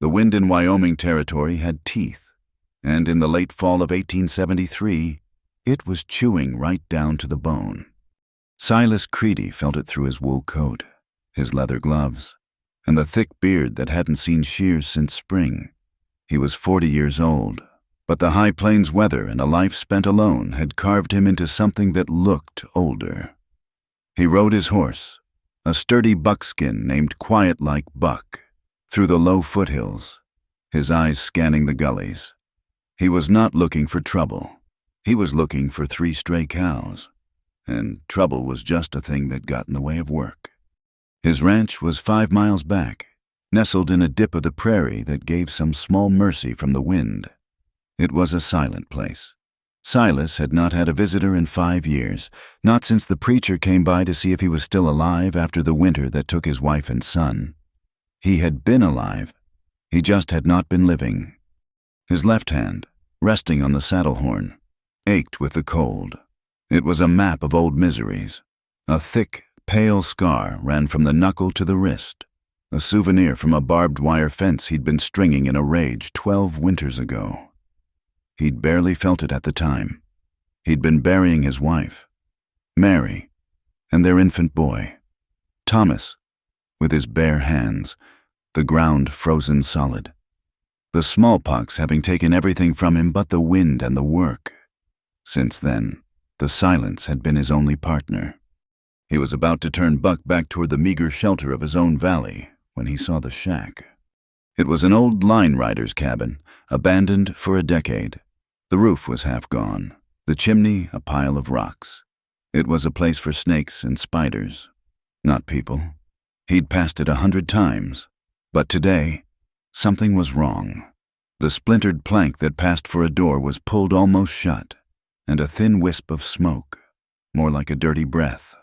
The wind in Wyoming territory had teeth, and in the late fall of 1873, it was chewing right down to the bone. Silas Creedy felt it through his wool coat, his leather gloves, and the thick beard that hadn't seen shears since spring. He was 40 years old, but the high plains weather and a life spent alone had carved him into something that looked older. He rode his horse, a sturdy buckskin named Quiet Like Buck, through the low foothills, his eyes scanning the gullies. He was not looking for trouble. He was looking for 3 stray cows, and trouble was just a thing that got in the way of work. His ranch was 5 miles back, nestled in a dip of the prairie that gave some small mercy from the wind. It was a silent place. Silas had not had a visitor in 5 years, not since the preacher came by to see if he was still alive after the winter that took his wife and son. He had been alive. He just had not been living. His left hand, resting on the saddle horn, ached with the cold. It was a map of old miseries. A thick, pale scar ran from the knuckle to the wrist, a souvenir from a barbed wire fence he'd been stringing in a rage 12 winters ago. He'd barely felt it at the time. He'd been burying his wife, Mary, and their infant boy, Thomas, with his bare hands, the ground frozen solid. The smallpox having taken everything from him but the wind and the work. Since then, the silence had been his only partner. He was about to turn Buck back toward the meager shelter of his own valley when he saw the shack. It was an old line rider's cabin, abandoned for a decade. The roof was half gone, the chimney a pile of rocks. It was a place for snakes and spiders, not people. He'd passed it 100 times, but today, something was wrong. The splintered plank that passed for a door was pulled almost shut, and a thin wisp of smoke, more like a dirty breath,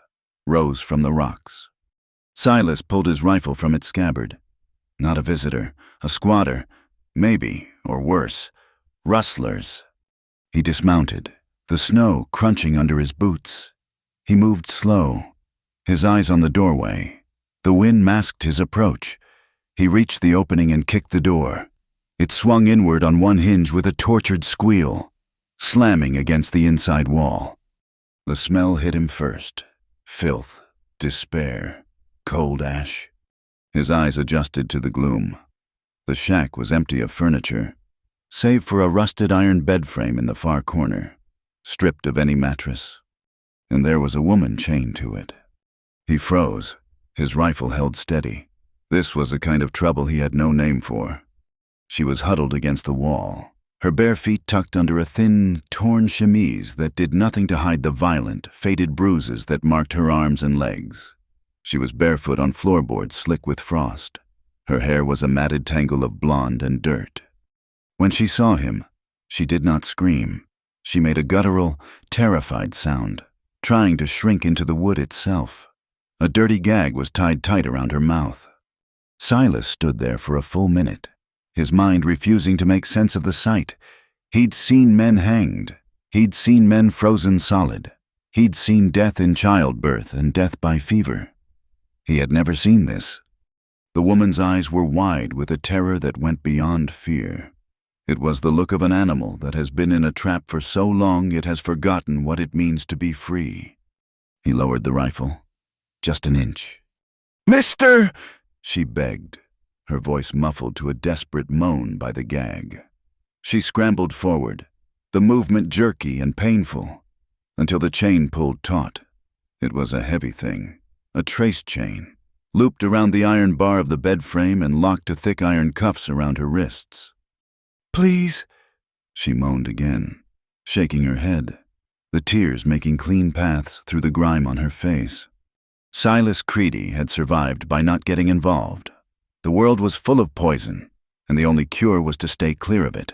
rose from the rocks. Silas pulled his rifle from its scabbard. Not a visitor, a squatter, maybe, or worse, rustlers. He dismounted, the snow crunching under his boots. He moved slow, his eyes on the doorway. The wind masked his approach. He reached the opening and kicked the door. It swung inward on one hinge with a tortured squeal, slamming against the inside wall. The smell hit him first. Filth, despair, cold ash. His eyes adjusted to the gloom. The shack was empty of furniture, save for a rusted iron bed frame in the far corner, stripped of any mattress. And there was a woman chained to it. He froze, his rifle held steady. This was a kind of trouble he had no name for. She was huddled against the wall, her bare feet tucked under a thin, torn chemise that did nothing to hide the violent, faded bruises that marked her arms and legs. She was barefoot on floorboards slick with frost. Her hair was a matted tangle of blonde and dirt. When she saw him, she did not scream. She made a guttural, terrified sound, trying to shrink into the wood itself. A dirty gag was tied tight around her mouth. Silas stood there for a full minute, his mind refusing to make sense of the sight. He'd seen men hanged. He'd seen men frozen solid. He'd seen death in childbirth and death by fever. He had never seen this. The woman's eyes were wide with a terror that went beyond fear. It was the look of an animal that has been in a trap for so long it has forgotten what it means to be free. He lowered the rifle, just an inch. "Mister!" she begged, her voice muffled to a desperate moan by the gag. She scrambled forward, the movement jerky and painful, until the chain pulled taut. It was a heavy thing, a trace chain, looped around the iron bar of the bed frame and locked to thick iron cuffs around her wrists. "Please," she moaned again, shaking her head, the tears making clean paths through the grime on her face. Silas Creedy had survived by not getting involved. The world was full of poison, and the only cure was to stay clear of it.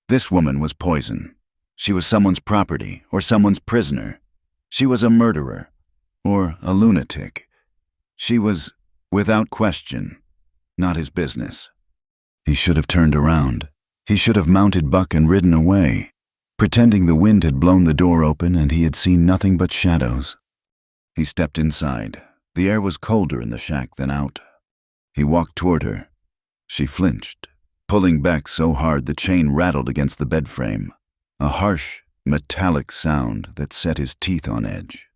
This woman was poison. She was someone's property or someone's prisoner. She was a murderer or a lunatic. She was, without question, not his business. He should have turned around. He should have mounted Buck and ridden away, pretending the wind had blown the door open and he had seen nothing but shadows. He stepped inside. The air was colder in the shack than out. He walked toward her. She flinched, pulling back so hard the chain rattled against the bed frame, a harsh, metallic sound that set his teeth on edge.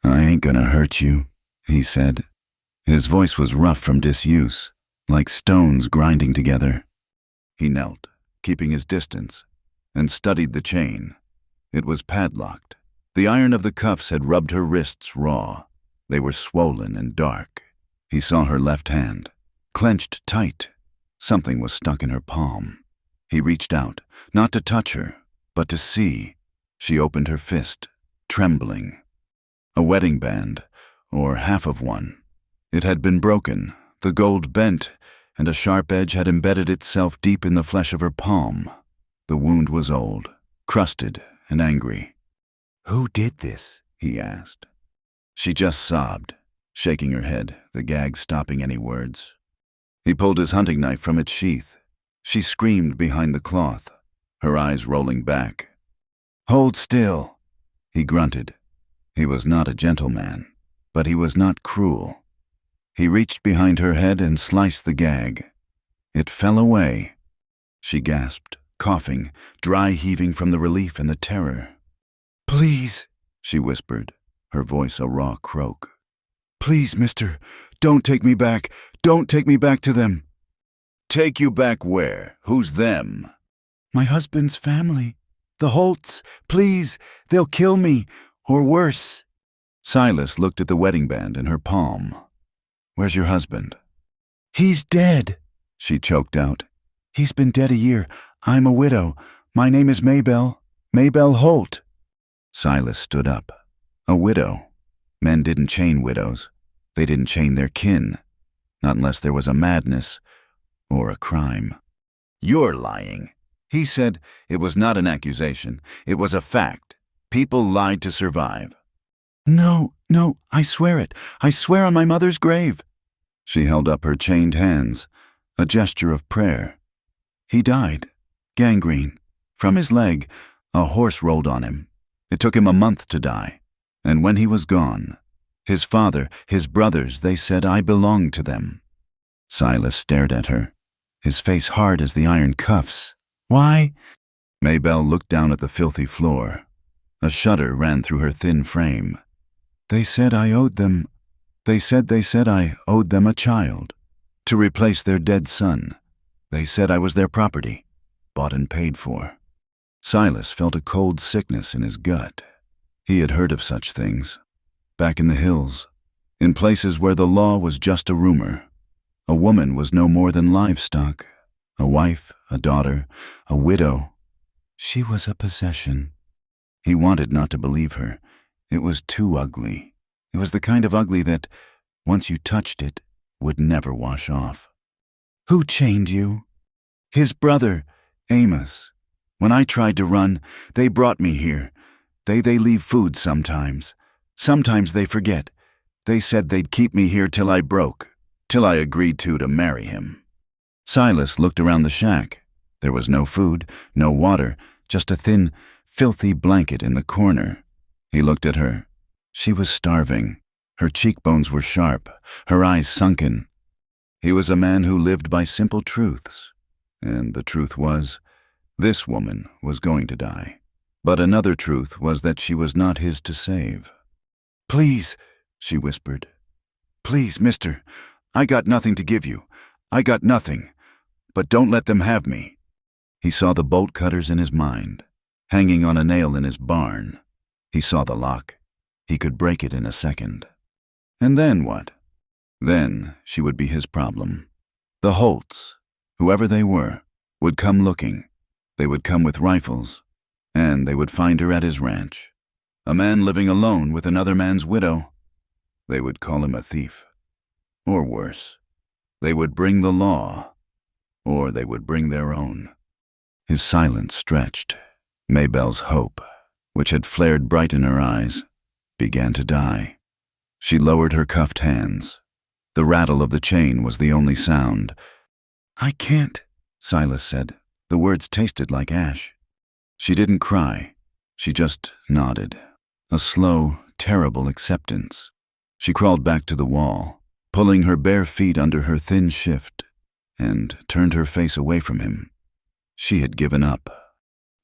"I ain't gonna hurt you," he said. His voice was rough from disuse, like stones grinding together. He knelt, keeping his distance, and studied the chain. It was padlocked. The iron of the cuffs had rubbed her wrists raw. They were swollen and dark. He saw her left hand, clenched tight. Something was stuck in her palm. He reached out, not to touch her, but to see. She opened her fist, trembling. A wedding band, or half of one. It had been broken, the gold bent, and a sharp edge had embedded itself deep in the flesh of her palm. The wound was old, crusted, and angry. "Who did this?" he asked. She just sobbed, shaking her head, the gag stopping any words. He pulled his hunting knife from its sheath. She screamed behind the cloth, her eyes rolling back. "Hold still," he grunted. He was not a gentleman, but he was not cruel. He reached behind her head and sliced the gag. It fell away. She gasped, coughing, dry heaving from the relief and the terror. "Please," she whispered, her voice a raw croak. "Please, mister, don't take me back. Don't take me back to them." "Take you back where? Who's them?" "My husband's family. The Holts. Please, they'll kill me, or worse." Silas looked at the wedding band in her palm. "Where's your husband?" "He's dead," she choked out. "He's been dead a year. I'm a widow. My name is Maybelle Holt." Silas stood up. A widow. Men didn't chain widows. They didn't chain their kin. Not unless there was a madness or a crime. "You're lying." He said it was not an accusation. It was a fact. People lied to survive. No, I swear it. I swear on my mother's grave." She held up her chained hands, a gesture of prayer. "He died. Gangrene. From his leg, a horse rolled on him. It took him a month to die. And when he was gone, his father, his brothers, they said I belonged to them." Silas stared at her, his face hard as the iron cuffs. "Why?" Maybelle looked down at the filthy floor. A shudder ran through her thin frame. They said I owed them I owed them a child, to replace their dead son. They said I was their property, bought and paid for." Silas felt a cold sickness in his gut. He had heard of such things, back in the hills, in places where the law was just a rumor. A woman was no more than livestock, a wife, a daughter, a widow. She was a possession. He wanted not to believe her. It was too ugly. It was the kind of ugly that, once you touched it, would never wash off. "Who chained you?" "His brother, Amos. When I tried to run, they brought me here. They leave food sometimes. Sometimes they forget. They said they'd keep me here till I broke, till I agreed to marry him." Silas looked around the shack. There was no food, no water, just a thin, filthy blanket in the corner. He looked at her. She was starving. Her cheekbones were sharp, her eyes sunken. He was a man who lived by simple truths. And the truth was, this woman was going to die. But another truth was that she was not his to save. "Please," she whispered. "Please, mister, I got nothing to give you. I got nothing. But don't let them have me." He saw the bolt cutters in his mind, hanging on a nail in his barn. He saw the lock. He could break it in a second. And then what? Then she would be his problem. The Holts, whoever they were, would come looking. They would come with rifles, and they would find her at his ranch. A man living alone with another man's widow. They would call him a thief. Or worse, they would bring the law, or they would bring their own. His silence stretched. Maybelle's hope, which had flared bright in her eyes, began to die. She lowered her cuffed hands. The rattle of the chain was the only sound. "I can't," Silas said. The words tasted like ash. She didn't cry. She just nodded. A slow, terrible acceptance. She crawled back to the wall, pulling her bare feet under her thin shift, and turned her face away from him. She had given up.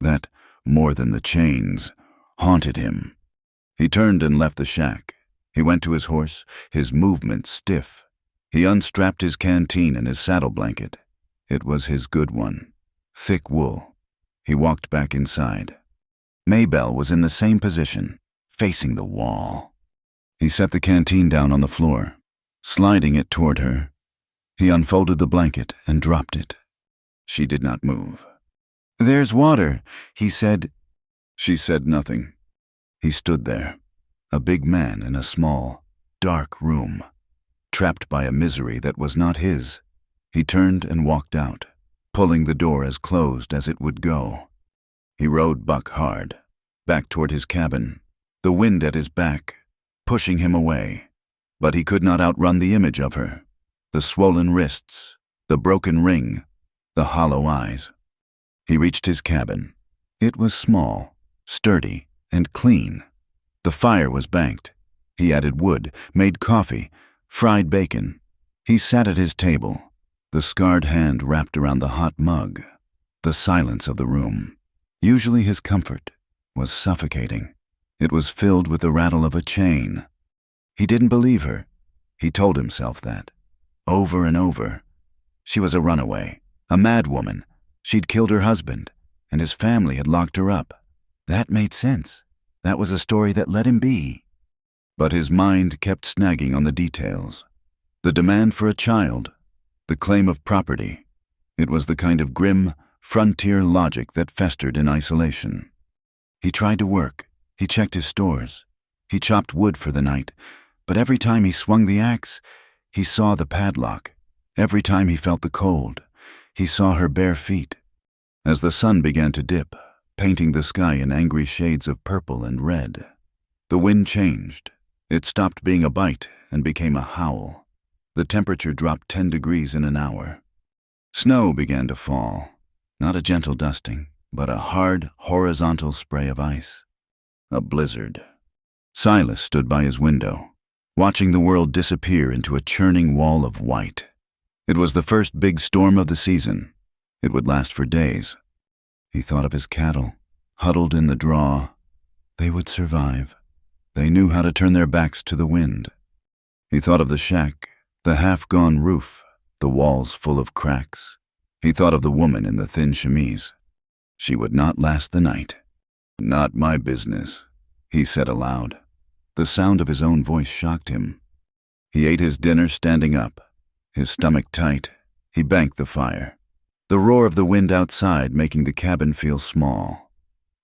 That, more than the chains, haunted him. He turned and left the shack. He went to his horse, his movements stiff. He unstrapped his canteen and his saddle blanket. It was his good one, thick wool. He walked back inside. Maybelle was in the same position, facing the wall. He set the canteen down on the floor, sliding it toward her. He unfolded the blanket and dropped it. She did not move. "There's water," he said. She said nothing. He stood there, a big man in a small, dark room, trapped by a misery that was not his. He turned and walked out, pulling the door as closed as it would go. He rode Buck hard, back toward his cabin, the wind at his back, pushing him away. But he could not outrun the image of her, the swollen wrists, the broken ring, the hollow eyes. He reached his cabin. It was small, sturdy, and clean. The fire was banked. He added wood, made coffee, fried bacon. He sat at his table, the scarred hand wrapped around the hot mug. The silence of the room, usually his comfort, was suffocating. It was filled with the rattle of a chain. He didn't believe her. He told himself that, over and over. She was a runaway, a mad woman. She'd killed her husband, and his family had locked her up. That made sense. That was a story that let him be. But his mind kept snagging on the details. The demand for a child, the claim of property. It was the kind of grim, frontier logic that festered in isolation. He tried to work. He checked his stores. He chopped wood for the night. But every time he swung the axe, he saw the padlock. Every time he felt the cold, he saw her bare feet. As the sun began to dip, painting the sky in angry shades of purple and red, the wind changed. It stopped being a bite and became a howl. The temperature dropped 10 degrees in an hour. Snow began to fall, not a gentle dusting, but a hard, horizontal spray of ice. A blizzard. Silas stood by his window, watching the world disappear into a churning wall of white. It was the first big storm of the season. It would last for days. He thought of his cattle, huddled in the draw. They would survive. They knew how to turn their backs to the wind. He thought of the shack, the half-gone roof, the walls full of cracks. He thought of the woman in the thin chemise. She would not last the night. "Not my business," he said aloud. The sound of his own voice shocked him. He ate his dinner standing up, his stomach tight. He banked the fire, the roar of the wind outside making the cabin feel small.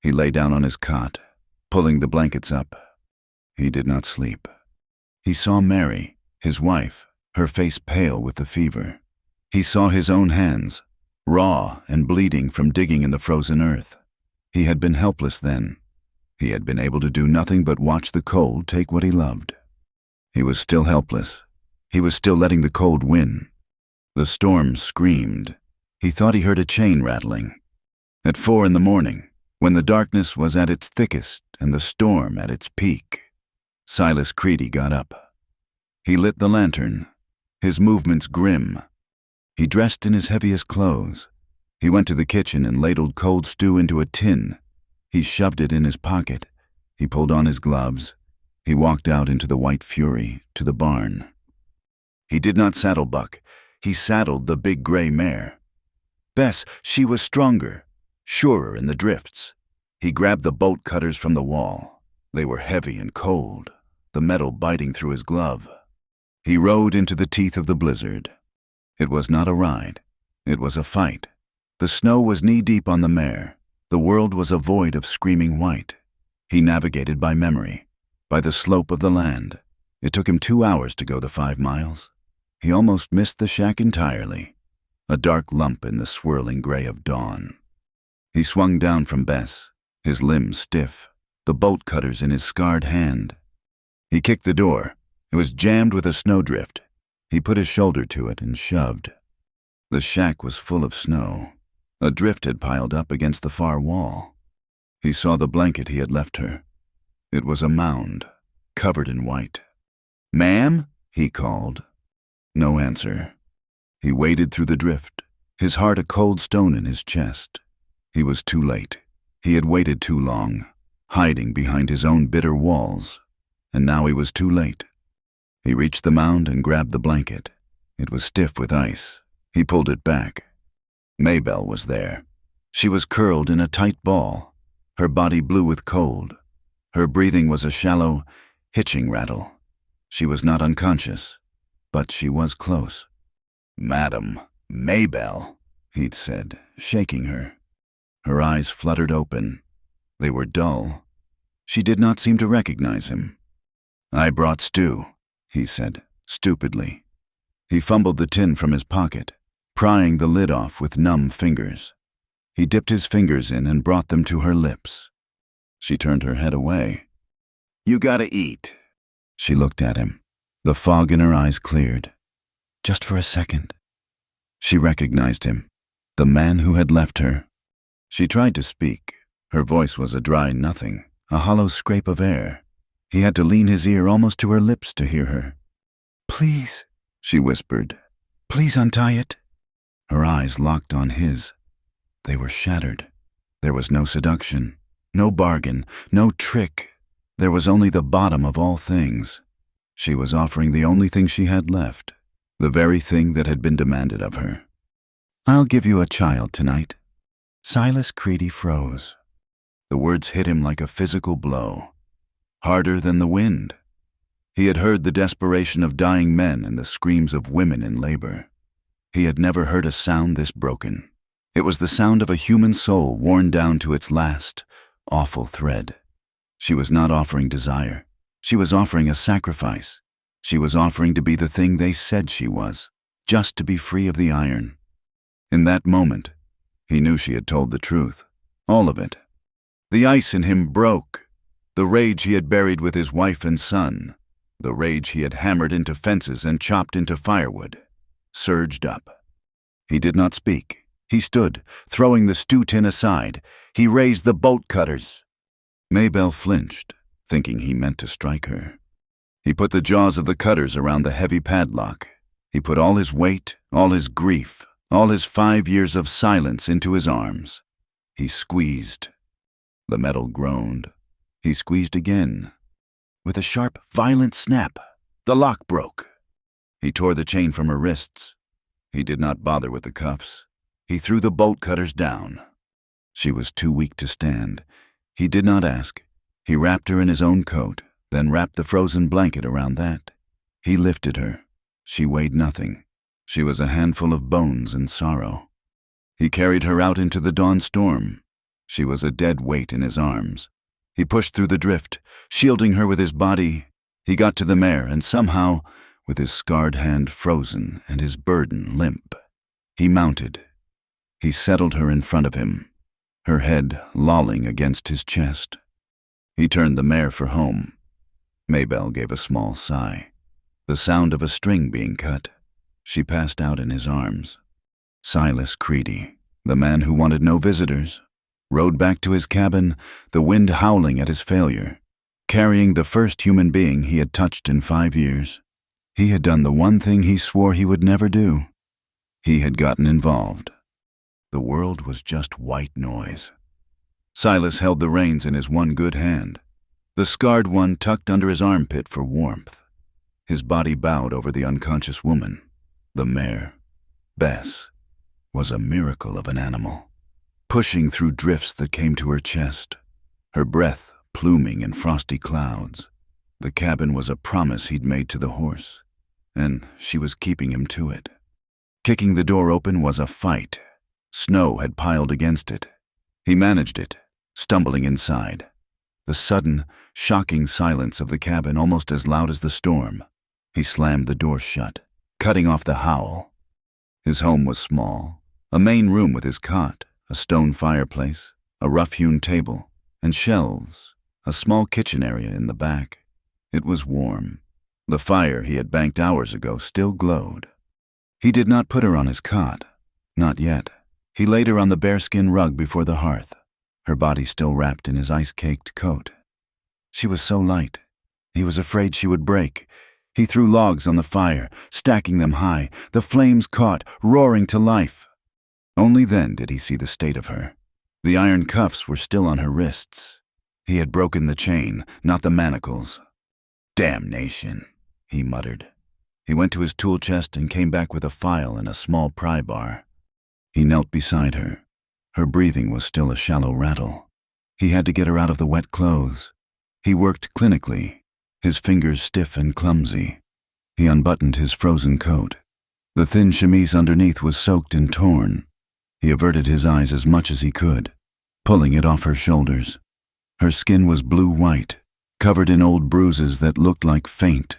He lay down on his cot, pulling the blankets up. He did not sleep. He saw Mary, his wife, her face pale with the fever. He saw his own hands, raw and bleeding from digging in the frozen earth. He had been helpless then. He had been able to do nothing but watch the cold take what he loved. He was still helpless. He was still letting the cold win. The storm screamed. He thought he heard a chain rattling. At 4 a.m, when the darkness was at its thickest and the storm at its peak, Silas Creedy got up. He lit the lantern, his movements grim. He dressed in his heaviest clothes. He went to the kitchen and ladled cold stew into a tin. He shoved it in his pocket. He pulled on his gloves. He walked out into the white fury, to the barn. He did not saddle Buck. He saddled the big gray mare. Bess, she was stronger, surer in the drifts. He grabbed the bolt cutters from the wall. They were heavy and cold, the metal biting through his glove. He rode into the teeth of the blizzard. It was not a ride. It was a fight. The snow was knee-deep on the mare. The world was a void of screaming white. He navigated by memory, by the slope of the land. It took him 2 hours to go the 5 miles. He almost missed the shack entirely, a dark lump in the swirling gray of dawn. He swung down from Bess, his limbs stiff, the bolt cutters in his scarred hand. He kicked the door. It was jammed with a snowdrift. He put his shoulder to it and shoved. The shack was full of snow. A drift had piled up against the far wall. He saw the blanket he had left her. It was a mound, covered in white. "Ma'am?" he called. No answer. He waded through the drift, his heart a cold stone in his chest. He was too late. He had waited too long, hiding behind his own bitter walls, and now he was too late. He reached the mound and grabbed the blanket. It was stiff with ice. He pulled it back. Maybelle was there. She was curled in a tight ball, her body blue with cold. Her breathing was a shallow, hitching rattle. She was not unconscious, but she was close. "Madam, Maybelle," he'd said, shaking her. Her eyes fluttered open. They were dull. She did not seem to recognize him. "I brought stew," he said, stupidly. He fumbled the tin from his pocket, prying the lid off with numb fingers. He dipped his fingers in and brought them to her lips. She turned her head away. "You gotta eat." She looked at him. The fog in her eyes cleared. Just for a second. She recognized him, the man who had left her. She tried to speak. Her voice was a dry nothing, a hollow scrape of air. He had to lean his ear almost to her lips to hear her. "Please," she whispered. "Please untie it." Her eyes locked on his. They were shattered. There was no seduction, no bargain, no trick. There was only the bottom of all things. She was offering the only thing she had left, the very thing that had been demanded of her. "I'll give you a child tonight." Silas Creedy froze. The words hit him like a physical blow, harder than the wind. He had heard the desperation of dying men and the screams of women in labor. He had never heard a sound this broken. It was the sound of a human soul worn down to its last, awful thread. She was not offering desire. She was offering a sacrifice. She was offering to be the thing they said she was, just to be free of the iron. In that moment, he knew she had told the truth, all of it. The ice in him broke. The rage he had buried with his wife and son, the rage he had hammered into fences and chopped into firewood, surged up. He did not speak. He stood, throwing the stew tin aside. He raised the bolt cutters. Maybelle flinched, thinking he meant to strike her. He put the jaws of the cutters around the heavy padlock. He put all his weight, all his grief, all his 5 years of silence into his arms. He squeezed. The metal groaned. He squeezed again. With a sharp, violent snap, the lock broke. He tore the chain from her wrists. He did not bother with the cuffs. He threw the bolt cutters down. She was too weak to stand. He did not ask. He wrapped her in his own coat, then wrapped the frozen blanket around that. He lifted her. She weighed nothing. She was a handful of bones and sorrow. He carried her out into the dawn storm. She was a dead weight in his arms. He pushed through the drift, shielding her with his body. He got to the mare, and somehow, with his scarred hand frozen and his burden limp, he mounted. He settled her in front of him, her head lolling against his chest. He turned the mare for home. Maybelle gave a small sigh, the sound of a string being cut. She passed out in his arms. Silas Creedy, the man who wanted no visitors, rode back to his cabin, the wind howling at his failure, carrying the first human being he had touched in 5 years. He had done the one thing he swore he would never do. He had gotten involved. The world was just white noise. Silas held the reins in his one good hand, the scarred one tucked under his armpit for warmth. His body bowed over the unconscious woman. The mare, Bess, was a miracle of an animal, pushing through drifts that came to her chest, her breath pluming in frosty clouds. The cabin was a promise he'd made to the horse, and she was keeping him to it. Kicking the door open was a fight. Snow had piled against it. He managed it, stumbling inside. The sudden, shocking silence of the cabin almost as loud as the storm. He slammed the door shut, cutting off the howl. His home was small, a main room with his cot, a stone fireplace, a rough-hewn table, and shelves, a small kitchen area in the back. It was warm. The fire he had banked hours ago still glowed. He did not put her on his cot, not yet. He laid her on the bearskin rug before the hearth, her body still wrapped in his ice-caked coat. She was so light. He was afraid she would break. He threw logs on the fire, stacking them high. The flames caught, roaring to life. Only then did he see the state of her. The iron cuffs were still on her wrists. He had broken the chain, not the manacles. "Damnation," he muttered. He went to his tool chest and came back with a file and a small pry bar. He knelt beside her. Her breathing was still a shallow rattle. He had to get her out of the wet clothes. He worked clinically, his fingers stiff and clumsy. He unbuttoned his frozen coat. The thin chemise underneath was soaked and torn. He averted his eyes as much as he could, pulling it off her shoulders. Her skin was blue-white, covered in old bruises that looked like faint,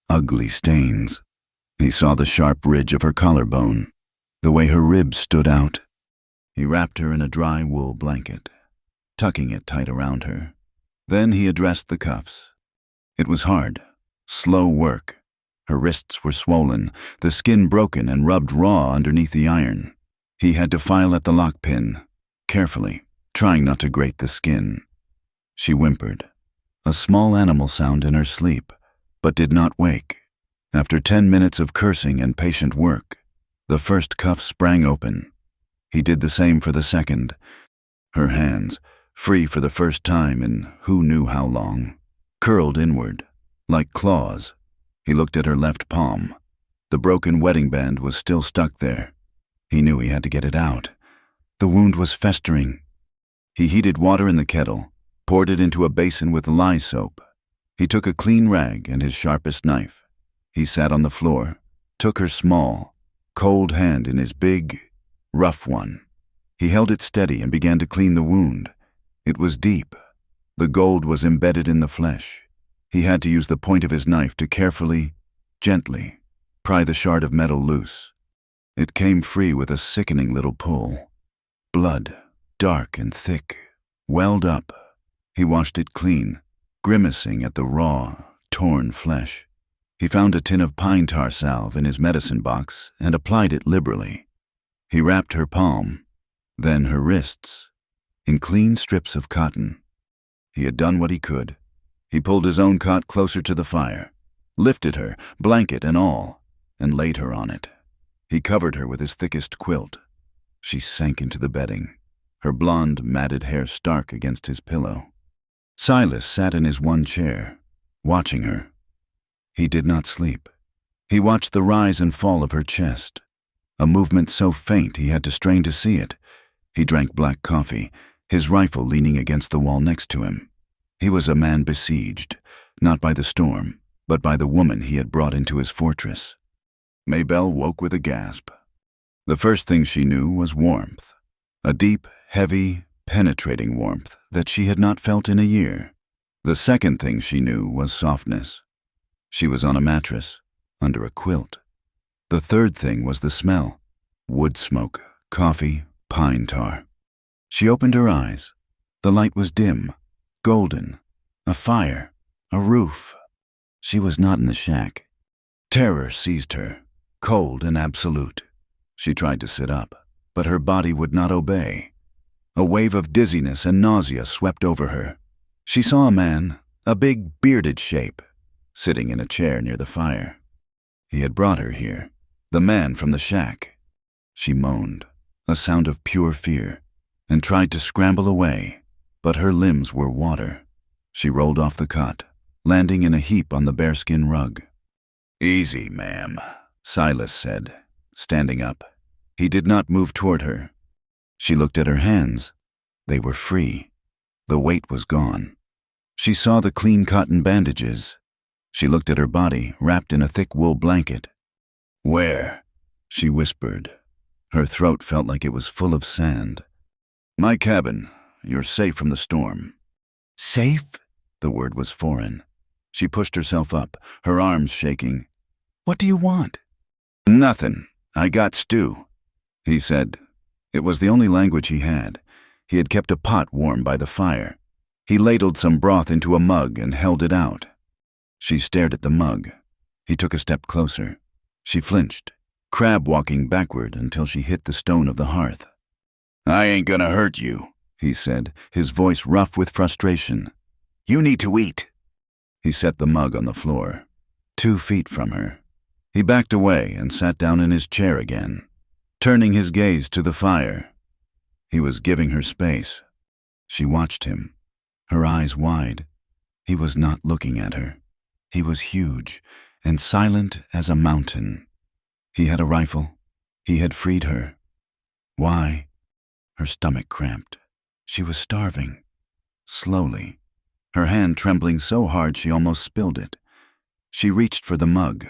ugly stains. He saw the sharp ridge of her collarbone, the way her ribs stood out. He wrapped her in a dry wool blanket, tucking it tight around her. Then he addressed the cuffs. It was hard, slow work. Her wrists were swollen, the skin broken and rubbed raw underneath the iron. He had to file at the lock pin, carefully, trying not to grate the skin. She whimpered, a small animal sound in her sleep, but did not wake. After 10 minutes of cursing and patient work, the first cuff sprang open. He did the same for the second. Her hands, free for the first time in who knew how long, curled inward, like claws. He looked at her left palm. The broken wedding band was still stuck there. He knew he had to get it out. The wound was festering. He heated water in the kettle, poured it into a basin with lye soap. He took a clean rag and his sharpest knife. He sat on the floor, took her small, cold hand in his big, rough one. He held it steady and began to clean the wound. It was deep. The gold was embedded in the flesh. He had to use the point of his knife to carefully, gently, pry the shard of metal loose. It came free with a sickening little pull. Blood, dark and thick, welled up. He washed it clean, grimacing at the raw, torn flesh. He found a tin of pine tar salve in his medicine box and applied it liberally. He wrapped her palm, then her wrists, in clean strips of cotton. He had done what he could. He pulled his own cot closer to the fire, lifted her, blanket and all, and laid her on it. He covered her with his thickest quilt. She sank into the bedding, her blonde, matted hair stark against his pillow. Silas sat in his one chair, watching her. He did not sleep. He watched the rise and fall of her chest, a movement so faint he had to strain to see it. He drank black coffee, his rifle leaning against the wall next to him. He was a man besieged, not by the storm, but by the woman he had brought into his fortress. Maybelle woke with a gasp. The first thing she knew was warmth, a deep, heavy, penetrating warmth that she had not felt in a year. The second thing she knew was softness. She was on a mattress, under a quilt. The third thing was the smell, wood smoke, coffee, pine tar. She opened her eyes. The light was dim, golden, a fire, a roof. She was not in the shack. Terror seized her, cold and absolute. She tried to sit up, but her body would not obey. A wave of dizziness and nausea swept over her. She saw a man, a big bearded shape, sitting in a chair near the fire. He had brought her here, the man from the shack. She moaned, a sound of pure fear, and tried to scramble away, but her limbs were water. She rolled off the cot, landing in a heap on the bearskin rug. "Easy, ma'am," Silas said, standing up. He did not move toward her. She looked at her hands. They were free. The weight was gone. She saw the clean cotton bandages. She looked at her body, wrapped in a thick wool blanket. "Where?" she whispered. Her throat felt like it was full of sand. "My cabin. You're safe from the storm." "Safe?" The word was foreign. She pushed herself up, her arms shaking. "What do you want?" "Nothing. I got stew," he said. It was the only language he had. He had kept a pot warm by the fire. He ladled some broth into a mug and held it out. She stared at the mug. He took a step closer. She flinched, crab-walking backward until she hit the stone of the hearth. "I ain't gonna hurt you," he said, his voice rough with frustration. "You need to eat." He set the mug on the floor. 2 feet from her. He backed away and sat down in his chair again, turning his gaze to the fire. He was giving her space. She watched him, her eyes wide. He was not looking at her. He was huge and silent as a mountain. He had a rifle. He had freed her. Why? Her stomach cramped. She was starving. Slowly, her hand trembling so hard she almost spilled it. She reached for the mug.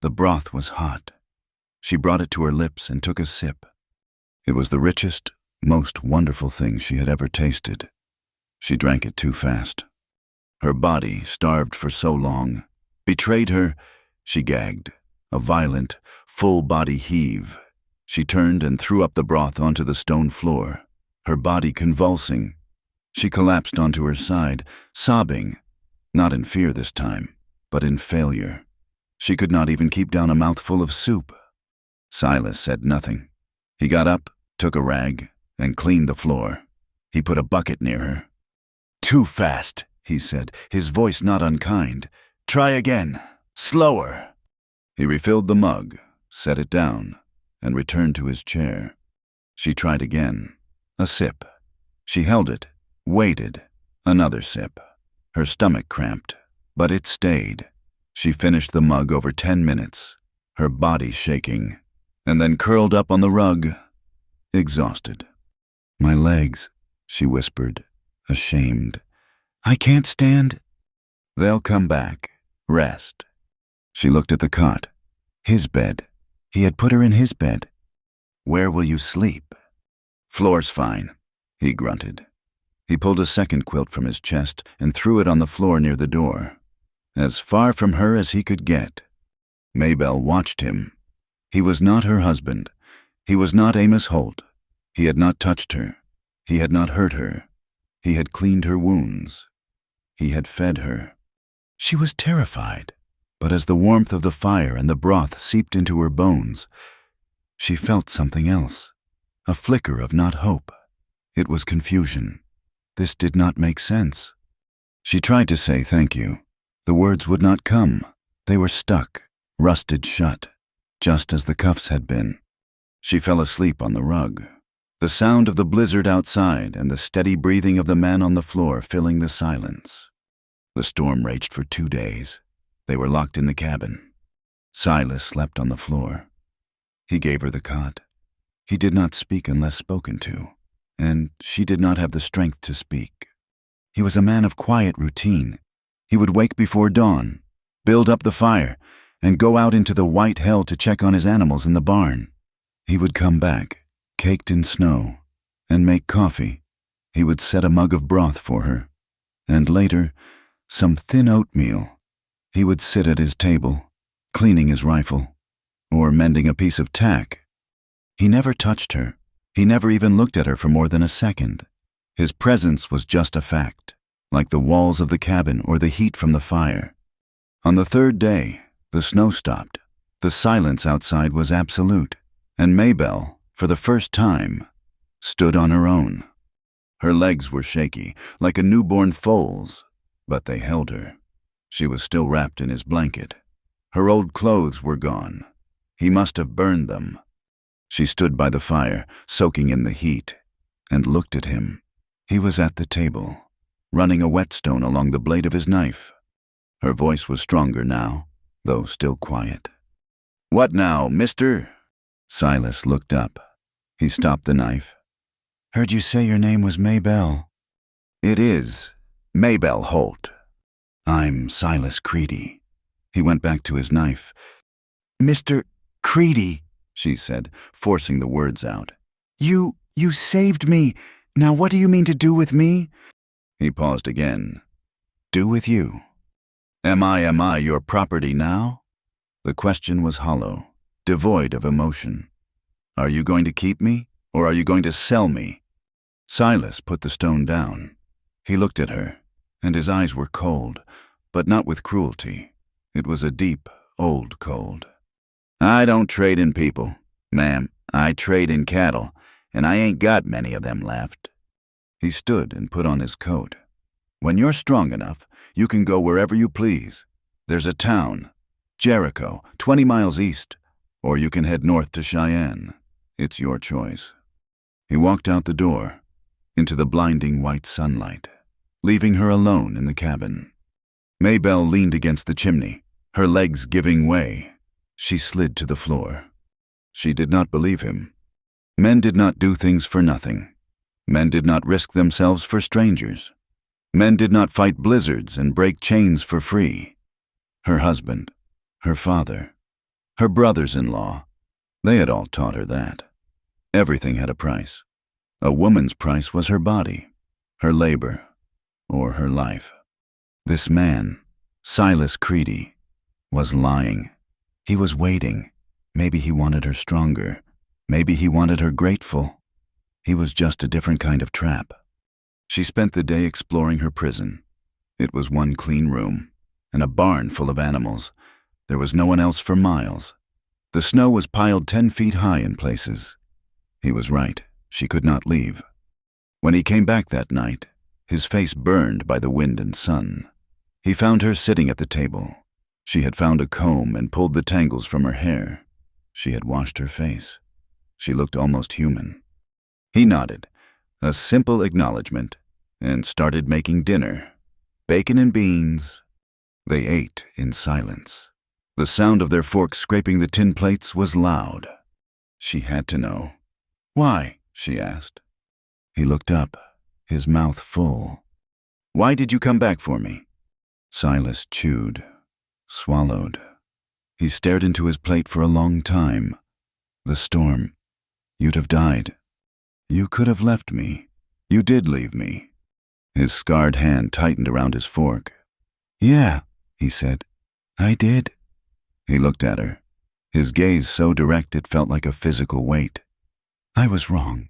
The broth was hot. She brought it to her lips and took a sip. It was the richest, most wonderful thing she had ever tasted. She drank it too fast. Her body, starved for so long, betrayed her. She gagged, a violent, full-body heave. She turned and threw up the broth onto the stone floor, her body convulsing. She collapsed onto her side, sobbing, not in fear this time, but in failure. She could not even keep down a mouthful of soup. Silas said nothing. He got up, took a rag, and cleaned the floor. He put a bucket near her. "Too fast," he said, his voice not unkind. "Try again. Slower." He refilled the mug, set it down, and returned to his chair. She tried again. A sip. She held it, waited. Another sip. Her stomach cramped, but it stayed. She finished the mug over 10 minutes, her body shaking, and then curled up on the rug, exhausted. "My legs," she whispered, ashamed. "I can't stand." "They'll come back. Rest." She looked at the cot. His bed. He had put her in his bed. "Where will you sleep?" "Floor's fine," he grunted. He pulled a second quilt from his chest and threw it on the floor near the door, as far from her as he could get. Maybelle watched him. He was not her husband. He was not Amos Holt. He had not touched her. He had not hurt her. He had cleaned her wounds. He had fed her. She was terrified, but as the warmth of the fire and the broth seeped into her bones, she felt something else, a flicker of not hope. It was confusion. This did not make sense. She tried to say thank you. The words would not come. They were stuck, rusted shut, just as the cuffs had been. She fell asleep on the rug, the sound of the blizzard outside and the steady breathing of the man on the floor filling the silence. The storm raged for 2 days. They were locked in the cabin. Silas slept on the floor. He gave her the cot. He did not speak unless spoken to, and she did not have the strength to speak. He was a man of quiet routine. He would wake before dawn, build up the fire, and go out into the white hell to check on his animals in the barn. He would come back, caked in snow, and make coffee. He would set a mug of broth for her, and later, some thin oatmeal. He would sit at his table, cleaning his rifle, or mending a piece of tack. He never touched her. He never even looked at her for more than a second. His presence was just a fact, like the walls of the cabin or the heat from the fire. On the 3rd day, the snow stopped. The silence outside was absolute, and Maybelle, for the first time, stood on her own. Her legs were shaky, like a newborn foal's, but they held her. She was still wrapped in his blanket. Her old clothes were gone. He must have burned them. She stood by the fire, soaking in the heat, and looked at him. He was at the table, running a whetstone along the blade of his knife. Her voice was stronger now, though still quiet. "What now, mister?" Silas looked up. He stopped the knife. "Heard you say your name was Maybelle." "It is Maybelle Holt." "I'm Silas Creedy." He went back to his knife. "Mr. Creedy," she said, forcing the words out. You saved me. Now what do you mean to do with me?" He paused again. "Do with you? Am I your property now?" The question was hollow, devoid of emotion. "Are you going to keep me, or are you going to sell me?" Silas put the stone down. He looked at her, and his eyes were cold, but not with cruelty. It was a deep, old cold. "I don't trade in people, ma'am. I trade in cattle, and I ain't got many of them left." He stood and put on his coat. "When you're strong enough, you can go wherever you please. There's a town. Jericho, 20 miles east, or you can head north to Cheyenne. It's your choice." He walked out the door, into the blinding white sunlight, leaving her alone in the cabin. Maybelle leaned against the chimney, her legs giving way. She slid to the floor. She did not believe him. Men did not do things for nothing. Men did not risk themselves for strangers. Men did not fight blizzards and break chains for free. Her husband, her father, her brothers-in-law, they had all taught her that. Everything had a price. A woman's price was her body, her labor, or her life. This man, Silas Creedy, was lying. He was waiting. Maybe he wanted her stronger. Maybe he wanted her grateful. He was just a different kind of trap. She spent the day exploring her prison. It was one clean room, and a barn full of animals. There was no one else for miles. The snow was piled 10 feet high in places. He was right. She could not leave. When he came back that night, his face burned by the wind and sun. He found her sitting at the table. She had found a comb and pulled the tangles from her hair. She had washed her face. She looked almost human. He nodded, a simple acknowledgement, and started making dinner. Bacon and beans. They ate in silence. The sound of their forks scraping the tin plates was loud. She had to know. "Why?" she asked. He looked up, his mouth full. "Why did you come back for me?" Silas chewed, swallowed. He stared into his plate for a long time. "The storm. You'd have died. You could have left me. You did leave me." His scarred hand tightened around his fork. "Yeah," he said. "I did." He looked at her, his gaze so direct it felt like a physical weight. "I was wrong."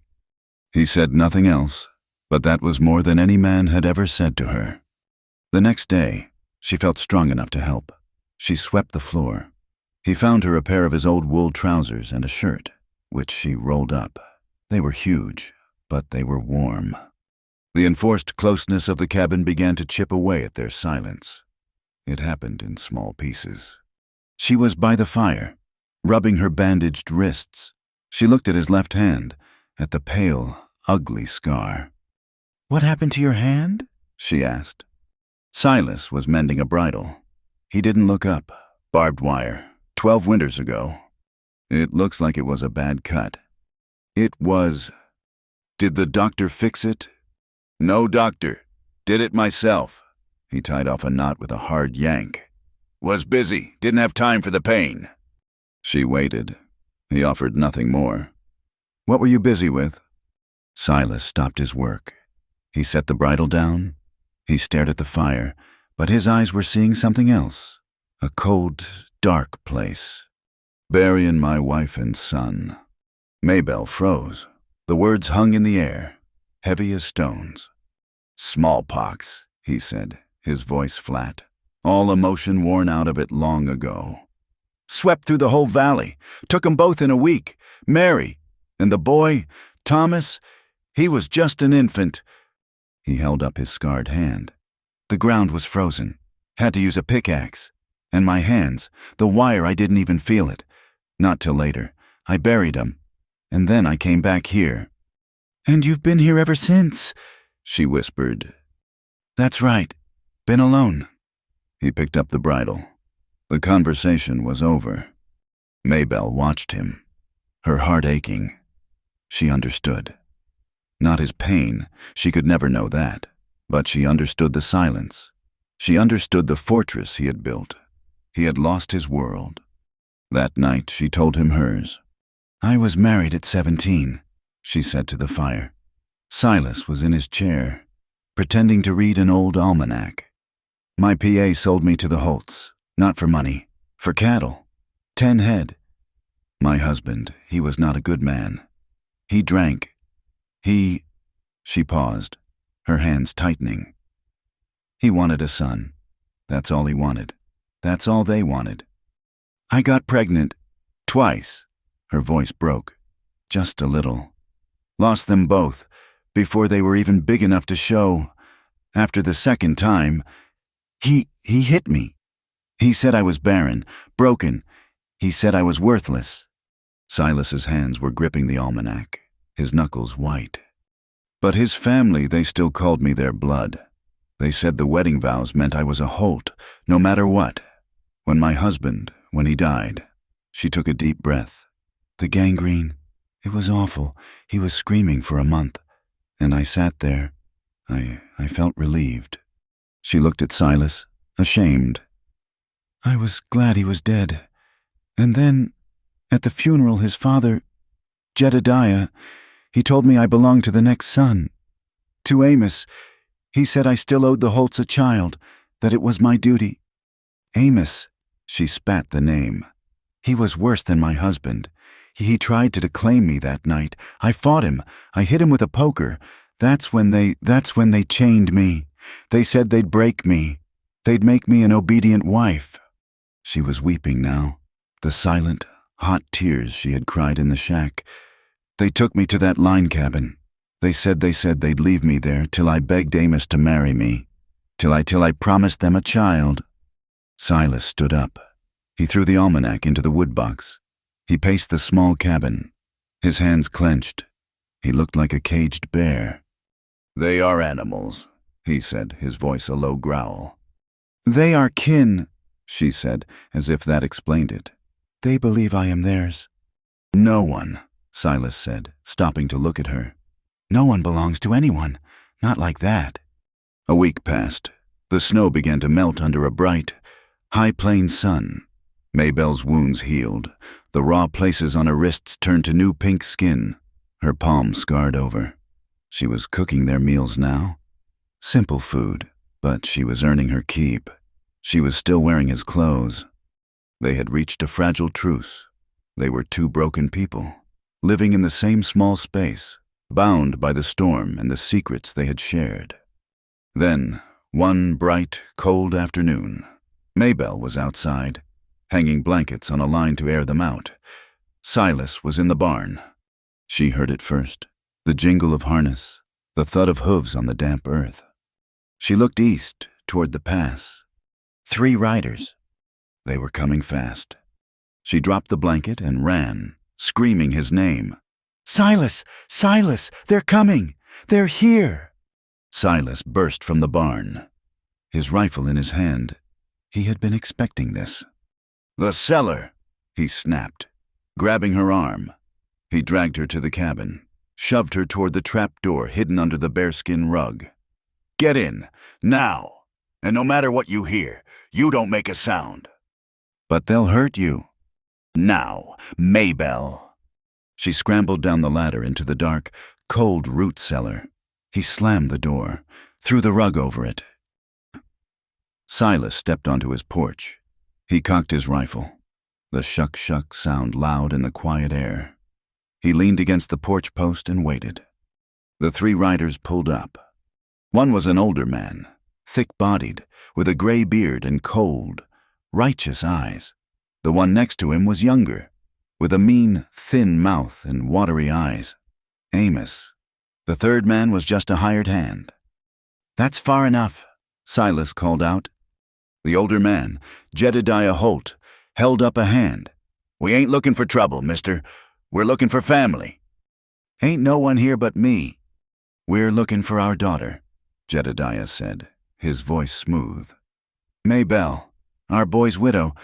He said nothing else, but that was more than any man had ever said to her. The next day, she felt strong enough to help. She swept the floor. He found her a pair of his old wool trousers and a shirt, which she rolled up. They were huge, but they were warm. The enforced closeness of the cabin began to chip away at their silence. It happened in small pieces. She was by the fire, rubbing her bandaged wrists. She looked at his left hand, at the pale, ugly scar. "What happened to your hand?" she asked. Silas was mending a bridle. He didn't look up. "Barbed wire. 12 winters ago. It looks like it was a bad cut." "It was. Did the doctor fix it?" "No doctor. Did it myself." He tied off a knot with a hard yank. "Was busy. Didn't have time for the pain." She waited. He offered nothing more. "What were you busy with?" Silas stopped his work. He set the bridle down. He stared at the fire, but his eyes were seeing something else. A cold, dark place. "Burying my wife and son." Maybelle froze. The words hung in the air, heavy as stones. "Smallpox," he said, his voice flat, all emotion worn out of it long ago. "Swept through the whole valley. Took 'em both in a week. Mary. And the boy, Thomas, he was just an infant." He held up his scarred hand. "The ground was frozen. Had to use a pickaxe. And my hands, the wire, I didn't even feel it. Not till later. I buried 'em. And then I came back here." "And you've been here ever since," she whispered. "That's right. Been alone." He picked up the bridle. The conversation was over. Maybelle watched him, her heart aching. She understood. Not his pain, she could never know that, but she understood the silence. She understood the fortress he had built. He had lost his world. That night she told him hers. "I was married at 17, she said to the fire. Silas was in his chair, pretending to read an old almanac. "My PA sold me to the Holts, not for money, for cattle. 10 head. My husband, he was not a good man. He drank. She paused, her hands tightening. "He wanted a son. That's all he wanted. That's all they wanted. I got pregnant. Twice." Her voice broke. Just a little. "Lost them both, before they were even big enough to show. After the second time, he hit me. He said I was barren, broken. He said I was worthless. Silas's hands were gripping the almanac, his knuckles white. But his family, they still called me their blood. They said the wedding vows meant I was a Holt, no matter what. When he died, she took a deep breath. The gangrene, it was awful. He was screaming for a month, and I sat there. I felt relieved. She looked at Silas, ashamed. I was glad he was dead. And then, at the funeral, his father, Jedediah, he told me I belonged to the next son. To Amos, he said I still owed the Holts a child, that it was my duty. Amos, she spat the name. He was worse than my husband. He tried to declaim me that night. I fought him. I hit him with a poker. That's when they chained me. They said they'd break me. They'd make me an obedient wife. She was weeping now, the silent, hot tears she had cried in the shack. They took me to that line cabin. They said they'd leave me there till I begged Amos to marry me, till I promised them a child. Silas stood up. He threw the almanac into the wood box. He paced the small cabin, his hands clenched. He looked like a caged bear. They are animals, he said, his voice a low growl. They are kin, she said, as if that explained it. They believe I am theirs. No one, Silas said, stopping to look at her. No one belongs to anyone, not like that. A week passed. The snow began to melt under a bright, high plain sun. Maybelle's wounds healed. The raw places on her wrists turned to new pink skin, her palms scarred over. She was cooking their meals now. Simple food, but she was earning her keep. She was still wearing his clothes. They had reached a fragile truce. They were two broken people, living in the same small space, bound by the storm and the secrets they had shared. Then, one bright, cold afternoon, Maybelle was outside, hanging blankets on a line to air them out. Silas was in the barn. She heard it first, the jingle of harness, the thud of hooves on the damp earth. She looked east, toward the pass. 3 riders. They were coming fast. She dropped the blanket and ran, screaming his name. Silas! Silas! They're coming! They're here! Silas burst from the barn, his rifle in his hand. He had been expecting this. The cellar, he snapped, grabbing her arm. He dragged her to the cabin, shoved her toward the trap door hidden under the bearskin rug. Get in, now, and no matter what you hear, you don't make a sound. But they'll hurt you. Now, Maybelle. She scrambled down the ladder into the dark, cold root cellar. He slammed the door, threw the rug over it. Silas stepped onto his porch. He cocked his rifle. The shuck-shuck sound loud in the quiet air. He leaned against the porch post and waited. The 3 riders pulled up. One was an older man, thick-bodied, with a gray beard and cold, righteous eyes. The one next to him was younger, with a mean, thin mouth and watery eyes. Amos. The 3rd man was just a hired hand. That's far enough, Silas called out. The older man, Jedediah Holt, held up a hand. We ain't looking for trouble, mister. We're looking for family. Ain't no one here but me. We're looking for our daughter, Jedediah said, his voice smooth. Maybelle, our boy's widow,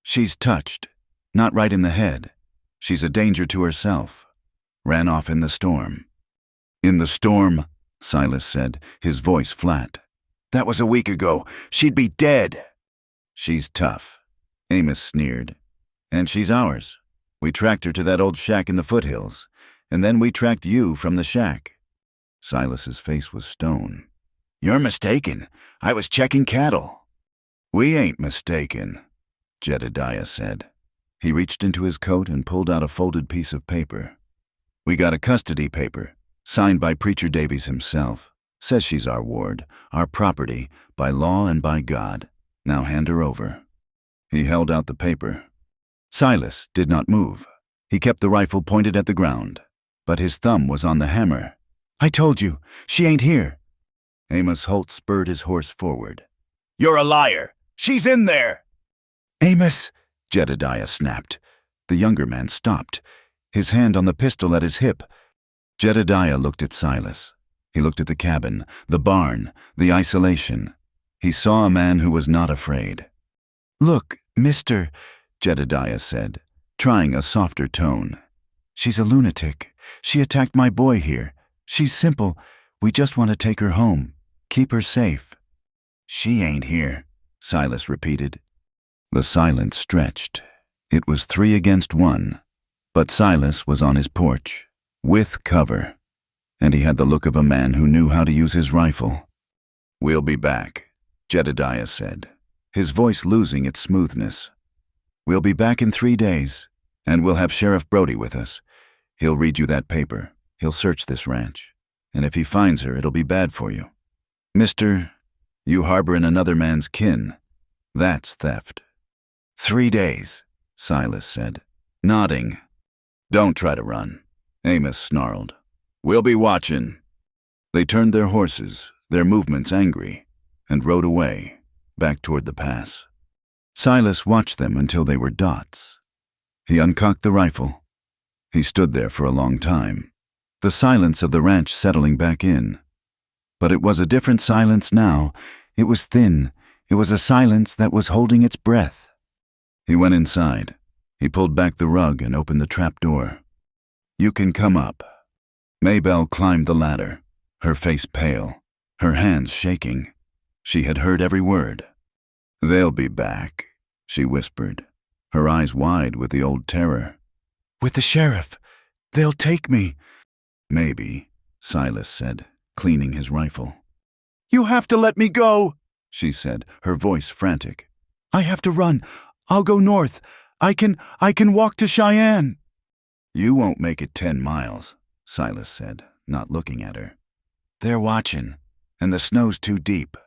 she's touched, not right in the head. She's a danger to herself. Ran off in the storm. In the storm, Silas said, his voice flat. That was a week ago. She'd be dead. She's tough, Amos sneered. And she's ours. We tracked her to that old shack in the foothills, and then we tracked you from the shack. Silas's face was stone. You're mistaken. I was checking cattle. We ain't mistaken, Jedediah said. He reached into his coat and pulled out a folded piece of paper. We got a custody paper, signed by Preacher Davies himself. Says she's our ward, our property, by law and by God. Now hand her over. He held out the paper. Silas did not move. He kept the rifle pointed at the ground, but his thumb was on the hammer. I told you, she ain't here. Amos Holt spurred his horse forward. You're a liar. She's in there. Amos! Jedediah snapped. The younger man stopped, his hand on the pistol at his hip. Jedediah looked at Silas. He looked at the cabin, the barn, the isolation. He saw a man who was not afraid. "Look, mister," Jedediah said, trying a softer tone. "She's a lunatic. She attacked my boy here. She's simple. We just want to take her home. Keep her safe." "She ain't here," Silas repeated. The silence stretched. It was 3 against 1, but Silas was on his porch, with cover, and he had the look of a man who knew how to use his rifle. "We'll be back," Jedediah said, his voice losing its smoothness. "We'll be back in 3 days, and we'll have Sheriff Brody with us. He'll read you that paper. He'll search this ranch, and if he finds her, it'll be bad for you. Mister, you harboring another man's kin. That's theft." 3 days, Silas said, nodding. "Don't try to run," Amos snarled. "We'll be watching." They turned their horses, their movements angry, and rode away, back toward the pass. Silas watched them until they were dots. He uncocked the rifle. He stood there for a long time, the silence of the ranch settling back in. But it was a different silence now. It was thin. It was a silence that was holding its breath. He went inside. He pulled back the rug and opened the trap door. "You can come up." Maybelle climbed the ladder, her face pale, her hands shaking. She had heard every word. "They'll be back," she whispered, her eyes wide with the old terror. "With the sheriff. They'll take me." "Maybe," Silas said, cleaning his rifle. "You have to let me go," she said, her voice frantic. "I have to run. I'll go north. I can walk to Cheyenne." "You won't make it 10 miles, Silas said, not looking at her. "They're watching, and the snow's too deep."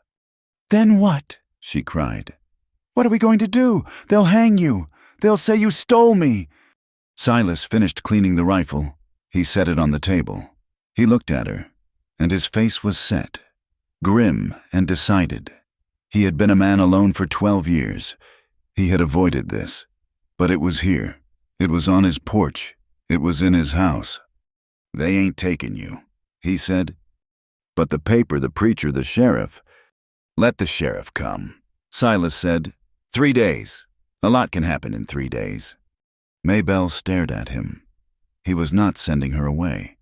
"Then what?" she cried. "What are we going to do? They'll hang you. They'll say you stole me." Silas finished cleaning the rifle. He set it on the table. He looked at her, and his face was set, grim and decided. He had been a man alone for 12 years. He had avoided this. But it was here. It was on his porch. It was in his house. "They ain't taking you," he said. "But the paper, the preacher, the sheriff—" "Let the sheriff come," Silas said. 3 days. A lot can happen in 3 days. Maybelle stared at him. He was not sending her away.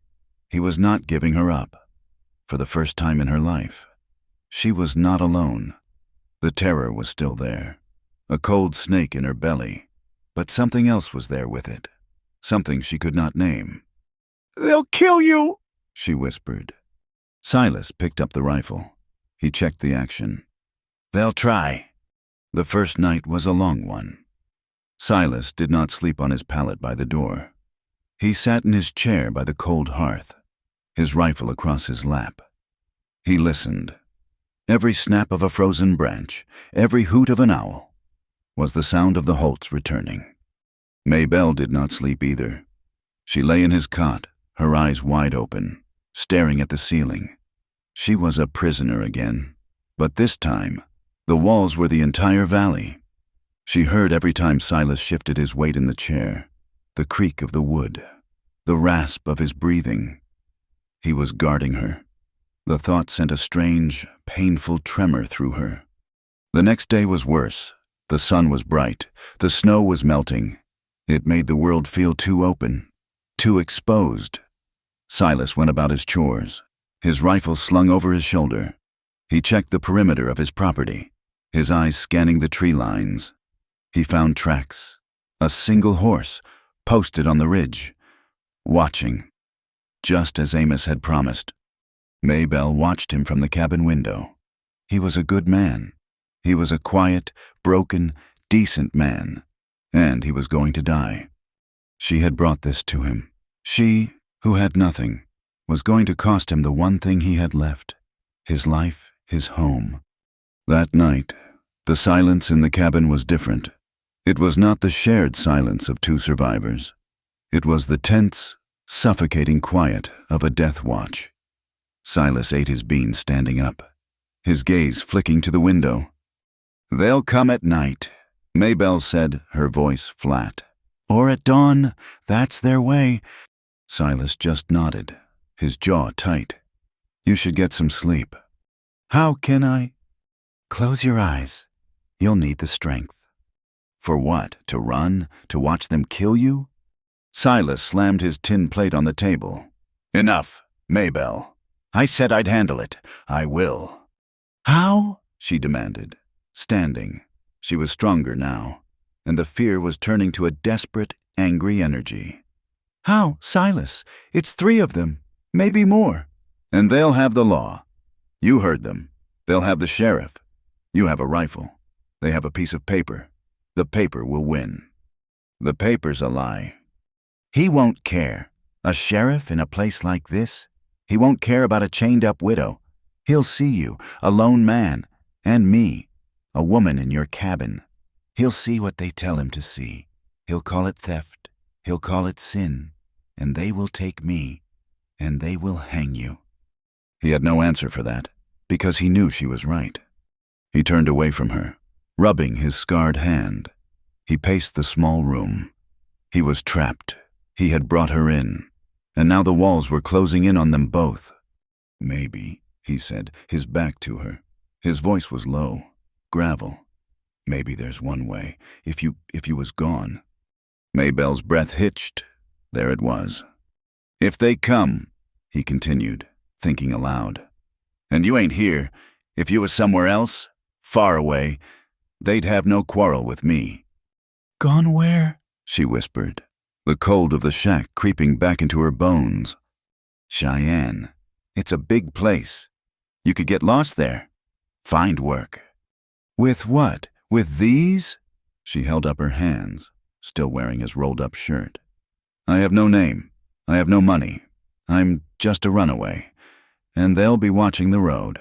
He was not giving her up. For the first time in her life, she was not alone. The terror was still there, a cold snake in her belly, but something else was there with it, something she could not name. "They'll kill you," she whispered. Silas picked up the rifle. He checked the action. "They'll try." The first night was a long one. Silas did not sleep on his pallet by the door. He sat in his chair by the cold hearth, his rifle across his lap. He listened. Every snap of a frozen branch, every hoot of an owl, was the sound of the Holts returning. Maybelle did not sleep either. She lay in his cot, her eyes wide open, staring at the ceiling. She was a prisoner again, but this time, the walls were the entire valley. She heard every time Silas shifted his weight in the chair, the creak of the wood, the rasp of his breathing. He was guarding her. The thought sent a strange, painful tremor through her. The next day was worse. The sun was bright. The snow was melting. It made the world feel too open, too exposed. Silas went about his chores, his rifle slung over his shoulder. He checked the perimeter of his property, his eyes scanning the tree lines. He found tracks, a single horse, posted on the ridge, watching, just as Amos had promised. Maybelle watched him from the cabin window. He was a good man. He was a quiet, broken, decent man, and he was going to die. She had brought this to him. She, who had nothing, was going to cost him the one thing he had left, his life, his home. That night, the silence in the cabin was different. It was not the shared silence of 2 survivors. It was the tense, suffocating quiet of a death watch. Silas ate his beans standing up, his gaze flicking to the window. "They'll come at night," Maybelle said, her voice flat. Or at dawn, that's their way. Silas just nodded, his jaw tight. You should get some sleep. How can I? Close your eyes. You'll need the strength. For what? To run? To watch them kill you? Silas slammed his tin plate on the table. Enough, Maybelle. I said I'd handle it. I will. How? She demanded, standing. She was stronger now, and the fear was turning to a desperate, angry energy. How, Silas? It's 3 of them, maybe more. And they'll have the law. You heard them. They'll have the sheriff. You have a rifle. They have a piece of paper. The paper will win. The paper's a lie. He won't care. A sheriff in a place like this? He won't care about a chained-up widow. He'll see you, a lone man, and me, a woman in your cabin. He'll see what they tell him to see. He'll call it theft. He'll call it sin. And they will take me, and they will hang you. He had no answer for that, because he knew she was right. He turned away from her, rubbing his scarred hand. He paced the small room. He was trapped. He had brought her in, and now the walls were closing in on them both. Maybe, he said, his back to her. His voice was low, gravel. Maybe there's one way, if you was gone. Maybelle's breath hitched. There it was. If they come, he continued, thinking aloud, and you ain't here, if you was somewhere else, far away, they'd have no quarrel with me. Gone where? She whispered, the cold of the shack creeping back into her bones. Cheyenne. It's a big place. You could get lost there. Find work. With what? With these? She held up her hands, still wearing his rolled-up shirt. I have no name. I have no money. I'm just a runaway, and they'll be watching the road.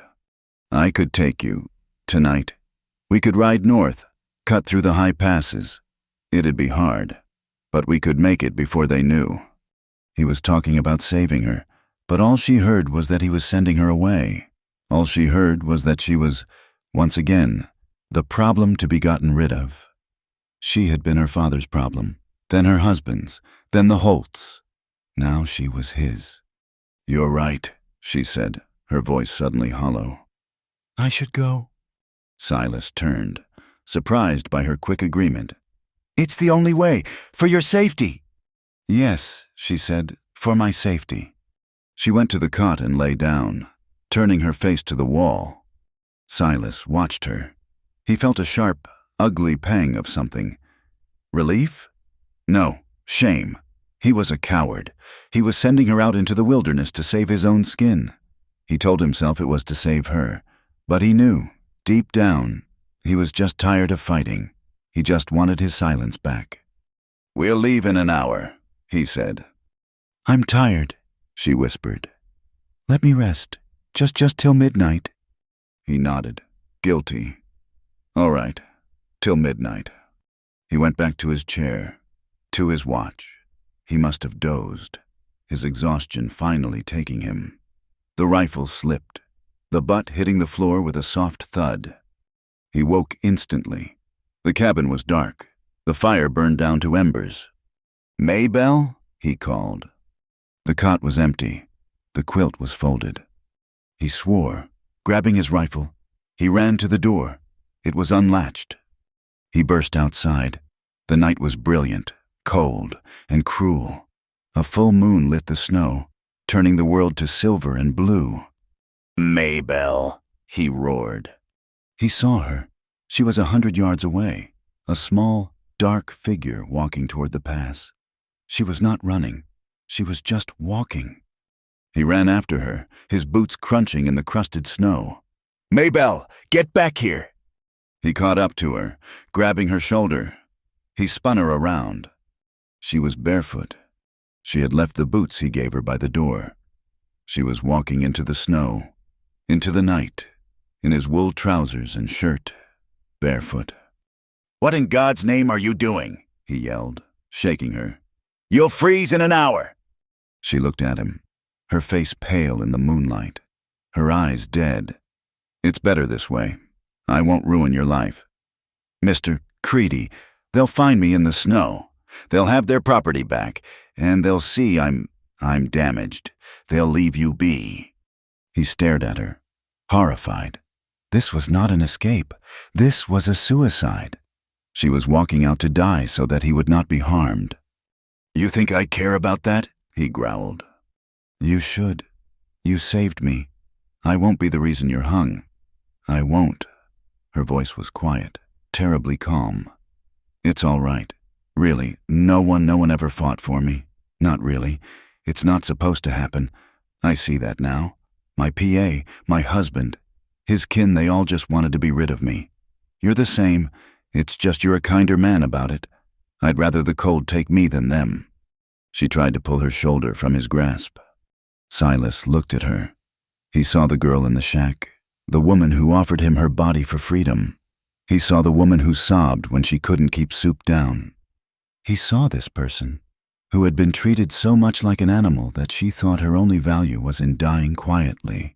I could take you, tonight. We could ride north, cut through the high passes. It'd be hard, but we could make it before they knew. He was talking about saving her, but all she heard was that he was sending her away. All she heard was that she was, once again, the problem to be gotten rid of. She had been her father's problem, then her husband's, then the Holt's. Now she was his. You're right, she said, her voice suddenly hollow. I should go. Silas turned, surprised by her quick agreement. It's the only way, for your safety. Yes, she said, for my safety. She went to the cot and lay down, turning her face to the wall. Silas watched her. He felt a sharp, ugly pang of something. Relief? No, shame. He was a coward. He was sending her out into the wilderness to save his own skin. He told himself it was to save her, but he knew, deep down, he was just tired of fighting. He just wanted his silence back. We'll leave in an hour, he said. I'm tired, she whispered. Let me rest, just till midnight. He nodded, guilty. All right, till midnight. He went back to his chair, to his watch. He must have dozed, his exhaustion finally taking him. The rifle slipped, the butt hitting the floor with a soft thud. He woke instantly. The cabin was dark. The fire burned down to embers. Maybelle? He called. The cot was empty. The quilt was folded. He swore. Grabbing his rifle, he ran to the door. It was unlatched. He burst outside. The night was brilliant, cold, and cruel. A full moon lit the snow, turning the world to silver and blue. Maybelle, he roared. He saw her. She was 100 yards away, a small, dark figure walking toward the pass. She was not running. She was just walking. He ran after her, his boots crunching in the crusted snow. Maybelle, get back here! He caught up to her, grabbing her shoulder. He spun her around. She was barefoot. She had left the boots he gave her by the door. She was walking into the snow, into the night, in his wool trousers and shirt, barefoot. What in God's name are you doing? He yelled, shaking her. You'll freeze in an hour. She looked at him, her face pale in the moonlight, her eyes dead. It's better this way. I won't ruin your life. Mr. Creedy. They'll find me in the snow. They'll have their property back, and they'll see I'm damaged. They'll leave you be." He stared at her, horrified. This was not an escape. This was a suicide. She was walking out to die so that he would not be harmed. "You think I care about that?" he growled. "You should. You saved me. I won't be the reason you're hung. I won't." Her voice was quiet, terribly calm. "It's all right. Really, no one ever fought for me. Not really. It's not supposed to happen. I see that now. My PA, my husband, his kin, they all just wanted to be rid of me. You're the same. It's just you're a kinder man about it. I'd rather the cold take me than them." She tried to pull her shoulder from his grasp. Silas looked at her. He saw the girl in the shack, the woman who offered him her body for freedom. He saw the woman who sobbed when she couldn't keep soup down. He saw this person, who had been treated so much like an animal that she thought her only value was in dying quietly.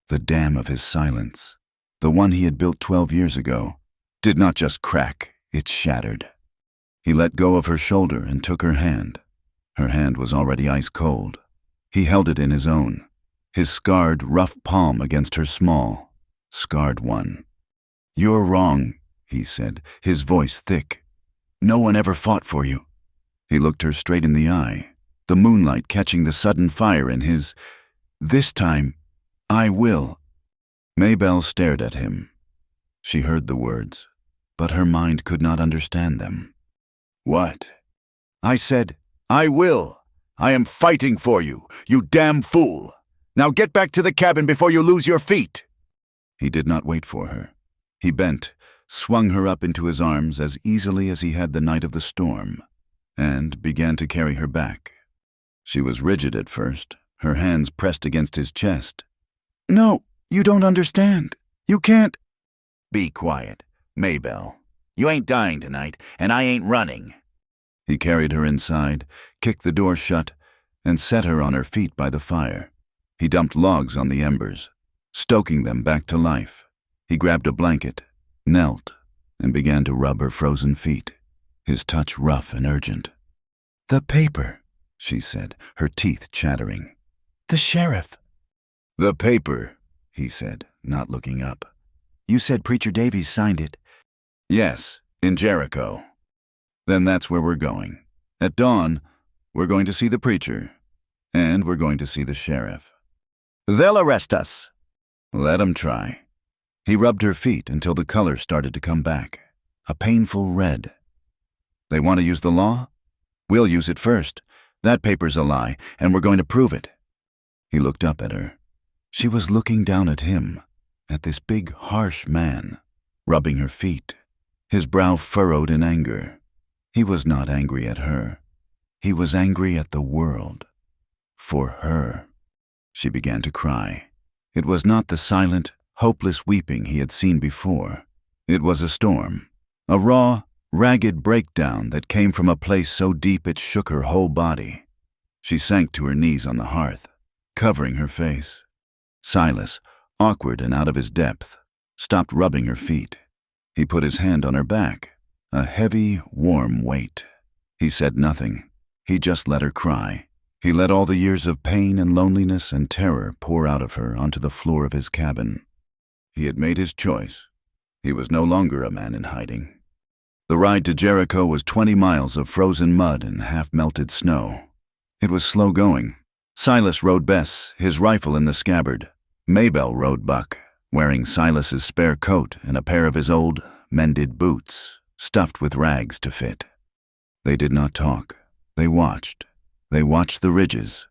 The dam of his silence, the one he had built 12 years ago, did not just crack, it shattered. He let go of her shoulder and took her hand. Her hand was already ice cold. He held it in his own, his scarred, rough palm against her small, scarred one. "You're wrong," he said, his voice thick. "No one ever fought for you." He looked her straight in the eye, the moonlight catching the sudden fire in his. "This time, I will." Maybelle stared at him. She heard the words, but her mind could not understand them. "What?" "I said, I will. I am fighting for you, you damn fool. Now get back to the cabin before you lose your feet." He did not wait for her. He bent, swung her up into his arms as easily as he had the night of the storm, and began to carry her back. She was rigid at first, her hands pressed against his chest. "No, you don't understand. You can't." "Be quiet, Maybelle. You ain't dying tonight, and I ain't running." He carried her inside, kicked the door shut, and set her on her feet by the fire. He dumped logs on the embers, stoking them back to life. He grabbed a blanket, knelt, and began to rub her frozen feet, his touch rough and urgent. "The paper," she said, her teeth chattering. "The sheriff." "The paper," he said, not looking up. "You said Preacher Davies signed it." "Yes, in Jericho." "Then that's where we're going. At dawn, we're going to see the preacher, and we're going to see the sheriff." "They'll arrest us." "Let 'em try." He rubbed her feet until the color started to come back, a painful red. "They want to use the law? We'll use it first. That paper's a lie, and we're going to prove it." He looked up at her. She was looking down at him, at this big, harsh man, rubbing her feet, his brow furrowed in anger. He was not angry at her. He was angry at the world. For her. She began to cry. It was not the silent, hopeless weeping he had seen before. It was a storm, a raw, ragged breakdown that came from a place so deep it shook her whole body. She sank to her knees on the hearth, covering her face. Silas, awkward and out of his depth, stopped rubbing her feet. He put his hand on her back, a heavy, warm weight. He said nothing. He just let her cry. He let all the years of pain and loneliness and terror pour out of her onto the floor of his cabin. He had made his choice. He was no longer a man in hiding. The ride to Jericho was 20 miles of frozen mud and half-melted snow. It was slow going. Silas rode Bess, his rifle in the scabbard. Maybelle rode Buck, wearing Silas's spare coat and a pair of his old, mended boots, stuffed with rags to fit. They did not talk. They watched. They watched the ridges.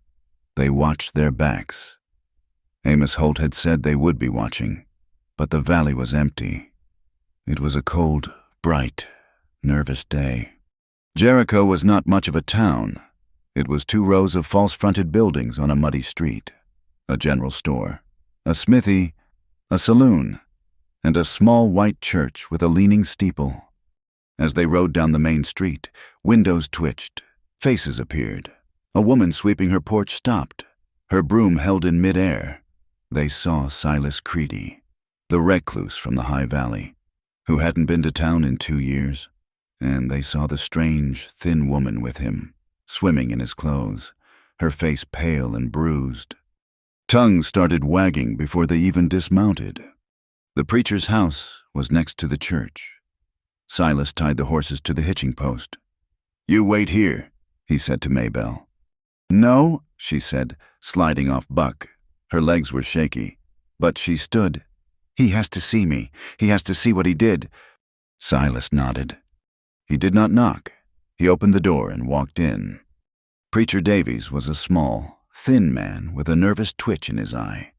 They watched their backs. Amos Holt had said they would be watching, but the valley was empty. It was a cold, bright, nervous day. Jericho was not much of a town. It was 2 rows of false-fronted buildings on a muddy street, a general store, a smithy, a saloon, and a small white church with a leaning steeple. As they rode down the main street, windows twitched, faces appeared. A woman sweeping her porch stopped, her broom held in mid-air. They saw Silas Creedy, the recluse from the High Valley. who hadn't been to town in 2 years, and they saw the strange, thin woman with him, swimming in his clothes, her face pale and bruised. Tongues started wagging before they even dismounted. The preacher's house was next to the church. Silas tied the horses to the hitching post. "You wait here," he said to Maybelle. "No," she said, sliding off Buck. Her legs were shaky, but she stood. "He has to see me. He has to see what he did." Silas nodded. He did not knock. He opened the door and walked in. Preacher Davies was a small, thin man with a nervous twitch in his eye.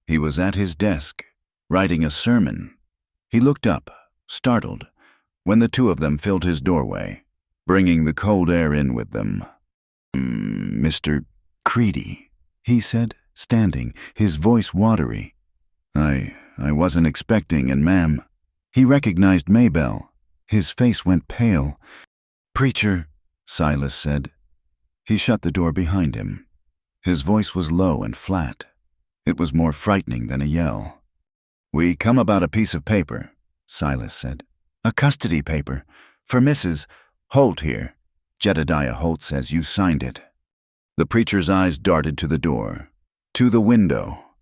He was at his desk, writing a sermon. He looked up, startled, when the two of them filled his doorway, bringing the cold air in with them. "Mr. Creedy," he said, standing, his voice watery. I wasn't expecting, and ma'am." He recognized Maybelle. His face went pale. "Preacher," Silas said. He shut the door behind him. His voice was low and flat. It was more frightening than a yell. "We come about a piece of paper," Silas said. "A custody paper. For Mrs. Holt here. Jedediah Holt says you signed it." The preacher's eyes darted to the door, to the window.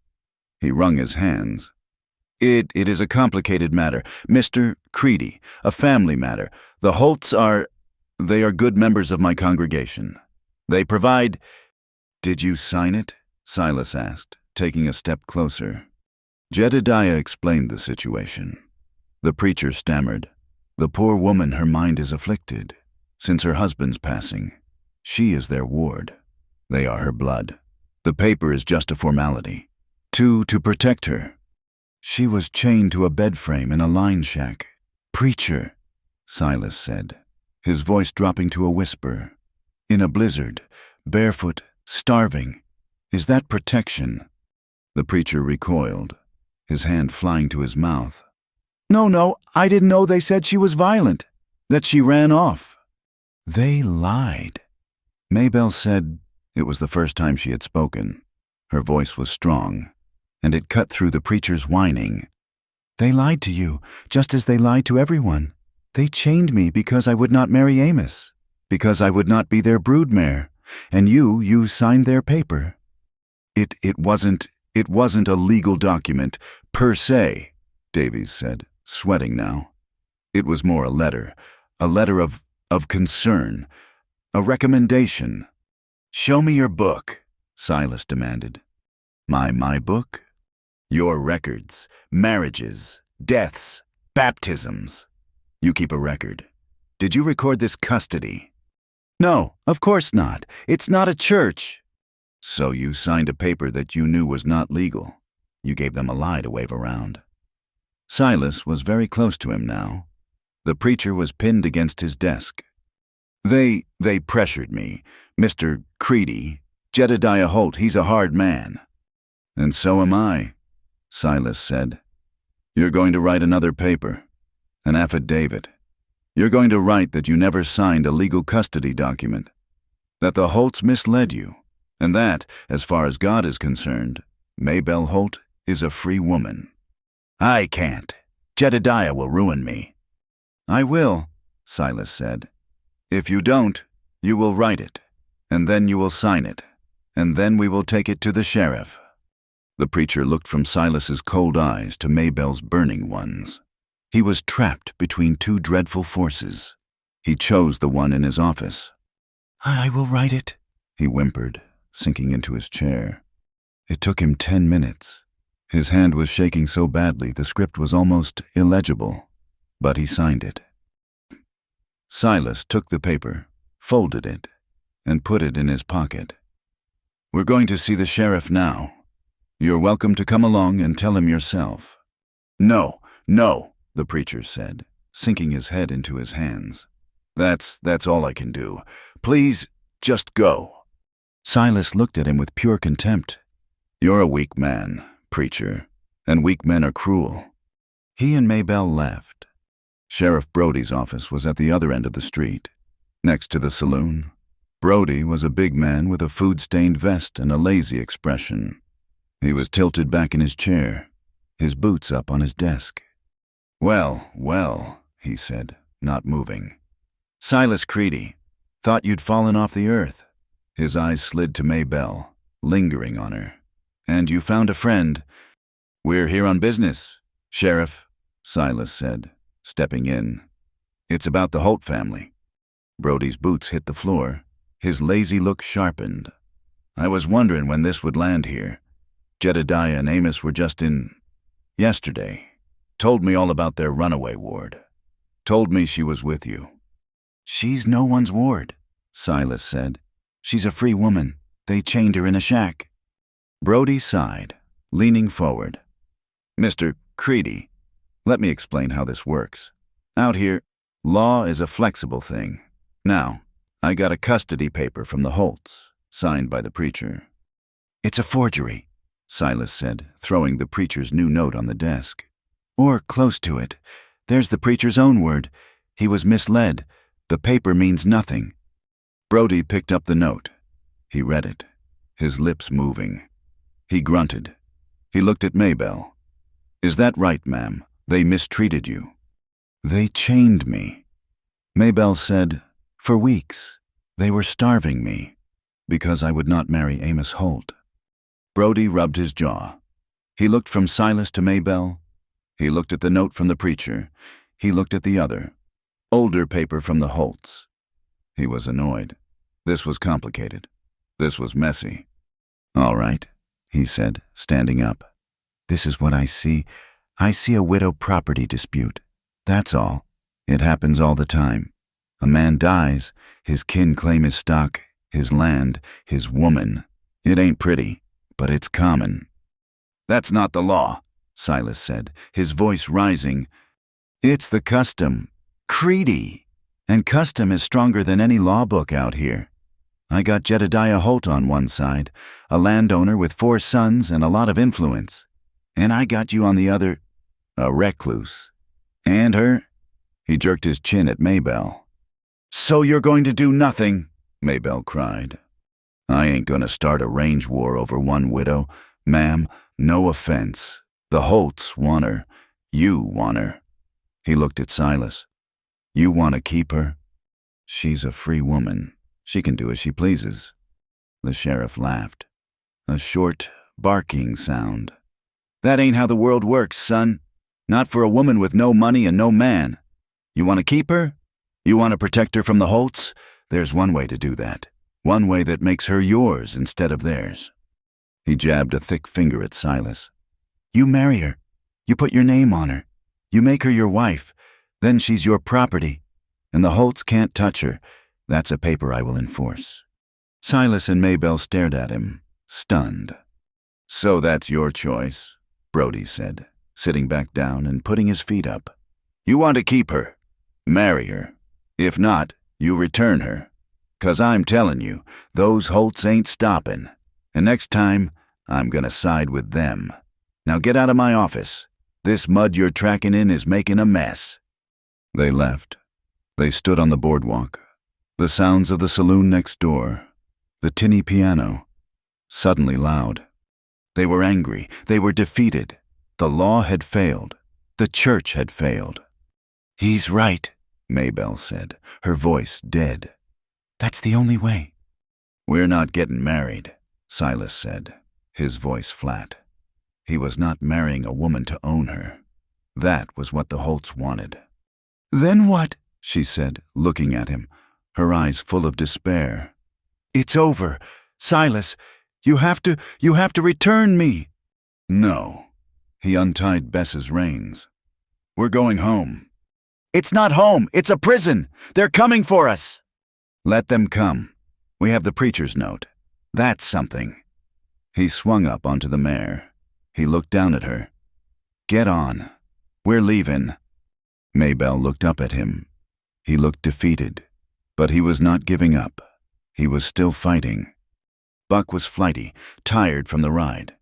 He wrung his hands. It is a complicated matter, Mr. Creedy, a family matter. The Holts they are good members of my congregation. They provide—" "Did you sign it?" Silas asked, taking a step closer. Jedediah explained the situation. The preacher stammered. "The poor woman, her mind is afflicted. Since her husband's passing, she is their ward. They are her blood. The paper is just a formality. To protect her. She was chained to a bed frame in a line shack." "Preacher," Silas said, his voice dropping to a whisper. "In a blizzard, barefoot, starving. Is that protection?" The preacher recoiled, his hand flying to his mouth. No, I didn't know they said she was violent, that she ran off." "They lied." Maybelle said it was the first time she had spoken. Her voice was strong, and it cut through the preacher's whining. "They lied to you, just as they lied to everyone. They chained me because I would not marry Amos, because I would not be their broodmare, and you signed their paper." It wasn't a legal document, per se," Davies said, sweating now. "It was more a letter of concern, a recommendation." "Show me your book," Silas demanded. My book? Your records, marriages, deaths, baptisms. You keep a record. Did you record this custody?" "No, of course not. It's not a church." "So you signed a paper that you knew was not legal. You gave them a lie to wave around." Silas was very close to him now. The preacher was pinned against his desk. They pressured me. Mr. Creedy, Jedediah Holt, he's a hard man." "And so am I," Silas said. "You're going to write another paper, an affidavit. You're going to write that you never signed a legal custody document, that the Holts misled you, and that, as far as God is concerned, Maybelle Holt is a free woman." "I can't. Jedediah will ruin me." "I will," Silas said. "If you don't, you will write it, and then you will sign it, and then we will take it to the sheriff." The preacher looked from Silas's cold eyes to Maybelle's burning ones. He was trapped between two dreadful forces. He chose the one in his office. "I will write it," he whimpered, sinking into his chair. It took him 10 minutes. His hand was shaking so badly the script was almost illegible, but he signed it. Silas took the paper, folded it, and put it in his pocket. "We're going to see the sheriff now. You're welcome to come along and tell him yourself." No, the preacher said, sinking his head into his hands. That's all I can do. Please, just go." Silas looked at him with pure contempt. "You're a weak man, preacher, and weak men are cruel." He and Maybelle left. Sheriff Brody's office was at the other end of the street, next to the saloon. Brody was a big man with a food-stained vest and a lazy expression. He was tilted back in his chair, his boots up on his desk. Well, well, he said, not moving. Silas Creedy, thought you'd fallen off the earth. His eyes slid to Maybelle, lingering on her. And you found a friend. We're here on business, Sheriff, Silas said, stepping in. It's about the Holt family. Brody's boots hit the floor. His lazy look sharpened. I was wondering when this would land here. Jedediah and Amos were just in yesterday. Told me all about their runaway ward. Told me she was with you. She's no one's ward, Silas said. She's a free woman. They chained her in a shack. Brody sighed, leaning forward. Mr. Creedy, let me explain how this works. Out here, law is a flexible thing. Now, I got a custody paper from the Holts, signed by the preacher. It's a forgery, Silas said, throwing the preacher's new note on the desk. Or close to it. There's the preacher's own word. He was misled. The paper means nothing. Brody picked up the note. He read it, his lips moving. He grunted. He looked at Maybelle. Is that right, ma'am? They mistreated you. They chained me. Maybelle said, for weeks. They were starving me, because I would not marry Amos Holt. Brody rubbed his jaw. He looked from Silas to Maybelle. He looked at the note from the preacher. He looked at the other, older paper from the Holts. He was annoyed. This was complicated. This was messy. All right, he said, standing up. This is what I see. I see a widow property dispute. That's all. It happens all the time. A man dies, his kin claim his stock, his land, his woman. It ain't pretty, but it's common. That's not the law, Silas said, his voice rising. It's the custom. Creedy. And custom is stronger than any law book out here. I got Jedediah Holt on one side, a landowner with 4 sons and a lot of influence. And I got you on the other, a recluse. And her? He jerked his chin at Maybelle. So you're going to do nothing, Maybelle cried. I ain't gonna start a range war over one widow. Ma'am, no offense. The Holts want her. You want her. He looked at Silas. You want to keep her? She's a free woman. She can do as she pleases. The sheriff laughed. A short, barking sound. That ain't how the world works, son. Not for a woman with no money and no man. You want to keep her? You want to protect her from the Holts? There's one way to do that. One way that makes her yours instead of theirs. He jabbed a thick finger at Silas. You marry her. You put your name on her. You make her your wife. Then she's your property. And the Holts can't touch her. That's a paper I will enforce. Silas and Maybelle stared at him, stunned. So that's your choice, Brody said, sitting back down and putting his feet up. You want to keep her. Marry her. If not, you return her. 'Cause I'm telling you, those Holts ain't stopping. And next time, I'm gonna side with them. Now get out of my office. This mud you're tracking in is making a mess. They left. They stood on the boardwalk. The sounds of the saloon next door, the tinny piano, suddenly loud. They were angry. They were defeated. The law had failed. The church had failed. He's right, Maybelle said, her voice dead. That's the only way. We're not getting married, Silas said, his voice flat. He was not marrying a woman to own her. That was what the Holts wanted. Then what? She said, looking at him, her eyes full of despair. It's over. Silas, you have to return me. No. He untied Bess's reins. We're going home. It's not home. It's a prison. They're coming for us. Let them come. We have the preacher's note. That's something. He swung up onto the mare. He looked down at her. Get on. We're leaving. Maybelle looked up at him. He looked defeated, but he was not giving up. He was still fighting. Buck was flighty, tired from the ride.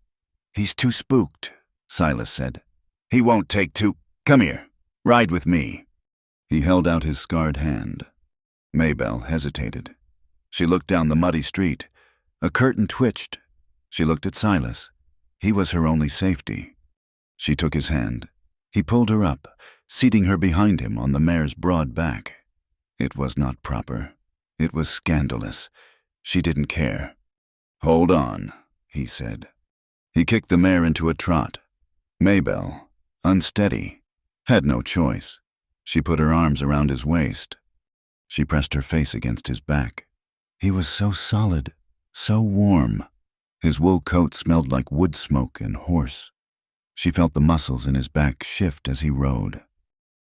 He's too spooked, Silas said. He won't take two. Come here. Ride with me. He held out his scarred hand. Maybelle hesitated. She looked down the muddy street. A curtain twitched. She looked at Silas. He was her only safety. She took his hand. He pulled her up, seating her behind him on the mare's broad back. It was not proper. It was scandalous. She didn't care. "Hold on," he said. He kicked the mare into a trot. Maybelle, unsteady, had no choice. She put her arms around his waist. She pressed her face against his back. He was so solid, so warm. His wool coat smelled like wood smoke and horse. She felt the muscles in his back shift as he rode.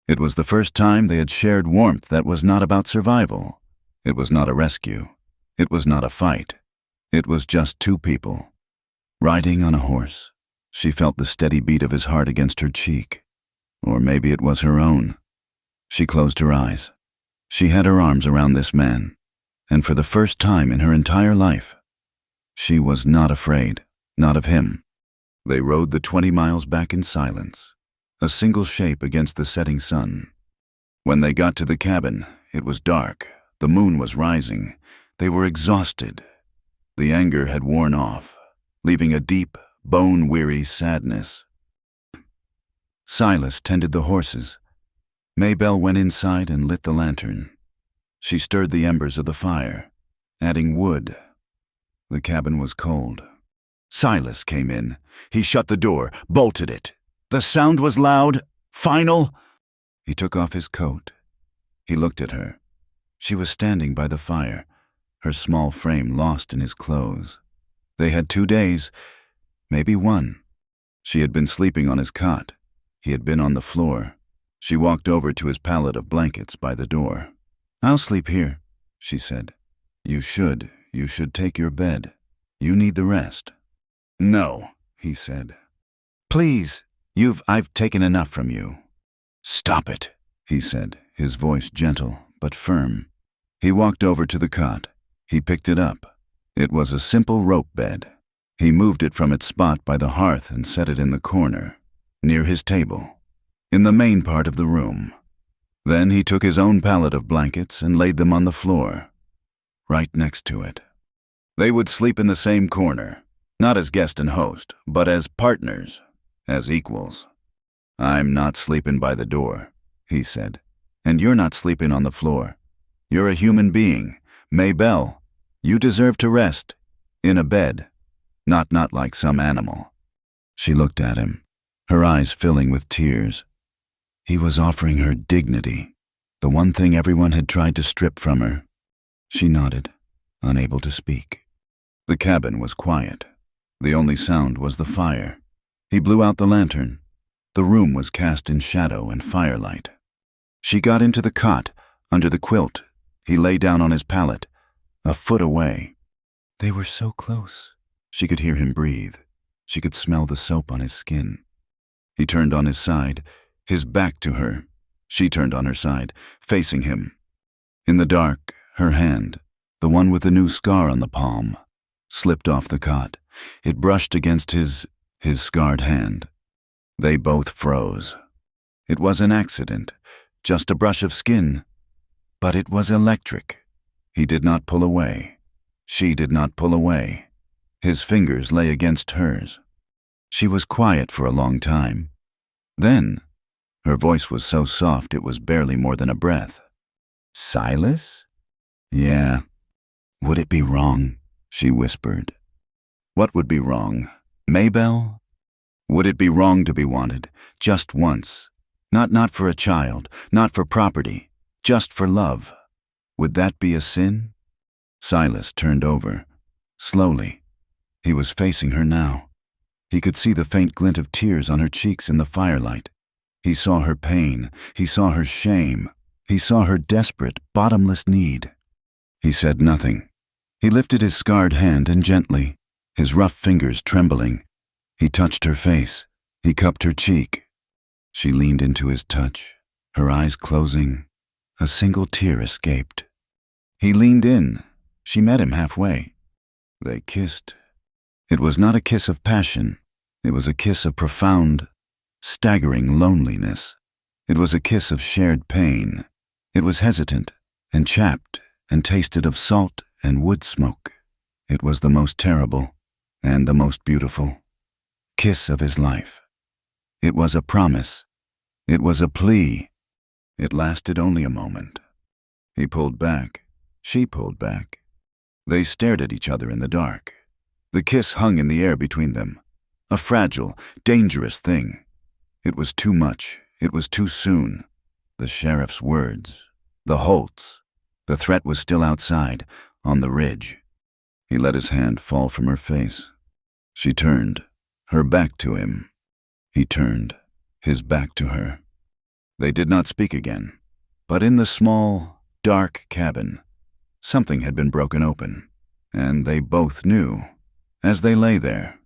It was the first time they had shared warmth that was not about survival. It was not a rescue. It was not a fight. It was just two people. Riding on a horse, she felt the steady beat of his heart against her cheek. Or maybe it was her own. She closed her eyes. She had her arms around this man, and for the first time in her entire life, she was not afraid, not of him. They rode the 20 miles back in silence, a single shape against the setting sun. When they got to the cabin, it was dark. The moon was rising. They were exhausted. The anger had worn off, leaving a deep, bone-weary sadness. Silas tended the horses. Maybelle went inside and lit the lantern. She stirred the embers of the fire, adding wood. The cabin was cold. Silas came in. He shut the door, bolted it. The sound was loud, final. He took off his coat. He looked at her. She was standing by the fire, her small frame lost in his clothes. They had 2 days, maybe 1. She had been sleeping on his cot. He had been on the floor. She walked over to his pallet of blankets by the door. "I'll sleep here," she said. You should take your bed. You need the rest." "No," he said. "Please, I've taken enough from you." "Stop it," he said, his voice gentle but firm. He walked over to the cot. He picked it up. It was a simple rope bed. He moved it from its spot by the hearth and set it in the corner, near his table, in the main part of the room. Then he took his own pallet of blankets and laid them on the floor, right next to it. They would sleep in the same corner, not as guest and host, but as partners, as equals. "I'm not sleeping by the door," he said, "and you're not sleeping on the floor. You're a human being. Maybelle, you deserve to rest, in a bed, not like some animal." She looked at him, her eyes filling with tears. He was offering her dignity, the one thing everyone had tried to strip from her. She nodded, unable to speak. The cabin was quiet. The only sound was the fire. He blew out the lantern. The room was cast in shadow and firelight. She got into the cot, under the quilt. He lay down on his pallet, a foot away. They were so close. She could hear him breathe. She could smell the soap on his skin. He turned on his side, his back to her. She turned on her side, facing him. In the dark, her hand, the one with the new scar on the palm, slipped off the cot. It brushed against his scarred hand. They both froze. It was an accident, just a brush of skin, but it was electric. He did not pull away. She did not pull away. His fingers lay against hers. She was quiet for a long time. Then, her voice was so soft it was barely more than a breath. "Silas?" "Yeah." "Would it be wrong?" she whispered. What would be wrong? Maybelle? Would it be wrong to be wanted, just once? Not for a child, not for property, just for love. Would that be a sin? Silas turned over, slowly. He was facing her now. He could see the faint glint of tears on her cheeks in the firelight. He saw her pain. He saw her shame. He saw her desperate, bottomless need. He said nothing. He lifted his scarred hand and gently, his rough fingers trembling, he touched her face. He cupped her cheek. She leaned into his touch, her eyes closing. A single tear escaped. He leaned in. She met him halfway. They kissed. It was not a kiss of passion. It was a kiss of profound, staggering loneliness. It was a kiss of shared pain. It was hesitant and chapped and tasted of salt and wood smoke. It was the most terrible and the most beautiful kiss of his life. It was a promise. It was a plea. It lasted only a moment. He pulled back. She pulled back. They stared at each other in the dark. The kiss hung in the air between them, a fragile, dangerous thing. It was too much. It was too soon. The sheriff's words. The Holts. The threat was still outside, on the ridge. He let his hand fall from her face. She turned, her back to him. He turned, his back to her. They did not speak again, but in the small, dark cabin, something had been broken open, and they both knew, as they lay there,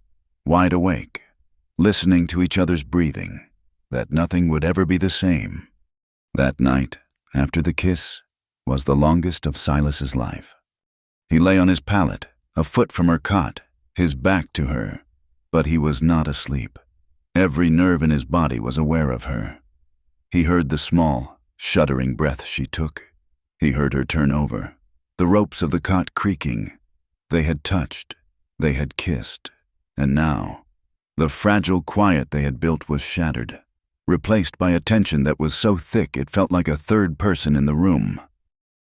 wide awake, listening to each other's breathing, that nothing would ever be the same. That night, after the kiss, was the longest of Silas's life. He lay on his pallet, a foot from her cot, his back to her, but he was not asleep. Every nerve in his body was aware of her. He heard the small, shuddering breath she took. He heard her turn over, the ropes of the cot creaking. They had touched, they had kissed, and now, the fragile quiet they had built was shattered, replaced by a tension that was so thick it felt like a third person in the room.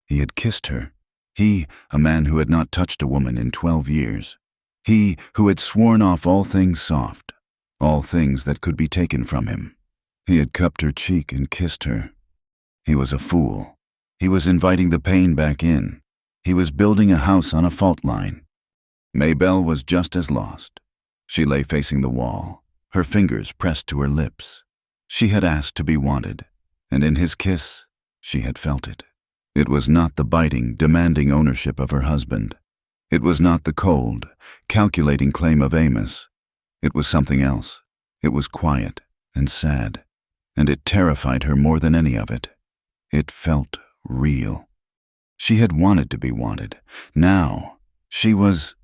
He had kissed her. He, a man who had not touched a woman in 12 years. He, who had sworn off all things soft, all things that could be taken from him. He had cupped her cheek and kissed her. He was a fool. He was inviting the pain back in. He was building a house on a fault line. Maybelle was just as lost. She lay facing the wall, her fingers pressed to her lips. She had asked to be wanted, and in his kiss, she had felt it. It was not the biting, demanding ownership of her husband. It was not the cold, calculating claim of Amos. It was something else. It was quiet and sad, and it terrified her more than any of it. It felt real. She had wanted to be wanted. Now, she was,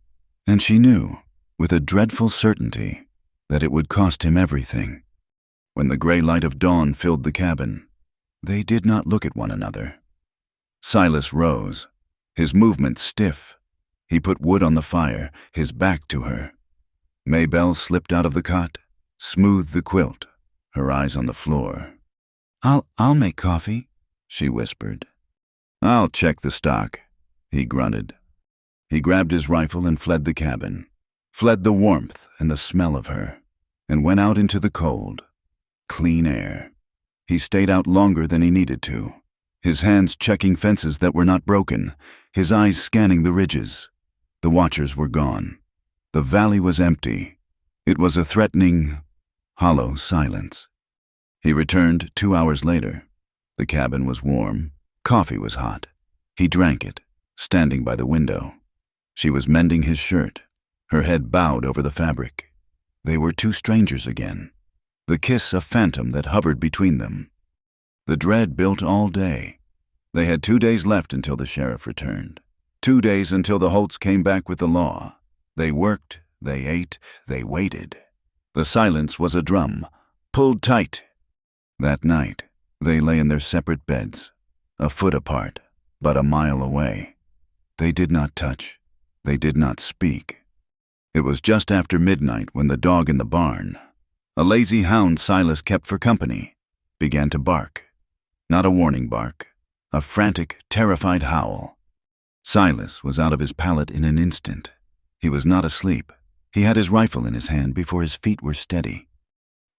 and she knew, with a dreadful certainty, that it would cost him everything. When the gray light of dawn filled the cabin, they did not look at one another. Silas rose, his movements stiff. He put wood on the fire, his back to her. Maybelle slipped out of the cot, smoothed the quilt, her eyes on the floor. I'll make coffee, she whispered. I'll check the stock, he grunted. He grabbed his rifle and fled the cabin, fled the warmth and the smell of her, and went out into the cold, clean air. He stayed out longer than he needed to, his hands checking fences that were not broken, his eyes scanning the ridges. The watchers were gone. The valley was empty. It was a threatening, hollow silence. He returned 2 hours later. The cabin was warm. Coffee was hot. He drank it, standing by the window. She was mending his shirt, her head bowed over the fabric. They were two strangers again. The kiss a phantom that hovered between them. The dread built all day. They had 2 days left until the sheriff returned. 2 days until the Holts came back with the law. They worked, they ate, they waited. The silence was a drum, pulled tight. That night, they lay in their separate beds, a foot apart, but a mile away. They did not touch. They did not speak. It was just after midnight when the dog in the barn, a lazy hound Silas kept for company, began to bark. Not a warning bark, a frantic, terrified howl. Silas was out of his pallet in an instant. He was not asleep. He had his rifle in his hand before his feet were steady.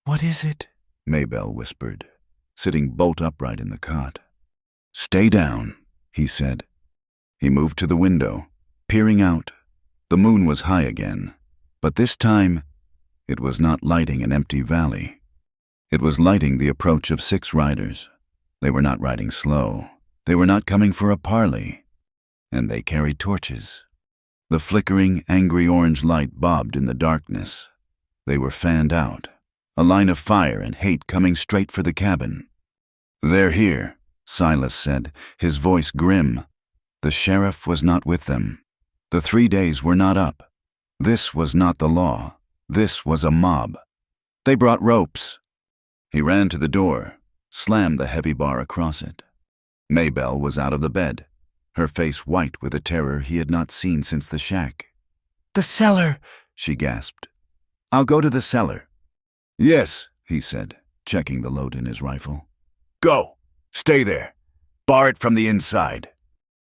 "What is it?" Maybelle whispered, sitting bolt upright in the cot. "Stay down," he said. He moved to the window, peering out. The moon was high again, but this time it was not lighting an empty valley. It was lighting the approach of 6 riders. They were not riding slow. They were not coming for a parley. And they carried torches. The flickering, angry orange light bobbed in the darkness. They were fanned out, a line of fire and hate coming straight for the cabin. "They're here," Silas said, his voice grim. The sheriff was not with them. The 3 days were not up. This was not the law. This was a mob. They brought ropes. He ran to the door, slammed the heavy bar across it. Maybelle was out of the bed, her face white with a terror he had not seen since the shack. "The cellar," she gasped. "I'll go to the cellar." "Yes," he said. checking the load in his rifle. "Go! Stay there! Bar it from the inside!"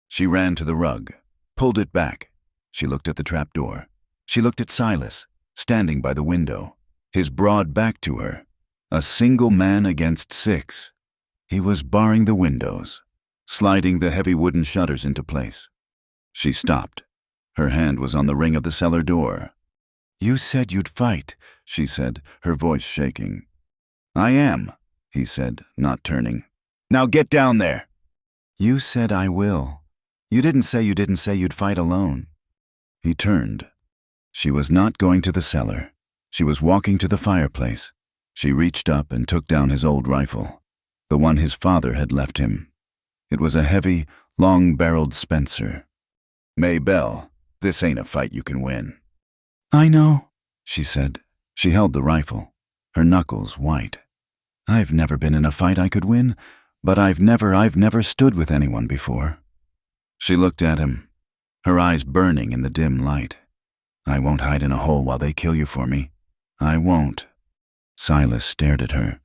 She ran to the rug, pulled it back. She looked at the trapdoor. She looked at Silas, standing by the window, his broad back to her. A single man against 6. He was barring the windows, sliding the heavy wooden shutters into place. She stopped. Her hand was on the ring of the cellar door. "You said you'd fight," she said, her voice shaking. "I am," he said, not turning. "Now get down there." "You said I will. You didn't say you'd fight alone." He turned. She was not going to the cellar. She was walking to the fireplace. She reached up and took down his old rifle, the one his father had left him. It was a heavy, long-barreled Spencer. "Maybelle, this ain't a fight you can win." "I know," she said. She held the rifle, her knuckles white. "I've never been in a fight I could win, but I've never stood with anyone before." She looked at him, her eyes burning in the dim light. "I won't hide in a hole while they kill you for me. I won't." Silas stared at her.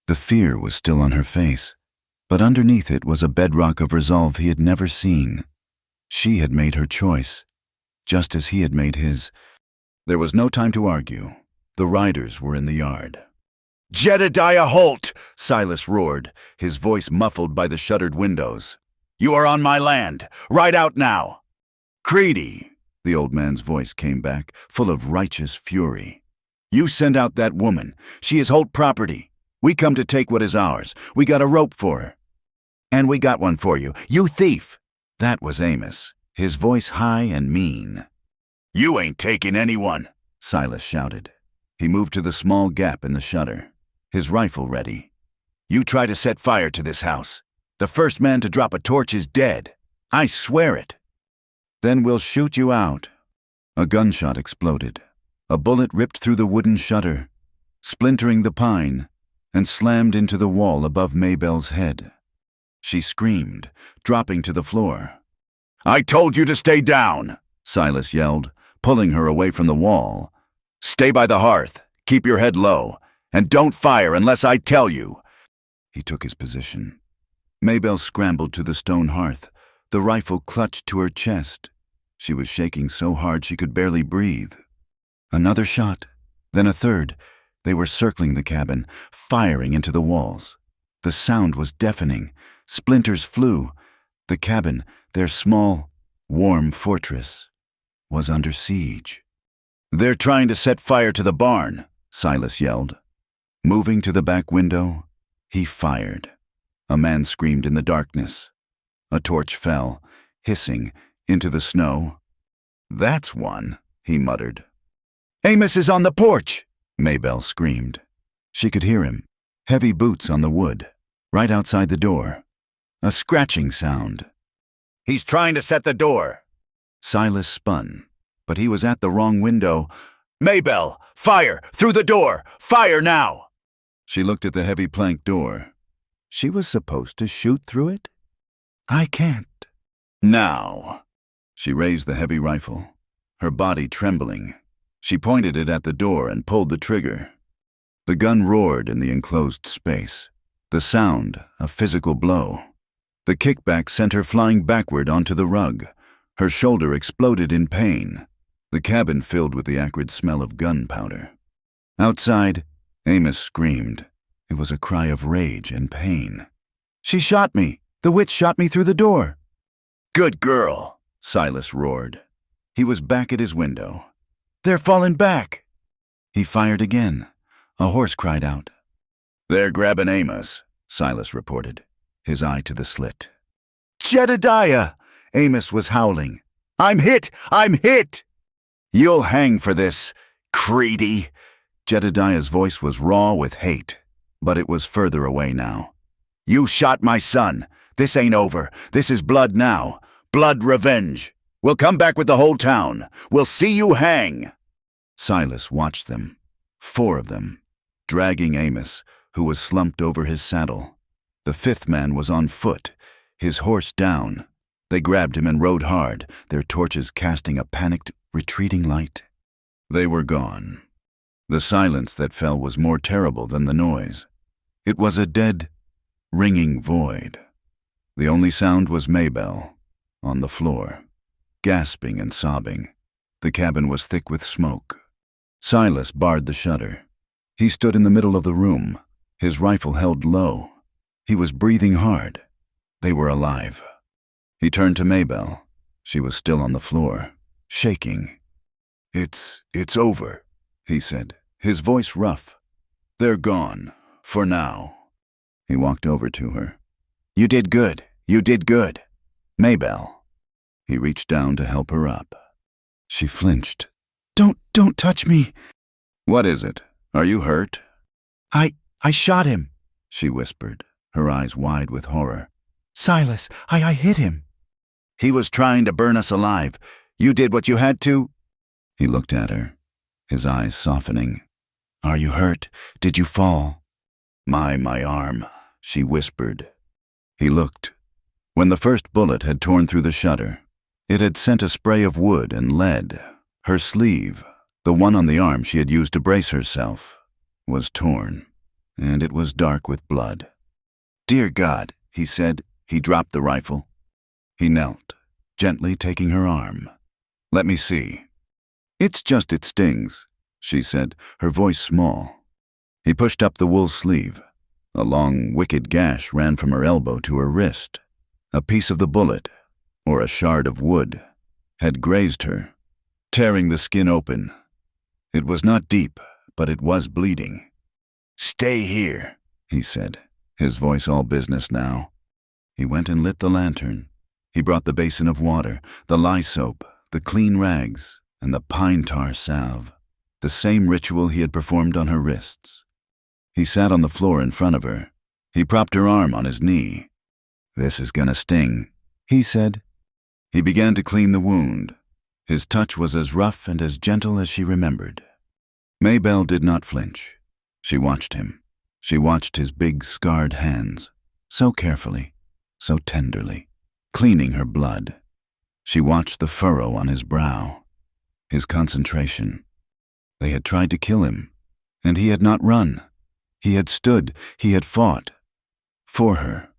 The fear was still on her face, but underneath it was a bedrock of resolve he had never seen. She had made her choice, just as he had made his. There was no time to argue. The riders were in the yard. "Jedediah Holt!" Silas roared, his voice muffled by the shuttered windows. "You are on my land! Ride out now!" "Creedy!" The old man's voice came back, full of righteous fury. "You send out that woman. She is Holt property. We come to take what is ours. We got a rope for her." "And we got one for you. You thief!" That was Amos, his voice high and mean. "You ain't taking anyone," Silas shouted. He moved to the small gap in the shutter, his rifle ready. "You try to set fire to this house. The first man to drop a torch is dead. I swear it." "Then we'll shoot you out." A gunshot exploded. A bullet ripped through the wooden shutter, splintering the pine, and slammed into the wall above Maybelle's head. She screamed, dropping to the floor. "I told you to stay down," Silas yelled, pulling her away from the wall. "Stay by the hearth, keep your head low, and don't fire unless I tell you." He took his position. Maybelle scrambled to the stone hearth, the rifle clutched to her chest. She was shaking so hard she could barely breathe. Another shot, then a third. They were circling the cabin, firing into the walls. The sound was deafening. Splinters flew. The cabin, their small, warm fortress, was under siege. "They're trying to set fire to the barn," Silas yelled. Moving to the back window, he fired. A man screamed in the darkness. A torch fell, hissing, into the snow. "That's one," he muttered. "Amos is on the porch!" Maybelle screamed. She could hear him, heavy boots on the wood, right outside the door. A scratching sound. "He's trying to set the door!" Silas spun, but he was at the wrong window. "Maybelle, fire! Through the door! Fire now!" She looked at the heavy plank door. She was supposed to shoot through it? "I can't." "Now." She raised the heavy rifle, her body trembling. She pointed it at the door and pulled the trigger. The gun roared in the enclosed space, the sound a physical blow. The kickback sent her flying backward onto the rug. Her shoulder exploded in pain, the cabin filled with the acrid smell of gunpowder. Outside, Amos screamed. It was a cry of rage and pain. "She shot me! The witch shot me through the door!" "Good girl!" Silas roared. He was back at his window. "They're falling back!" He fired again. A horse cried out. "They're grabbing Amos," Silas reported, his eye to the slit. "Jedediah!" Amos was howling. "I'm hit! I'm hit!" "You'll hang for this, Creedy!" Jedediah's voice was raw with hate, but it was further away now. "You shot my son. This ain't over. This is blood now. Blood revenge. We'll come back with the whole town. We'll see you hang." Silas watched them, 4 of them, dragging Amos, who was slumped over his saddle. The 5th man was on foot, his horse down. They grabbed him and rode hard, their torches casting a panicked, retreating light. They were gone. The silence that fell was more terrible than the noise. It was a dead, ringing void. The only sound was Maybelle, on the floor, gasping and sobbing. The cabin was thick with smoke. Silas barred the shutter. He stood in the middle of the room, his rifle held low. He was breathing hard. They were alive. He turned to Maybelle. She was still on the floor, shaking. It's over, he said, his voice rough. They're gone, for now. He walked over to her. You did good. You did good. Maybelle. He reached down to help her up. She flinched. Don't touch me. What is it? Are you hurt? I shot him, she whispered, her eyes wide with horror. Silas, I hit him. He was trying to burn us alive. You did what you had to? He looked at her, his eyes softening. Are you hurt? Did you fall? My arm, she whispered. He looked. When the first bullet had torn through the shutter, it had sent a spray of wood and lead. Her sleeve, the one on the arm she had used to brace herself, was torn, and it was dark with blood. Dear God, he said. He dropped the rifle. He knelt, gently taking her arm. Let me see. It's just it stings, she said, her voice small. He pushed up the wool sleeve. A long, wicked gash ran from her elbow to her wrist. A piece of the bullet, or a shard of wood, had grazed her, tearing the skin open. It was not deep, but it was bleeding. Stay here, he said, his voice all business now. He went and lit the lantern. He brought the basin of water, the lye soap, the clean rags, and the pine tar salve, the same ritual he had performed on her wrists. He sat on the floor in front of her. He propped her arm on his knee. This is gonna sting, he said. He began to clean the wound. His touch was as rough and as gentle as she remembered. Maybelle did not flinch. She watched him. She watched his big, scarred hands, so carefully, so tenderly, cleaning her blood. She watched the furrow on his brow, his concentration. They had tried to kill him, and he had not run. He had stood, he had fought. For her.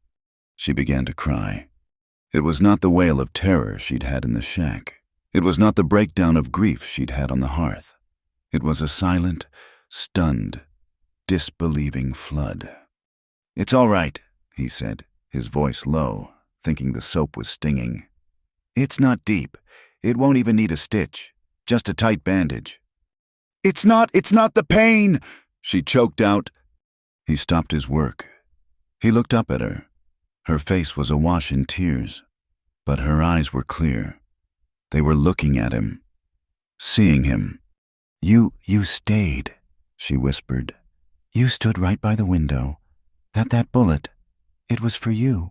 She began to cry. It was not the wail of terror she'd had in the shack. It was not the breakdown of grief she'd had on the hearth. It was a silent, stunned, disbelieving flood. It's all right, he said, his voice low, thinking the soap was stinging. It's not deep. It won't even need a stitch. Just a tight bandage. It's not the pain, she choked out. He stopped his work. He looked up at her. Her face was awash in tears, but her eyes were clear. They were looking at him, seeing him. You stayed, she whispered. You stood right by the window. That bullet, it was for you.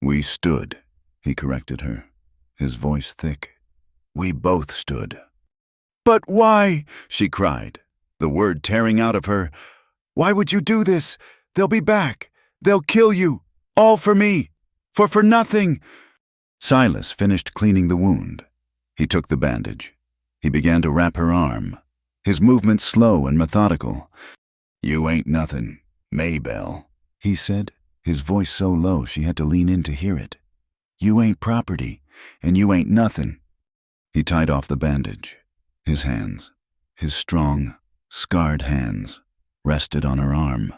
We stood, he corrected her, his voice thick. We both stood. But why? She cried, the word tearing out of her. Why would you do this? They'll be back. They'll kill you. All for me. For nothing. Silas finished cleaning the wound. He took the bandage. He began to wrap her arm, his movements slow and methodical. You ain't nothing, Maybelle, he said, his voice so low she had to lean in to hear it. You ain't property, and you ain't nothing. He tied off the bandage. His hands, his strong, scarred hands, rested on her arm.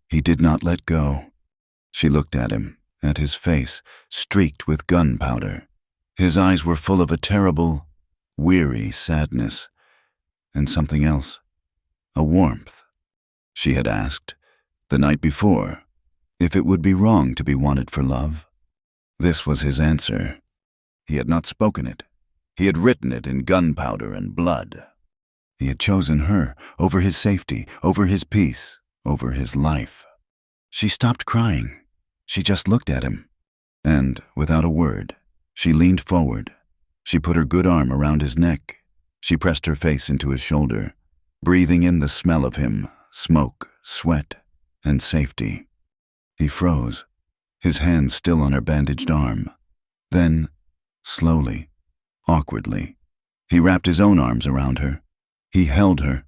He did not let go. She looked at him, at his face, streaked with gunpowder. His eyes were full of a terrible, weary sadness, and something else, a warmth. She had asked, the night before, if it would be wrong to be wanted for love. This was his answer. He had not spoken it. He had written it in gunpowder and blood. He had chosen her over his safety, over his peace, over his life. She stopped crying. She just looked at him. And, without a word, she leaned forward. She put her good arm around his neck. She pressed her face into his shoulder, breathing in the smell of him, smoke, sweat, and safety. He froze, his hands still on her bandaged arm. Then, slowly, awkwardly, he wrapped his own arms around her. He held her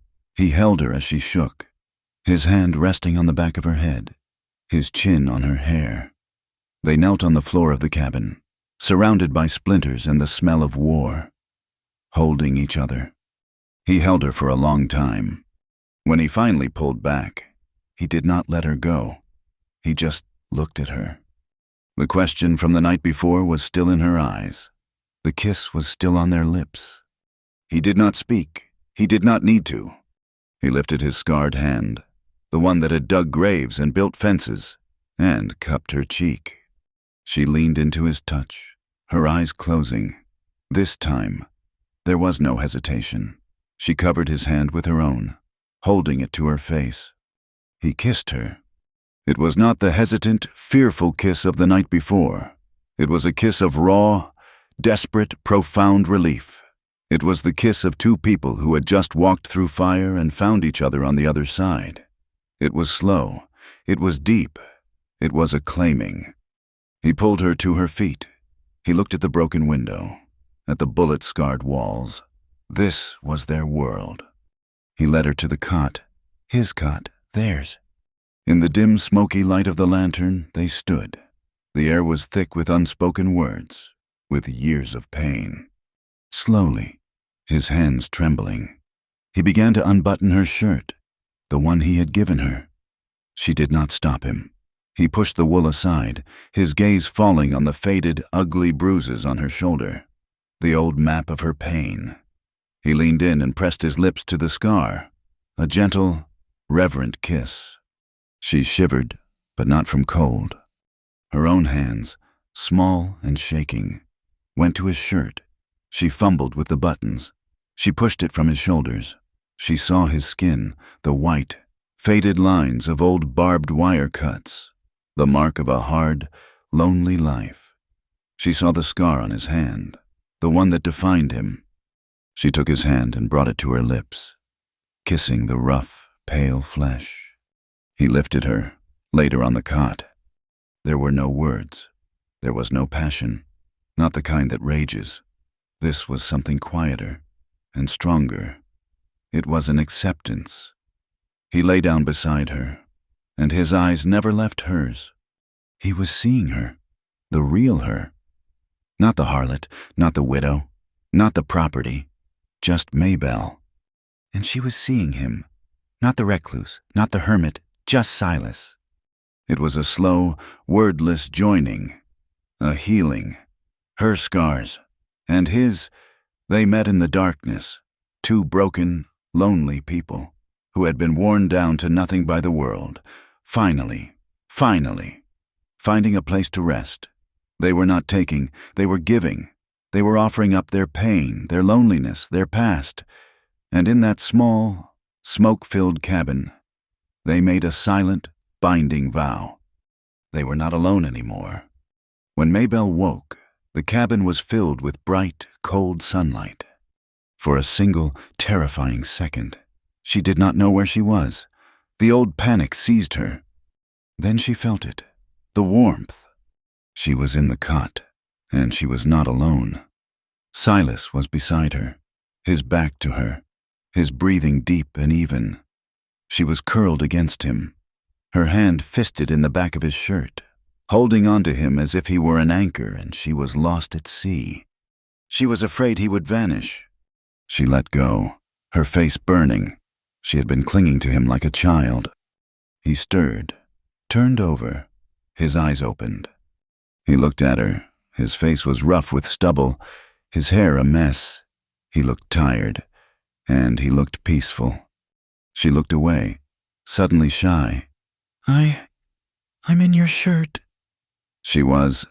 as she shook, his hand resting on the back of her head, his chin on her hair. They knelt on the floor of the cabin, surrounded by splinters and the smell of war, holding each other. He held her for a long time. When he finally pulled back, he did not let her go. He just looked at her. The question from the night before was still in her eyes. The kiss was still on their lips. He did not speak. He did not need to. He lifted his scarred hand, the one that had dug graves and built fences, and cupped her cheek. She leaned into his touch, her eyes closing. This time, there was no hesitation. She covered his hand with her own, holding it to her face. He kissed her. It was not the hesitant, fearful kiss of the night before. It was a kiss of raw, desperate, profound relief. It was the kiss of two people who had just walked through fire and found each other on the other side. It was slow. It was deep. It was a claiming. He pulled her to her feet. He looked at the broken window, at the bullet-scarred walls. This was their world. He led her to the cot, his cot, theirs. In the dim, smoky light of the lantern, they stood. The air was thick with unspoken words, with years of pain. Slowly, his hands trembling, he began to unbutton her shirt, the one he had given her. She did not stop him. He pushed the wool aside, his gaze falling on the faded, ugly bruises on her shoulder, the old map of her pain. He leaned in and pressed his lips to the scar, a gentle, reverent kiss. She shivered, but not from cold. Her own hands, small and shaking, went to his shirt. She fumbled with the buttons. She pushed it from his shoulders. She saw his skin, the white, faded lines of old barbed wire cuts, the mark of a hard, lonely life. She saw the scar on his hand, the one that defined him. She took his hand and brought it to her lips, kissing the rough, pale flesh. He lifted her, laid her on the cot. There were no words. There was no passion, not the kind that rages. This was something quieter and stronger. It was an acceptance. He lay down beside her, and his eyes never left hers. He was seeing her, the real her. Not the harlot, not the widow, not the property, just Maybelle. And she was seeing him, not the recluse, not the hermit, just Silas. It was a slow, wordless joining, a healing. Her scars and his, they met in the darkness, two broken, lonely people who had been worn down to nothing by the world, finally, finding a place to rest. They were not taking, they were giving. They were offering up their pain, their loneliness, their past. And in that small, smoke-filled cabin, they made a silent, binding vow. They were not alone anymore. When Maybelle woke, the cabin was filled with bright, cold sunlight. For a single, terrifying second, she did not know where she was. The old panic seized her. Then she felt it, the warmth. She was in the cot, and she was not alone. Silas was beside her, his back to her, his breathing deep and even. She was curled against him, her hand fisted in the back of his shirt, holding onto him as if he were an anchor and she was lost at sea. She was afraid he would vanish. She let go, her face burning. She had been clinging to him like a child. He stirred, turned over, his eyes opened. He looked at her. His face was rough with stubble, his hair a mess. He looked tired, and he looked peaceful. She looked away, suddenly shy. I'm in your shirt. She was.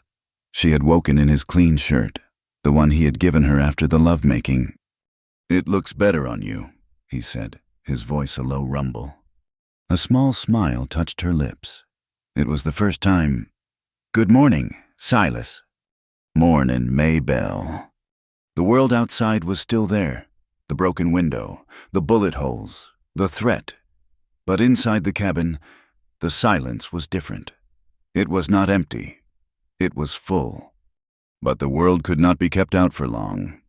She had woken in his clean shirt, the one he had given her after the lovemaking. "It looks better on you," he said, his voice a low rumble. A small smile touched her lips. It was the first time. "Good morning, Silas." "Mornin', Maybelle." The world outside was still there, the broken window, the bullet holes, the threat. But inside the cabin, the silence was different. It was not empty. It was full. But the world could not be kept out for long.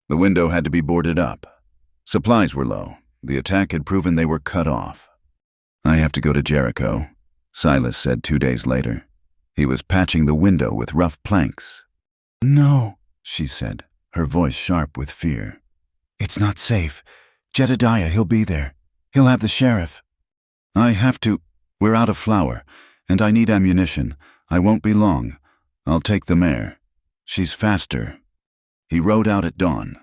The window had to be boarded up. Supplies were low. The attack had proven they were cut off. "I have to go to Jericho," Silas said 2 days later. He was patching the window with rough planks. No, She said, her voice sharp with fear. it's not safe. Jedediah, he'll be there. He'll have the sheriff. I have to. We're out of flour, and I need ammunition. I won't be long. I'll take the mare. She's faster. He rode out at dawn.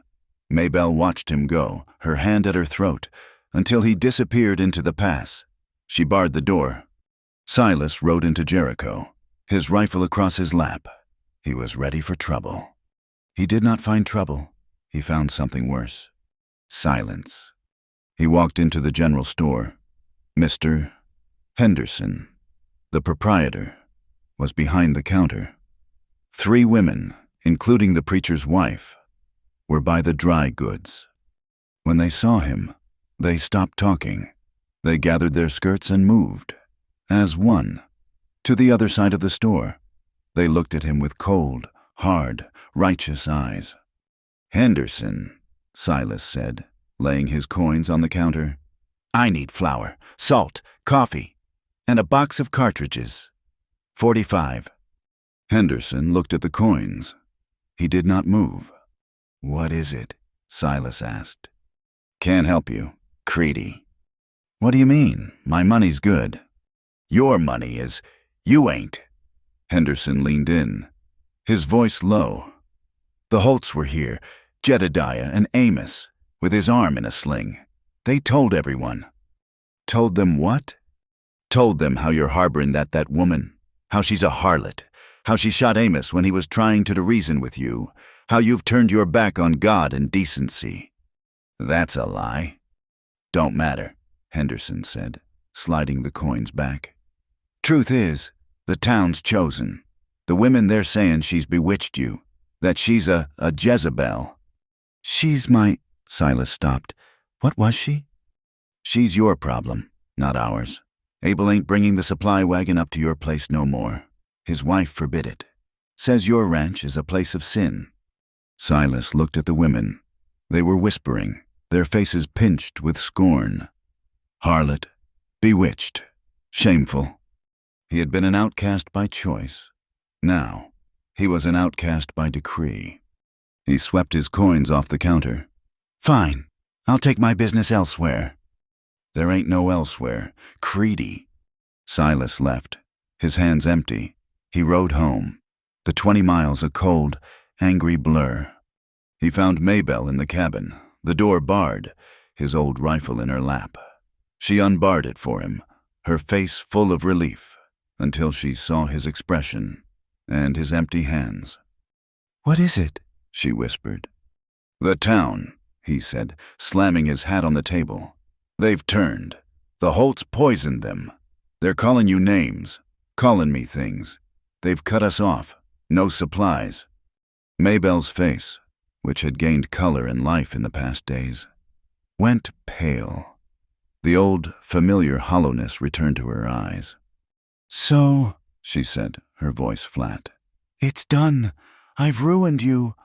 Maybelle watched him go, her hand at her throat, until he disappeared into the pass. She barred the door. Silas rode into Jericho, his rifle across his lap. He was ready for trouble. He did not find trouble. He found something worse. Silence. He walked into the general store. Mr. Henderson, the proprietor, was behind the counter. 3 women, including the preacher's wife, were by the dry goods. When they saw him, they stopped talking. They gathered their skirts and moved, as one, to the other side of the store. They looked at him with cold, hard, righteous eyes. "Henderson," Silas said, laying his coins on the counter. "I need flour, salt, coffee, and a box of cartridges. 45. Henderson looked at the coins. He did not move. "What is it?" Silas asked. "Can't help you. Creedy." "What do you mean? My money's good." "Your money is. You ain't." Henderson leaned in, his voice low. "The Holts were here, Jedediah and Amos, with his arm in a sling. They told everyone." "Told them what?" "Told them how you're harboring that woman, how she's a harlot, how she shot Amos when he was trying to reason with you, how you've turned your back on God and decency." "That's a lie." "Don't matter," Henderson said, sliding the coins back. "Truth is, the town's chosen. The women, they're saying she's bewitched you, that she's a Jezebel." "She's my—" Silas stopped. "What was she?" "She's your problem, not ours. Abel ain't bringing the supply wagon up to your place no more. His wife forbid it. Says your ranch is a place of sin." Silas looked at the women. They were whispering, their faces pinched with scorn. Harlot, bewitched, shameful. He had been an outcast by choice. Now, he was an outcast by decree. He swept his coins off the counter. "Fine, I'll take my business elsewhere." "There ain't no elsewhere. Creedy." Silas left, his hands empty. He rode home, the 20 miles a cold, angry blur. He found Maybelle in the cabin, the door barred, his old rifle in her lap. She unbarred it for him, her face full of relief, until she saw his expression and his empty hands. "What is it?" she whispered. "The town," he said, slamming his hat on the table. "They've turned. The Holts poisoned them. They're calling you names, calling me things. They've cut us off. No supplies." Maybelle's face, which had gained color and life in the past days, went pale. The old, familiar hollowness returned to her eyes. "So," she said, her voice flat. "it's done. I've ruined you."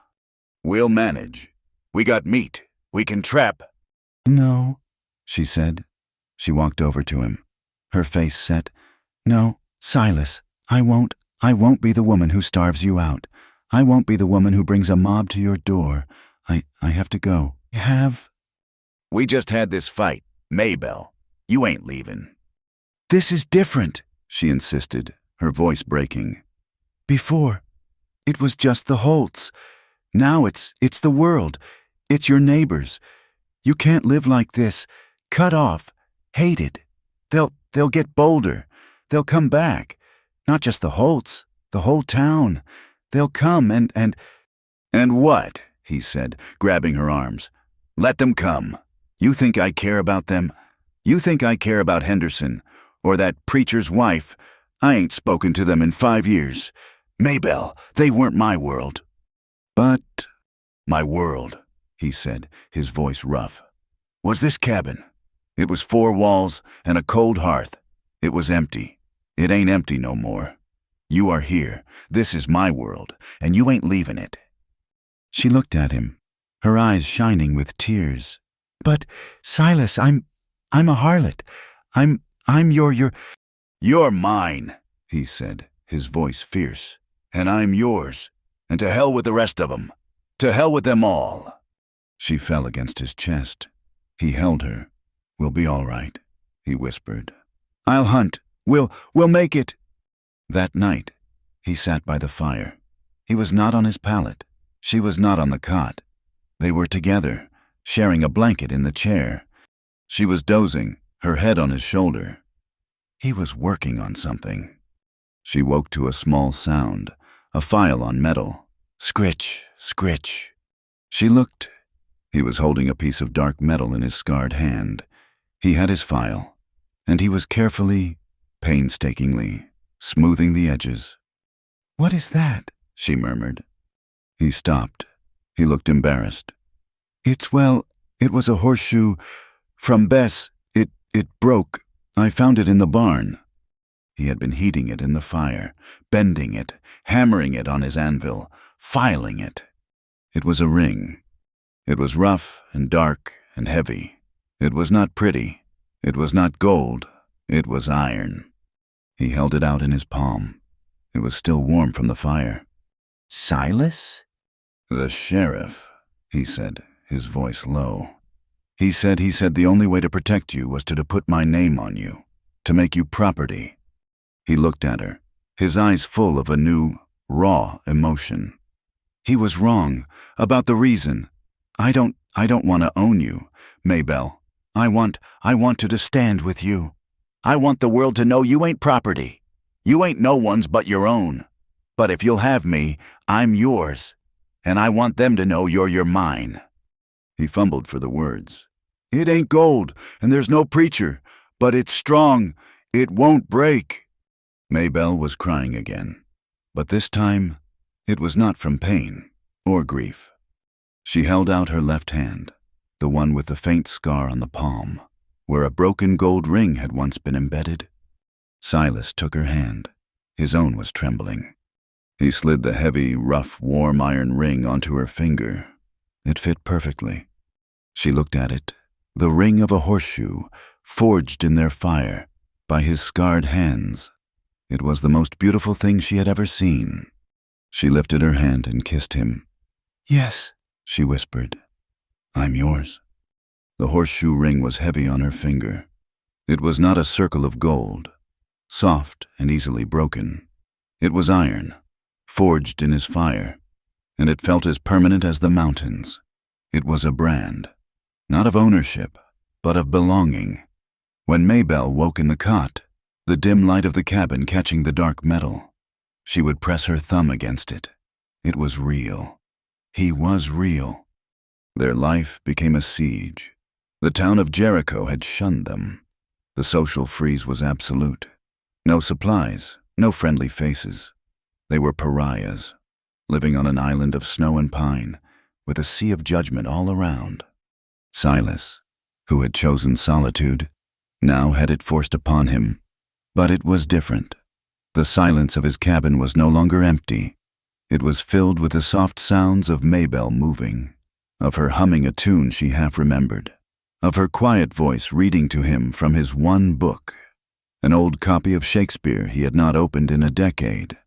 "We'll manage. We got meat. We can trap." "No," she said. She walked over to him, her face set. "No, Silas, I won't be the woman who starves you out. I won't be the woman who brings a mob to your door. I have to go." "We just had this fight, Maybelle. You ain't leaving." "This is different," she insisted, her voice breaking. "Before, it was just the Holts. Now it's the world. It's your neighbors. You can't live like this, cut off, hated. They'll get bolder. They'll come back. Not just the Holts, the whole town. They'll come and..." "And what?" he said, grabbing her arms. "Let them come. You think I care about them? You think I care about Henderson, or that preacher's wife? I ain't spoken to them in 5 years. Maybelle, they weren't my world." "But..." "My world," he said, his voice rough, "was this cabin. It was 4 walls and a cold hearth. It was empty. It ain't empty no more. You are here. This is my world, and you ain't leaving it." She looked at him, her eyes shining with tears. "But, Silas, I'm a harlot. I'm your..." "You're mine," he said, his voice fierce. "And I'm yours. And to hell with the rest of them. To hell with them all." She fell against his chest. He held her. "We'll be all right," he whispered. "I'll hunt. We'll make it." That night, he sat by the fire. He was not on his pallet. She was not on the cot. They were together, sharing a blanket in the chair. She was dozing, her head on his shoulder. He was working on something. She woke to a small sound, a file on metal. Scritch, scritch. She looked. He was holding a piece of dark metal in his scarred hand. He had his file, and he was carefully, painstakingly, smoothing the edges. "What is that?" she murmured. He stopped. He looked embarrassed. It was a horseshoe from Bess. It broke. I found it in the barn." He had been heating it in the fire, bending it, hammering it on his anvil, filing it. It was a ring. It was rough and dark and heavy. It was not pretty. It was not gold. It was iron. He held it out in his palm. It was still warm from the fire. "Silas?" "The sheriff," he said, his voice low. He said the only way to protect you was to put my name on you, to make you property." He looked at her, his eyes full of a new, raw emotion. "He was wrong about the reason. I don't want to own you, Maybelle. I want to stand with you. I want the world to know you ain't property. You ain't no one's but your own. But if you'll have me, I'm yours. And I want them to know you're mine." He fumbled for the words. "It ain't gold, and there's no preacher, but it's strong. It won't break." Maybelle was crying again, but this time it was not from pain or grief. She held out her left hand, the one with the faint scar on the palm, where a broken gold ring had once been embedded. Silas took her hand. His own was trembling. He slid the heavy, rough, warm iron ring onto her finger. It fit perfectly. She looked at it, the ring of a horseshoe, forged in their fire, by his scarred hands. It was the most beautiful thing she had ever seen. She lifted her hand and kissed him. "Yes," she whispered. "I'm yours." The horseshoe ring was heavy on her finger. It was not a circle of gold, soft and easily broken. It was iron, forged in his fire, and it felt as permanent as the mountains. It was a brand, not of ownership, but of belonging. When Maybelle woke in the cot, the dim light of the cabin catching the dark metal, she would press her thumb against it. It was real. He was real. Their life became a siege. The town of Jericho had shunned them. The social freeze was absolute. No supplies, no friendly faces. They were pariahs, living on an island of snow and pine, with a sea of judgment all around. Silas, who had chosen solitude, now had it forced upon him. But it was different. The silence of his cabin was no longer empty. It was filled with the soft sounds of Maybelle moving, of her humming a tune she half remembered, of her quiet voice reading to him from his one book, an old copy of Shakespeare he had not opened in a decade.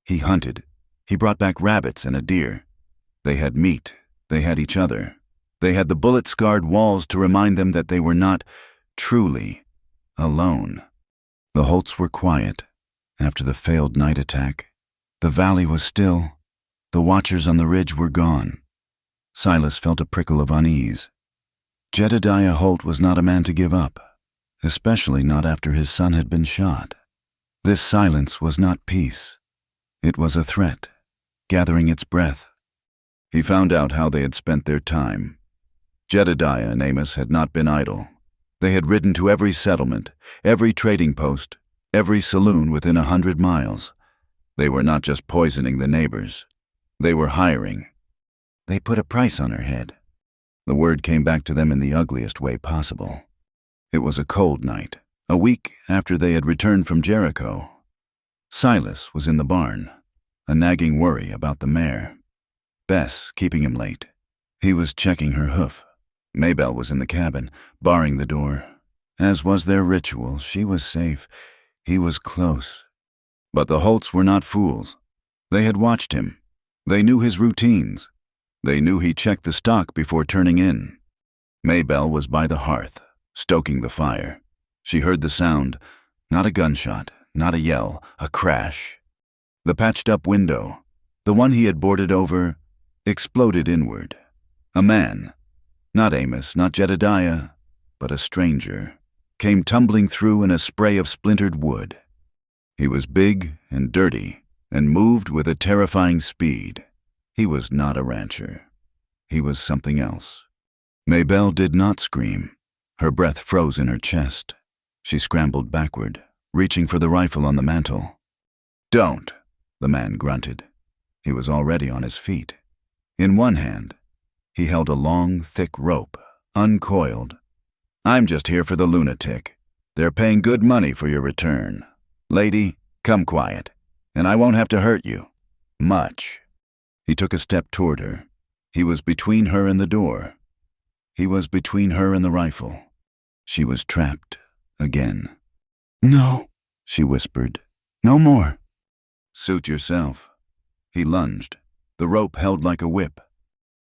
He hunted. He brought back rabbits and a deer. They had meat. They had each other. They had the bullet-scarred walls to remind them that they were not, truly, alone. The Holts were quiet. After the failed night attack, the valley was still. The watchers on the ridge were gone. Silas felt a prickle of unease. Jedediah Holt was not a man to give up, especially not after his son had been shot. This silence was not peace. It was a threat, gathering its breath. He found out how they had spent their time. Jedediah and Amos had not been idle. They had ridden to every settlement, every trading post, every saloon within 100 miles. They were not just poisoning the neighbors. They were hiring. They put a price on her head. The word came back to them in the ugliest way possible. It was a cold night, a week after they had returned from Jericho. Silas was in the barn, a nagging worry about the mare. Bess keeping him late. He was checking her hoof. Maybelle was in the cabin, barring the door. As was their ritual, she was safe. He was close. But the Holts were not fools. They had watched him. They knew his routines. They knew he checked the stock before turning in. Maybelle was by the hearth, stoking the fire. She heard the sound, not a gunshot, not a yell, a crash. The patched-up window, the one he had boarded over, exploded inward. A man, not Amos, not Jedediah, but a stranger, came tumbling through in a spray of splintered wood. He was big and dirty and moved with a terrifying speed. He was not a rancher. He was something else. Maybelle did not scream. Her breath froze in her chest. She scrambled backward, reaching for the rifle on the mantel. "Don't," the man grunted. He was already on his feet. In one hand, he held a long, thick rope, uncoiled. "I'm just here for the lunatic. They're paying good money for your return. Lady, come quiet, and I won't have to hurt you. Much." He took a step toward her. He was between her and the door. He was between her and the rifle. She was trapped again. "No," she whispered. "No more." "Suit yourself." He lunged. The rope held like a whip.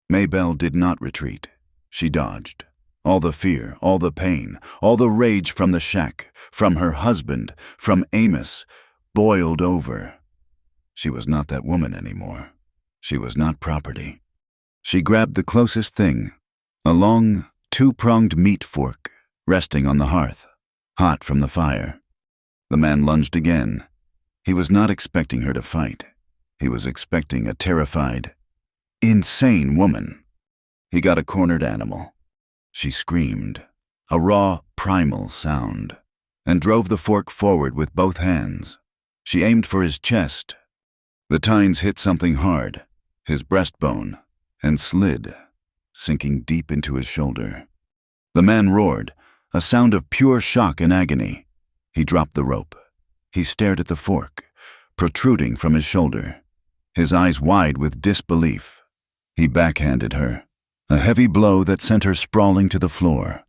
Maybelle did not retreat. She dodged. All the fear, all the pain, all the rage from the shack, from her husband, from Amos, boiled over. She was not that woman anymore. She was not property. She grabbed the closest thing, a long, two-pronged meat fork, resting on the hearth, hot from the fire. The man lunged again. He was not expecting her to fight. He was expecting a terrified, insane woman. He got a cornered animal. She screamed, a raw, primal sound, and drove the fork forward with both hands. She aimed for his chest. The tines hit something hard, his breastbone, and slid, sinking deep into his shoulder. The man roared, a sound of pure shock and agony. He dropped the rope. He stared at the fork, protruding from his shoulder, his eyes wide with disbelief. He backhanded her, a heavy blow that sent her sprawling to the floor.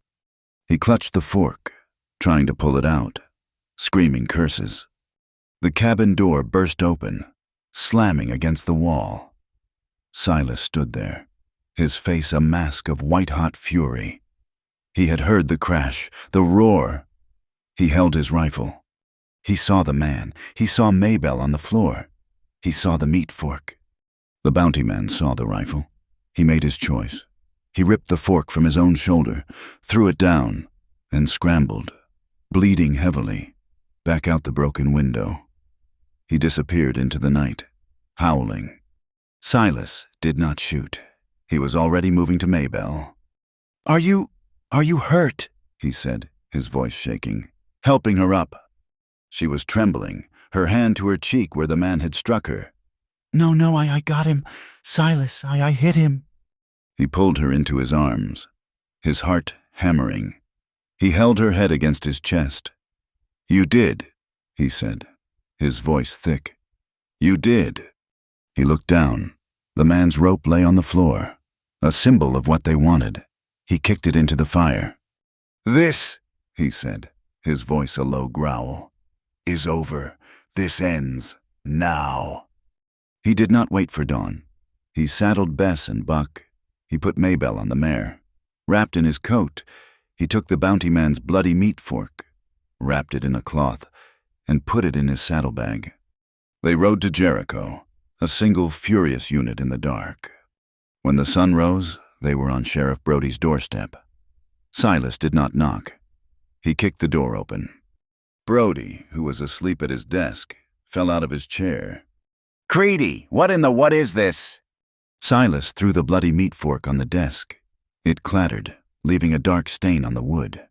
He clutched the fork, trying to pull it out, screaming curses. The cabin door burst open, slamming against the wall. Silas stood there, his face a mask of white-hot fury. He had heard the crash, the roar. He held his rifle. He saw the man. He saw Maybelle on the floor. He saw the meat fork. The bounty man saw the rifle. He made his choice. He ripped the fork from his own shoulder, threw it down, and scrambled, bleeding heavily, back out the broken window. He disappeared into the night, howling. Silas did not shoot. He was already moving to Maybelle. Are you hurt?" he said, his voice shaking, helping her up. She was trembling, her hand to her cheek where the man had struck her. No, I got him. Silas, I hit him." He pulled her into his arms, his heart hammering. He held her head against his chest. "You did," he said, his voice thick. "You did." He looked down. The man's rope lay on the floor, a symbol of what they wanted. He kicked it into the fire. "This," he said, his voice a low growl, "is over. This ends now." He did not wait for dawn. He saddled Bess and Buck. He put Maybelle on the mare. Wrapped in his coat, he took the bounty man's bloody meat fork, wrapped it in a cloth, and put it in his saddlebag. They rode to Jericho, a single furious unit in the dark. When the sun rose, they were on Sheriff Brody's doorstep. Silas did not knock. He kicked the door open. Brody, who was asleep at his desk, fell out of his chair. "Creedy, what is this?" Silas threw the bloody meat fork on the desk. It clattered, leaving a dark stain on the wood.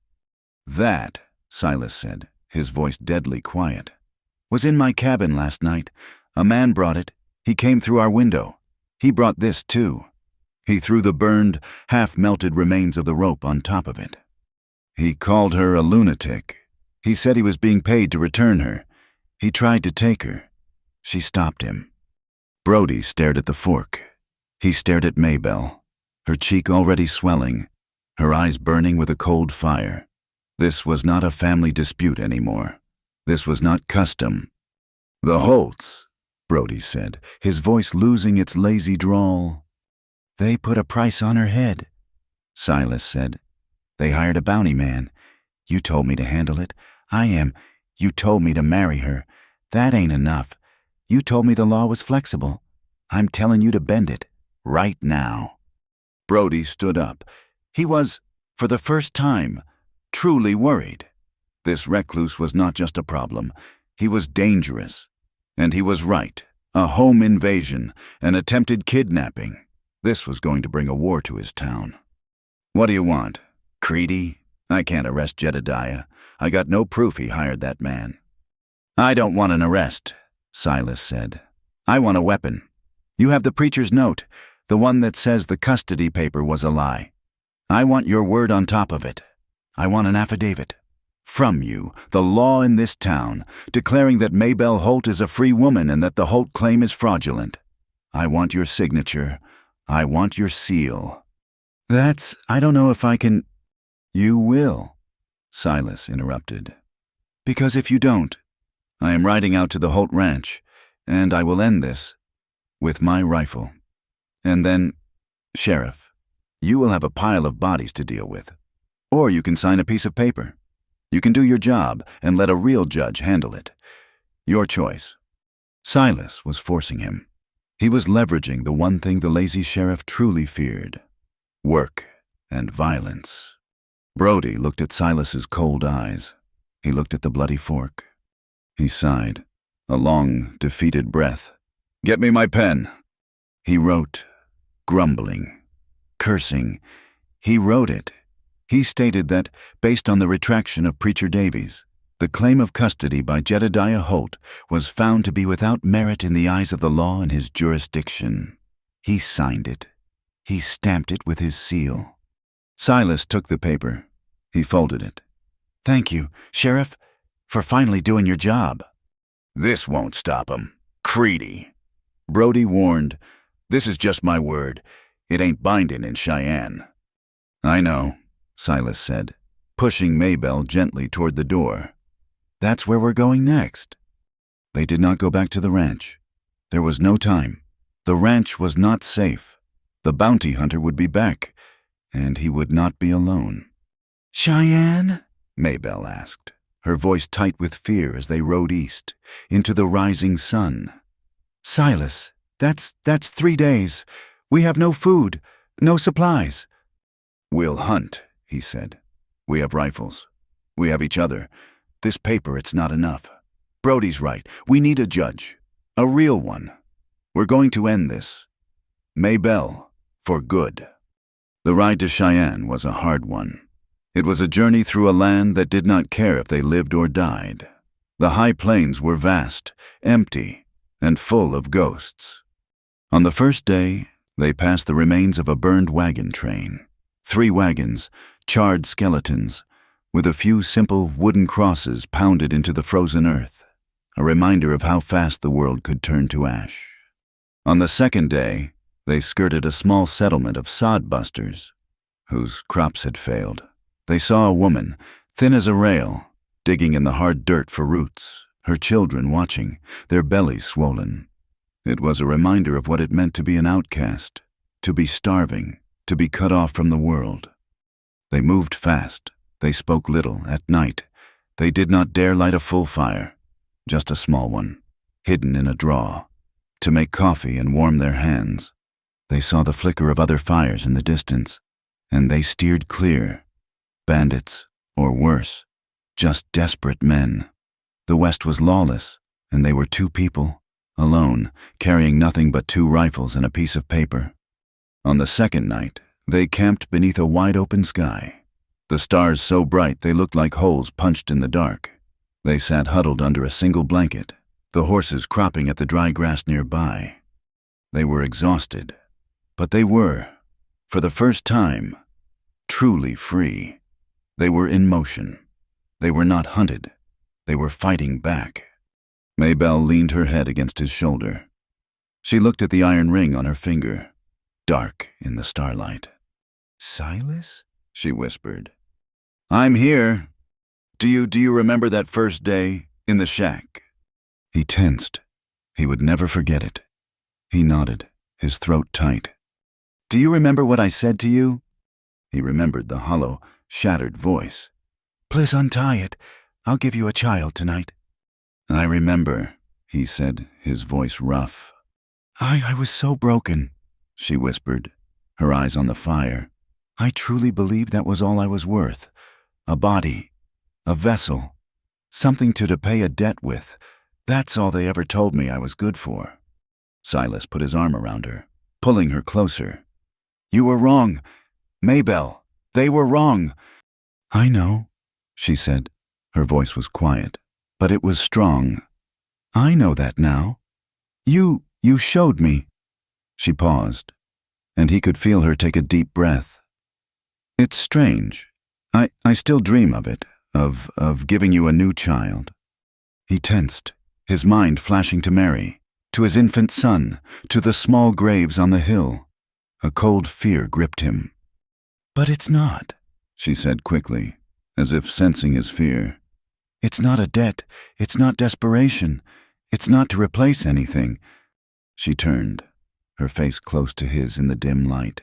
"That," Silas said, his voice deadly quiet, "was in my cabin last night. A man brought it. He came through our window. He brought this, too." He threw the burned, half-melted remains of the rope on top of it. He called her a lunatic. He said he was being paid to return her. He tried to take her. She stopped him. Brody stared at the fork. He stared at Maybelle, her cheek already swelling, her eyes burning with a cold fire. This was not a family dispute anymore. This was not custom. "The Holts," Brody said, his voice losing its lazy drawl. "They put a price on her head," Silas said. "They hired a bounty man. You told me to handle it. You told me to marry her. That ain't enough. You told me the law was flexible. I'm telling you to bend it. Right now." Brody stood up. He was, for the first time, truly worried. This recluse was not just a problem. He was dangerous. And he was right. A home invasion, an attempted kidnapping. This was going to bring a war to his town. "What do you want? Creedy? I can't arrest Jedediah. I got no proof he hired that man." "I don't want an arrest," Silas said. "I want a weapon. You have the preacher's note, the one that says the custody paper was a lie. I want your word on top of it. I want an affidavit. From you, the law in this town, declaring that Maybelle Holt is a free woman and that the Holt claim is fraudulent. I want your signature. I want your seal." I don't know if I can." "You will," Silas interrupted. "Because if you don't." "I am riding out to the Holt Ranch, and I will end this with my rifle. And then, Sheriff, you will have a pile of bodies to deal with. Or you can sign a piece of paper. You can do your job and let a real judge handle it. Your choice." Silas was forcing him. He was leveraging the one thing the lazy sheriff truly feared: work and violence. Brody looked at Silas's cold eyes. He looked at the bloody fork. He sighed, a long, defeated breath. "Get me my pen." He wrote, grumbling, cursing. He wrote it. He stated that, based on the retraction of Preacher Davies, the claim of custody by Jedediah Holt was found to be without merit in the eyes of the law in his jurisdiction. He signed it. He stamped it with his seal. Silas took the paper. He folded it. "Thank you, Sheriff, for finally doing your job." "This won't stop him. Creedy." Brody warned, "This is just my word. It ain't binding in Cheyenne." "I know," Silas said, pushing Maybelle gently toward the door. "That's where we're going next." They did not go back to the ranch. There was no time. The ranch was not safe. The bounty hunter would be back, and he would not be alone. "Cheyenne?" Maybelle asked, her voice tight with fear as they rode east, into the rising sun. "Silas, that's 3 days. We have no food, no supplies." "We'll hunt," he said. "We have rifles. We have each other. This paper, it's not enough. Brody's right. We need a judge. A real one. We're going to end this. Maybelle, for good." The ride to Cheyenne was a hard one. It was a journey through a land that did not care if they lived or died. The high plains were vast, empty, and full of ghosts. On the first day, they passed the remains of a burned wagon train. 3 wagons, charred skeletons, with a few simple wooden crosses pounded into the frozen earth, a reminder of how fast the world could turn to ash. On the second day, they skirted a small settlement of sodbusters, whose crops had failed. They saw a woman, thin as a rail, digging in the hard dirt for roots, her children watching, their bellies swollen. It was a reminder of what it meant to be an outcast, to be starving, to be cut off from the world. They moved fast. They spoke little at night. They did not dare light a full fire, just a small one, hidden in a draw, to make coffee and warm their hands. They saw the flicker of other fires in the distance, and they steered clear. Bandits, or worse, just desperate men. The West was lawless, and they were 2 people, alone, carrying nothing but 2 rifles and a piece of paper. On the second night, they camped beneath a wide-open sky. The stars so bright they looked like holes punched in the dark. They sat huddled under a single blanket, the horses cropping at the dry grass nearby. They were exhausted, but they were, for the first time, truly free. They were in motion. They were not hunted. They were fighting back. Maybelle leaned her head against his shoulder. She looked at the iron ring on her finger, dark in the starlight. "Silas?" she whispered. "I'm here. Do you remember that first day, In the shack. He tensed. He would never forget it. He nodded, his throat tight. Do you remember what I said to you? He remembered the hollow, shattered voice. Please untie it. I'll give you a child tonight. I remember, he said, his voice rough. I was so broken, she whispered, her eyes on the fire. I truly believed that was all I was worth. A body, a vessel, something to pay a debt with. That's all they ever told me I was good for. Silas put his arm around her, pulling her closer. You were wrong, Maybelle. They were wrong. I know, she said. Her voice was quiet, but it was strong. I know that now. You showed me. She paused, and he could feel her take a deep breath. It's strange. I still dream of it, of giving you a new child. He tensed, his mind flashing to Mary, to his infant son, to the small graves on the hill. A cold fear gripped him. But it's not, she said quickly, as if sensing his fear. It's not a debt. It's not desperation. It's not to replace anything. She turned, her face close to his in the dim light.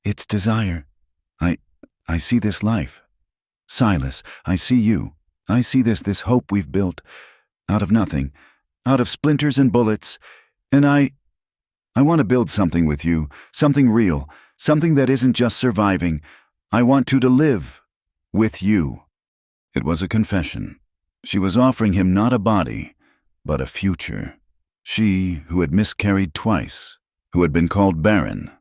It's desire. I see this life. Silas, I see you. I see this hope we've built. Out of nothing. Out of splinters and bullets. And I want to build something with you. Something real. Something that isn't just surviving. I want to live. With you. It was a confession. She was offering him not a body, but a future. She, who had miscarried twice, who had been called barren,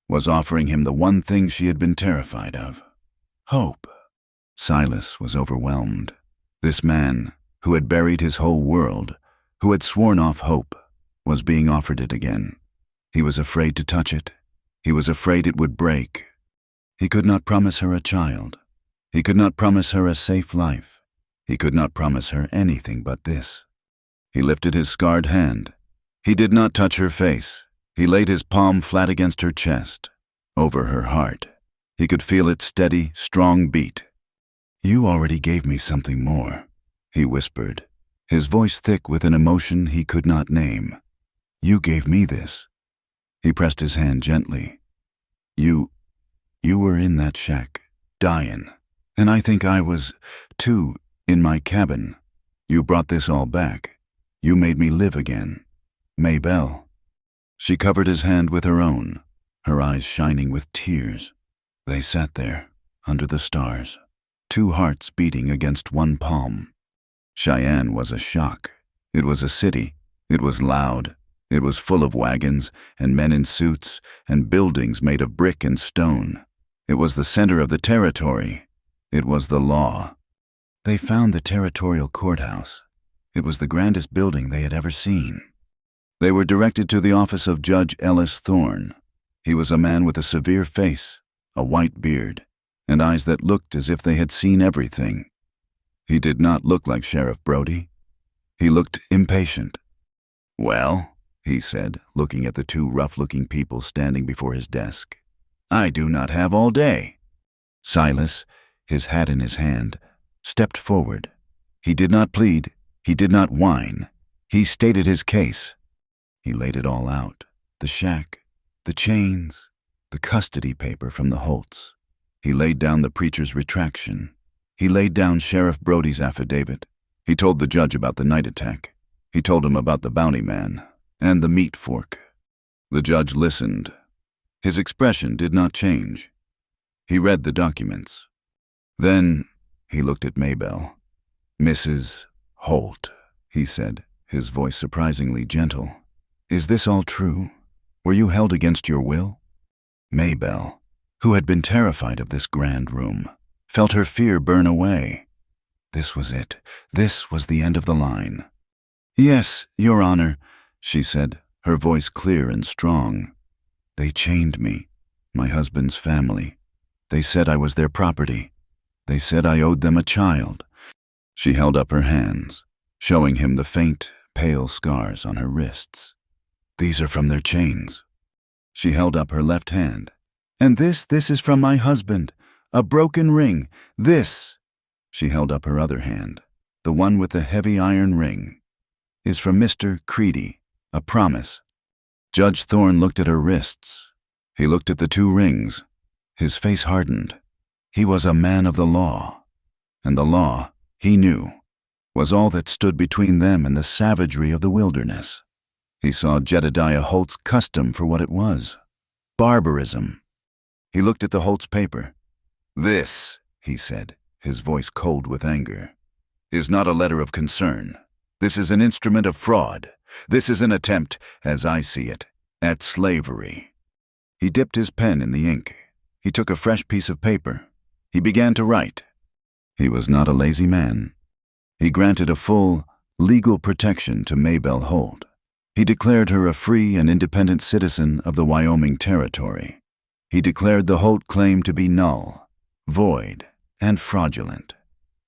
was offering him the one thing she had been terrified of. Hope. Silas was overwhelmed. This man, who had buried his whole world, who had sworn off hope, was being offered it again. He was afraid to touch it. He was afraid it would break. He could not promise her a child. He could not promise her a safe life. He could not promise her anything but this. He lifted his scarred hand. He did not touch her face. He laid his palm flat against her chest, over her heart. He could feel its steady, strong beat. You already gave me something more, he whispered, his voice thick with an emotion he could not name. You gave me this. He pressed his hand gently. You were in that shack, dying. And I think I was, too, in my cabin. You brought this all back. You made me live again. Maybelle. She covered his hand with her own, her eyes shining with tears. They sat there, under the stars, two hearts beating against one palm. Cheyenne was a shock. It was a city. It was loud. It was full of wagons, and men in suits, and buildings made of brick and stone. It was the center of the territory. It was the law. They found the territorial courthouse. It was the grandest building they had ever seen. They were directed to the office of Judge Ellis Thorne. He was a man with a severe face, a white beard, and eyes that looked as if they had seen everything. He did not look like Sheriff Brody. He looked impatient. Well, he said, looking at the two rough-looking people standing before his desk. I do not have all day. Silas, his hat in his hand, stepped forward. He did not plead. He did not whine. He stated his case. He laid it all out. The shack, the chains, the custody paper from the Holts. He laid down the preacher's retraction. He laid down Sheriff Brody's affidavit. He told the judge about the night attack. He told him about the bounty man and the meat fork. The judge listened. His expression did not change. He read the documents. Then he looked at Maybelle. Mrs. Holt, he said, his voice surprisingly gentle. Is this all true? Were you held against your will? Maybelle, who had been terrified of this grand room, felt her fear burn away. This was it. This was the end of the line. Yes, Your Honor, she said, her voice clear and strong. They chained me, my husband's family. They said I was their property. They said I owed them a child. She held up her hands, showing him the faint, pale scars on her wrists. These are from their chains. She held up her left hand. And this is from my husband. A broken ring. This. She held up her other hand. the one with the heavy iron ring, is from Mr. Creedy, a promise. Judge Thorne looked at her wrists. He looked at the 2 rings. His face hardened. He was a man of the law, and the law, he knew, was all that stood between them and the savagery of the wilderness. He saw Jedediah Holt's custom for what it was: barbarism. He looked at the Holt's paper. "This," he said, his voice cold with anger, "is not a letter of concern. This is an instrument of fraud. This is an attempt, as I see it, at slavery." He dipped his pen in the ink. He took a fresh piece of paper. He began to write. He was not a lazy man. He granted a full, legal protection to Maybelle Holt. He declared her a free and independent citizen of the Wyoming Territory. He declared the Holt claim to be null, void, and fraudulent.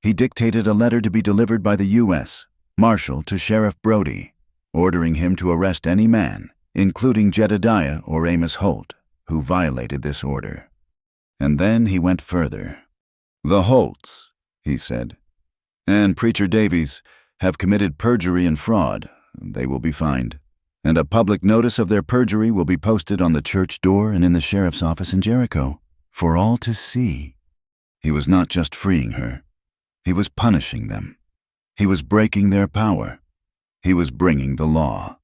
He dictated a letter to be delivered by the U.S. Marshal to Sheriff Brody, ordering him to arrest any man, including Jedediah or Amos Holt, who violated this order. And then he went further. "The Holts," he said, "and Preacher Davies have committed perjury and fraud. They will be fined, and a public notice of their perjury will be posted on the church door and in the sheriff's office in Jericho for all to see." He was not just freeing her. He was punishing them. He was breaking their power. He was bringing the law.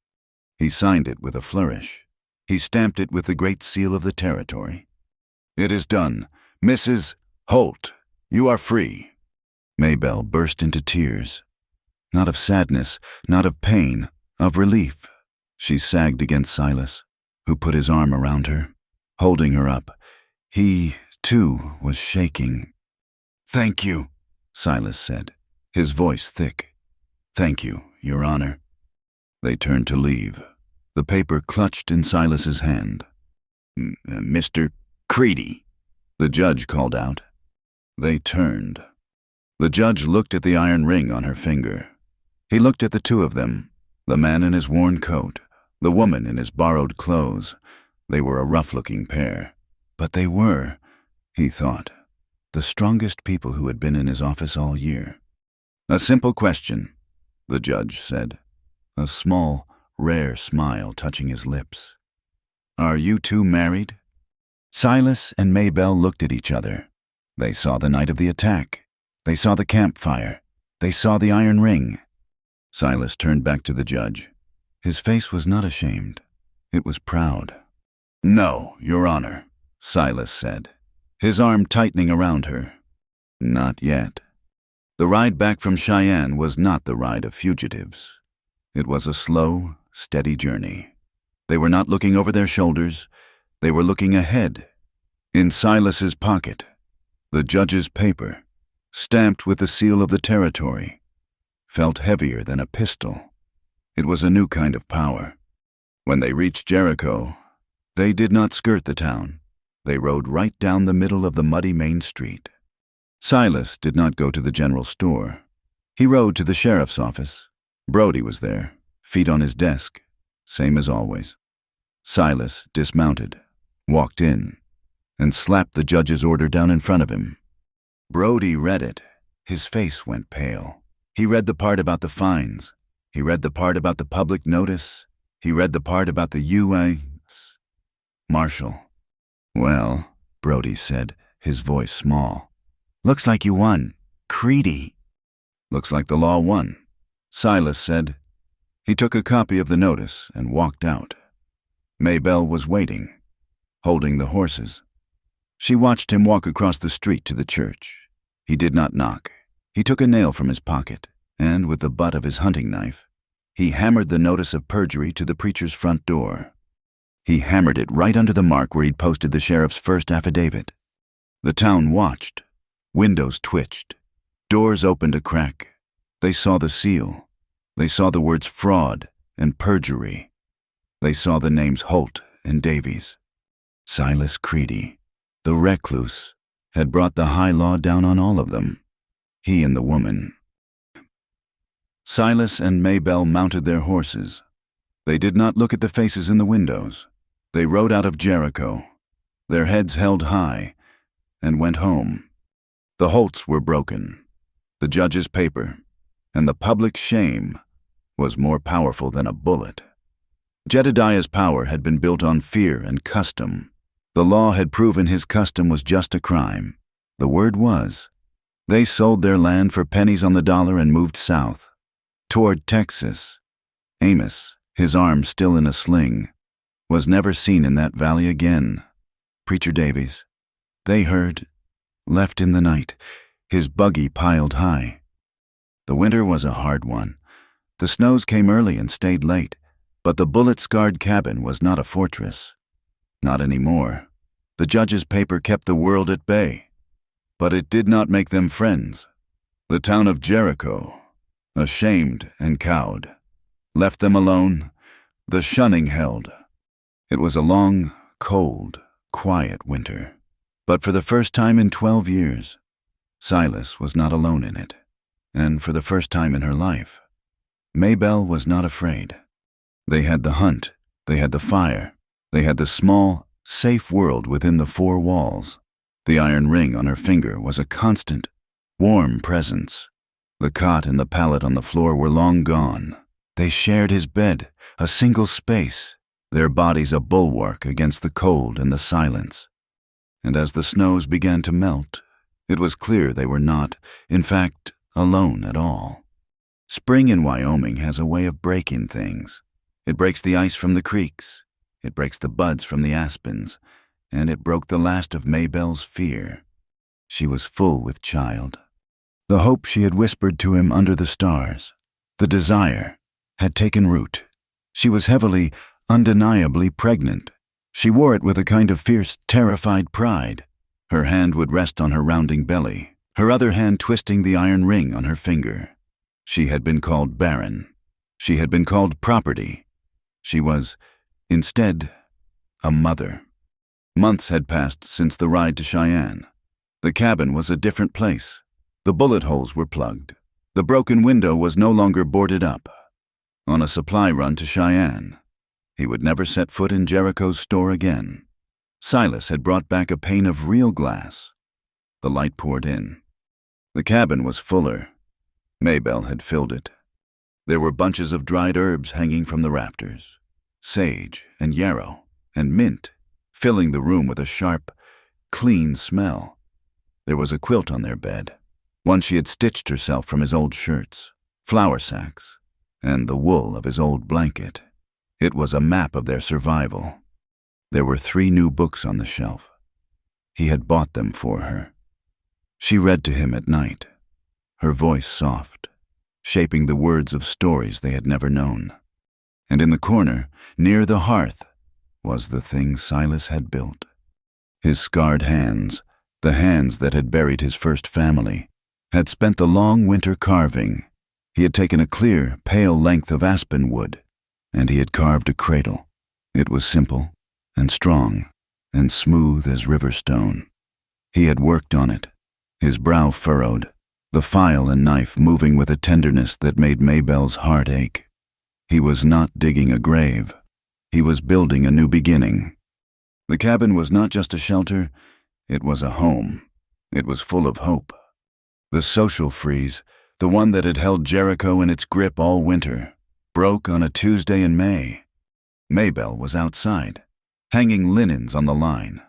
He signed it with a flourish. He stamped it with the great seal of the territory. "It is done. Mrs. Holt, you are free." Maybelle burst into tears. Not of sadness, not of pain, of relief. She sagged against Silas, who put his arm around her, holding her up. He, too, was shaking. "Thank you," Silas said, his voice thick. "Thank you, Your Honor." They turned to leave, the paper clutched in Silas's hand. "Mr. Creedy," the judge called out. They turned. The judge looked at the iron ring on her finger. He looked at the 2 of them, the man in his worn coat, the woman in his borrowed clothes. They were a rough-looking pair, but they were, he thought, the strongest people who had been in his office all year. "A simple question," the judge said, a small, rare smile touching his lips. "Are you 2 married?" Silas and Maybelle looked at each other. They saw the night of the attack. They saw the campfire. They saw the iron ring. Silas turned back to the judge. His face was not ashamed. It was proud. "No, Your Honor," Silas said, his arm tightening around her. "Not yet." The ride back from Cheyenne was not the ride of fugitives. It was a slow, steady journey. They were not looking over their shoulders. They were looking ahead. In Silas's pocket, the judge's paper, stamped with the seal of the territory, felt heavier than a pistol. It was a new kind of power. When they reached Jericho, they did not skirt the town. They rode right down the middle of the muddy main street. Silas did not go to the general store. He rode to the sheriff's office. Brody was there, feet on his desk, same as always. Silas dismounted, walked in, and slapped the judge's order down in front of him. Brody read it. His face went pale. He read the part about the fines. He read the part about the public notice. He read the part about the U.S. Marshal. "Well," Brody said, his voice small, "looks like you won. Creedy." "Looks like the law won," Silas said. He took a copy of the notice and walked out. Maybelle was waiting, holding the horses. She watched him walk across the street to the church. He did not knock. He took a nail from his pocket, and with the butt of his hunting knife, he hammered the notice of perjury to the preacher's front door. He hammered it right under the mark where he'd posted the sheriff's first affidavit. The town watched. Windows twitched. Doors opened a crack. They saw the seal. They saw the words fraud and perjury. They saw the names Holt and Davies. Silas Creedy, the recluse, had brought the high law down on all of them. He and the woman. Silas and Maybelle mounted their horses. They did not look at the faces in the windows. They rode out of Jericho, their heads held high, and went home. The Holts were broken. The judge's paper, and the public shame was more powerful than a bullet. Jedediah's power had been built on fear and custom. The law had proven his custom was just a crime. The word was, they sold their land for pennies on the dollar and moved south, toward Texas. Amos, his arm still in a sling, was never seen in that valley again. Preacher Davies, they heard, left in the night, his buggy piled high. The winter was a hard one. The snows came early and stayed late, but the bullet-scarred cabin was not a fortress. Not anymore. The judge's paper kept the world at bay, but it did not make them friends. The town of Jericho, ashamed and cowed, left them alone. The shunning held. It was a long, cold, quiet winter, but for the first time in 12 years, Silas was not alone in it, and for the first time in her life, Maybelle was not afraid. They had the hunt, they had the fire, they had the small, safe world within the four walls. The iron ring on her finger was a constant, warm presence. The cot and the pallet on the floor were long gone. They shared his bed, a single space, their bodies a bulwark against the cold and the silence. And as the snows began to melt, it was clear they were not, in fact, alone at all. Spring in Wyoming has a way of breaking things. It breaks the ice from the creeks, it breaks the buds from the aspens, and it broke the last of Maybelle's fear. She was full with child. The hope she had whispered to him under the stars, the desire, had taken root. She was heavily, undeniably pregnant. She wore it with a kind of fierce, terrified pride. Her hand would rest on her rounding belly, her other hand twisting the iron ring on her finger. She had been called barren. She had been called property. She was, instead, a mother. Months had passed since the ride to Cheyenne. The cabin was a different place. The bullet holes were plugged. The broken window was no longer boarded up. On a supply run to Cheyenne, he would never set foot in Jericho's store again. Silas had brought back a pane of real glass. The light poured in. The cabin was fuller. Maybelle had filled it. There were bunches of dried herbs hanging from the rafters, sage and yarrow and mint, filling the room with a sharp, clean smell. There was a quilt on their bed, one she had stitched herself from his old shirts, flour sacks, and the wool of his old blanket. It was a map of their survival. There were 3 new books on the shelf. He had bought them for her. She read to him at night, her voice soft, shaping the words of stories they had never known. And in the corner, near the hearth, was the thing Silas had built. His scarred hands, the hands that had buried his first family, had spent the long winter carving. He had taken a clear, pale length of aspen wood, and he had carved a cradle. It was simple and strong and smooth as river stone. He had worked on it, his brow furrowed, the file and knife moving with a tenderness that made Maybelle's heart ache. He was not digging a grave. He was building a new beginning. The cabin was not just a shelter, it was a home. It was full of hope. The social freeze, the one that had held Jericho in its grip all winter, broke on a Tuesday in May. Maybelle was outside, hanging linens on the line,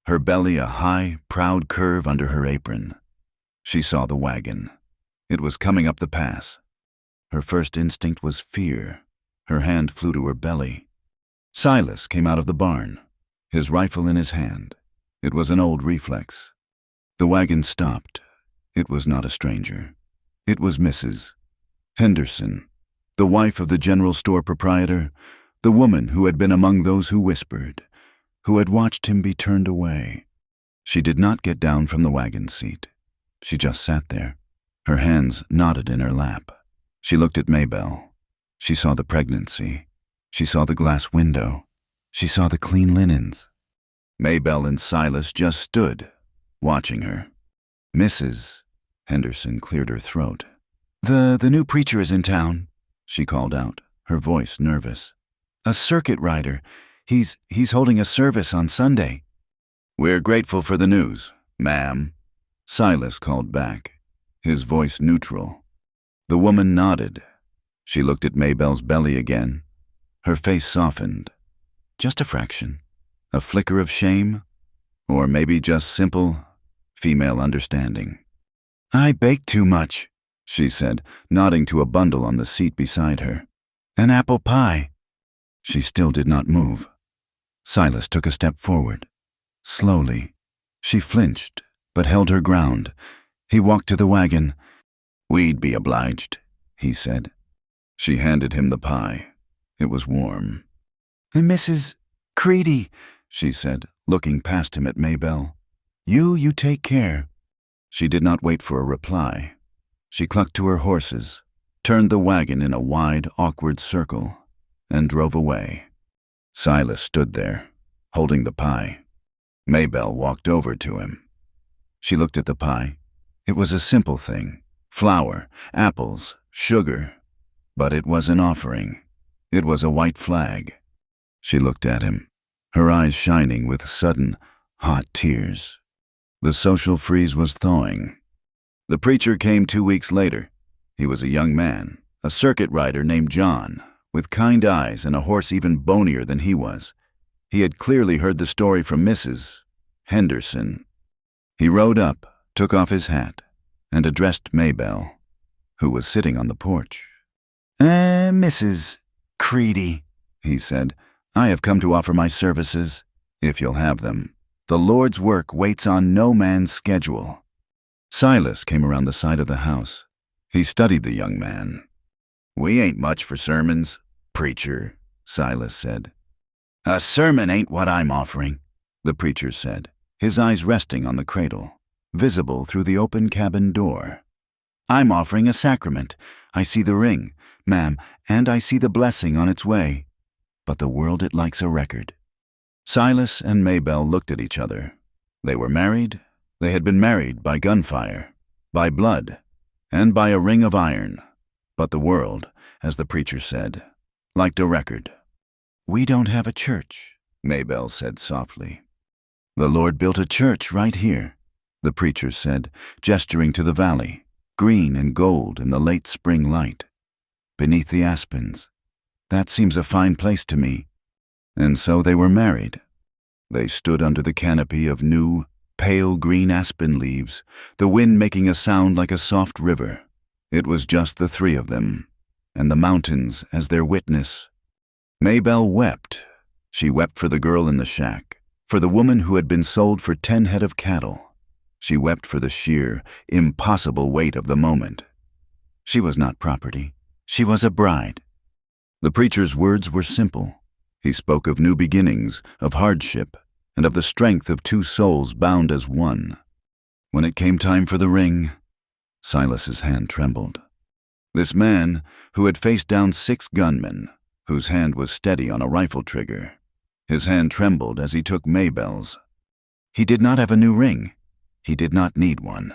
her belly a high, proud curve under her apron. She saw the wagon. It was coming up the pass. Her first instinct was fear. Her hand flew to her belly. Silas came out of the barn, his rifle in his hand. It was an old reflex. The wagon stopped. It was not a stranger. It was Mrs. Henderson, the wife of the general store proprietor, the woman who had been among those who whispered, who had watched him be turned away. She did not get down from the wagon seat. She just sat there, her hands knotted in her lap. She looked at Maybelle. She saw the pregnancy. She saw the glass window. She saw the clean linens. Maybelle and Silas just stood, watching her. Mrs. Henderson cleared her throat. The new preacher is in town, she called out, her voice nervous. A circuit rider. He's holding a service on Sunday. We're grateful for the news, ma'am, Silas called back, his voice neutral. The woman nodded. She looked at Maybelle's belly again. Her face softened. Just a fraction. A flicker of shame? Or maybe just simple female understanding. I bake too much, she said, nodding to a bundle on the seat beside her. An apple pie. She still did not move. Silas took a step forward. Slowly. She flinched, but held her ground. He walked to the wagon. We'd be obliged, he said. She handed him the pie. It was warm. Mrs. Creedy, she said, looking past him at Maybelle. You take care. She did not wait for a reply. She clucked to her horses, turned the wagon in a wide, awkward circle, and drove away. Silas stood there, holding the pie. Maybelle walked over to him. She looked at the pie. It was a simple thing. Flour, apples, sugar. But it was an offering. It was a white flag. She looked at him, her eyes shining with sudden, hot tears. The social freeze was thawing. The preacher came 2 weeks later. He was a young man, a circuit rider named John, with kind eyes and a horse even bonier than he was. He had clearly heard the story from Mrs. Henderson. He rode up, took off his hat, and addressed Maybelle, who was sitting on the porch. Mrs. Creedy, he said, I have come to offer my services, if you'll have them. The Lord's work waits on no man's schedule. Silas came around the side of the house. He studied the young man. We ain't much for sermons, preacher, Silas said. A sermon ain't what I'm offering, the preacher said, his eyes resting on the cradle, visible through the open cabin door. I'm offering a sacrament. I see the ring, ma'am, and I see the blessing on its way. But the world it likes a record. Silas and Maybelle looked at each other. They were married. They had been married by gunfire, by blood, and by a ring of iron. But the world, as the preacher said, liked a record. We don't have a church, Maybelle said softly. The Lord built a church right here, the preacher said, gesturing to the valley, green and gold in the late spring light. Beneath the aspens. That seems a fine place to me. And so they were married. They stood under the canopy of new, pale green aspen leaves, the wind making a sound like a soft river. It was just the three of them, and the mountains as their witness. Maybelle wept. She wept for the girl in the shack, for the woman who had been sold for 10 head of cattle. She wept for the sheer, impossible weight of the moment. She was not property. She was a bride. The preacher's words were simple. He spoke of new beginnings, of hardship, and of the strength of two souls bound as one. When it came time for the ring, Silas's hand trembled. This man, who had faced down 6 gunmen, whose hand was steady on a rifle trigger, his hand trembled as he took Maybelle's. He did not have a new ring. He did not need one.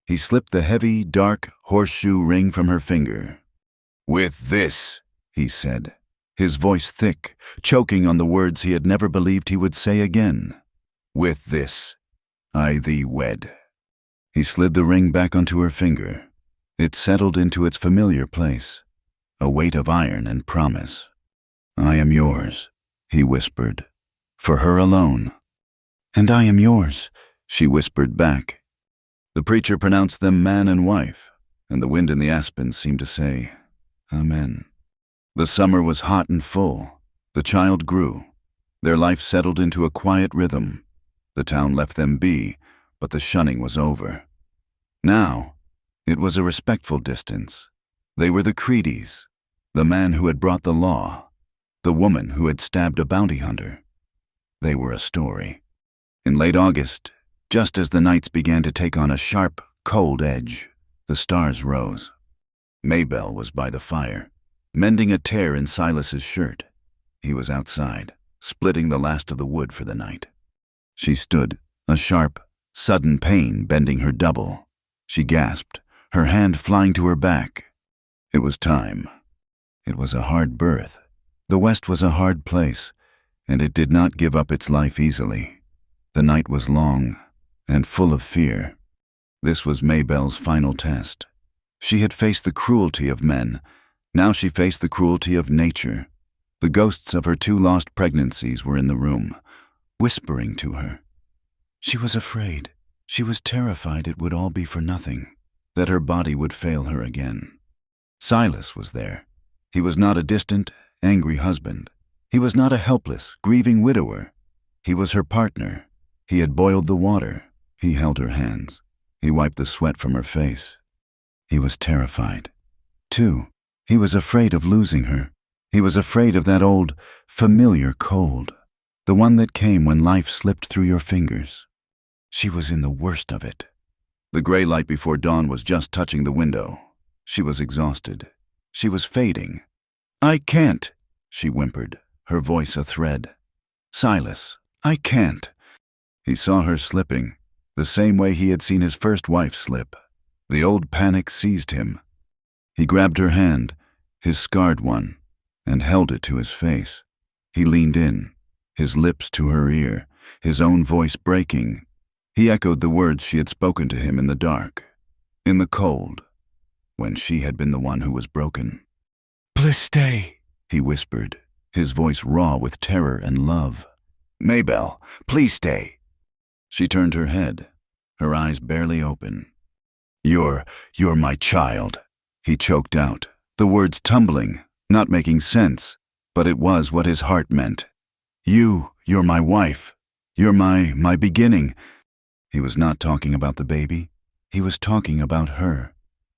He slipped the heavy, dark horseshoe ring from her finger. With this, he said, his voice thick, choking on the words he had never believed he would say again. With this, I thee wed. He slid the ring back onto her finger. It settled into its familiar place, a weight of iron and promise. I am yours, he whispered, for her alone. And I am yours, she whispered back. The preacher pronounced them man and wife, and the wind in the aspens seemed to say, Amen. The summer was hot and full. The child grew. Their life settled into a quiet rhythm. The town left them be, but the shunning was over. Now, it was a respectful distance. They were the Creedys, the man who had brought the law, the woman who had stabbed a bounty hunter. They were a story. In late August, just as the nights began to take on a sharp, cold edge, the stars rose. Maybelle was by the fire, mending a tear in Silas's shirt. He was outside, splitting the last of the wood for the night. She stood, a sharp, sudden pain bending her double. She gasped, her hand flying to her back. It was time. It was a hard birth. The West was a hard place, and it did not give up its life easily. The night was long and full of fear. This was Maybelle's final test. She had faced the cruelty of men. Now she faced the cruelty of nature. The ghosts of her 2 lost pregnancies were in the room, whispering to her. She was afraid. She was terrified it would all be for nothing, that her body would fail her again. Silas was there. He was not a distant, angry husband. He was not a helpless, grieving widower. He was her partner. He had boiled the water. He held her hands. He wiped the sweat from her face. He was terrified. Too, he was afraid of losing her. He was afraid of that old, familiar cold, the one that came when life slipped through your fingers. She was in the worst of it. The gray light before dawn was just touching the window. She was exhausted. She was fading. "I can't," she whimpered, her voice a thread. "Silas, I can't." He saw her slipping, the same way he had seen his first wife slip. The old panic seized him. He grabbed her hand, his scarred one, and held it to his face. He leaned in, his lips to her ear, his own voice breaking. He echoed the words she had spoken to him in the dark, in the cold, when she had been the one who was broken. "Please stay," he whispered, his voice raw with terror and love. "Maybelle, please stay." She turned her head, her eyes barely open. You're my child," he choked out, the words tumbling, not making sense, but it was what his heart meant. You're my wife. You're my beginning." He was not talking about the baby. He was talking about her.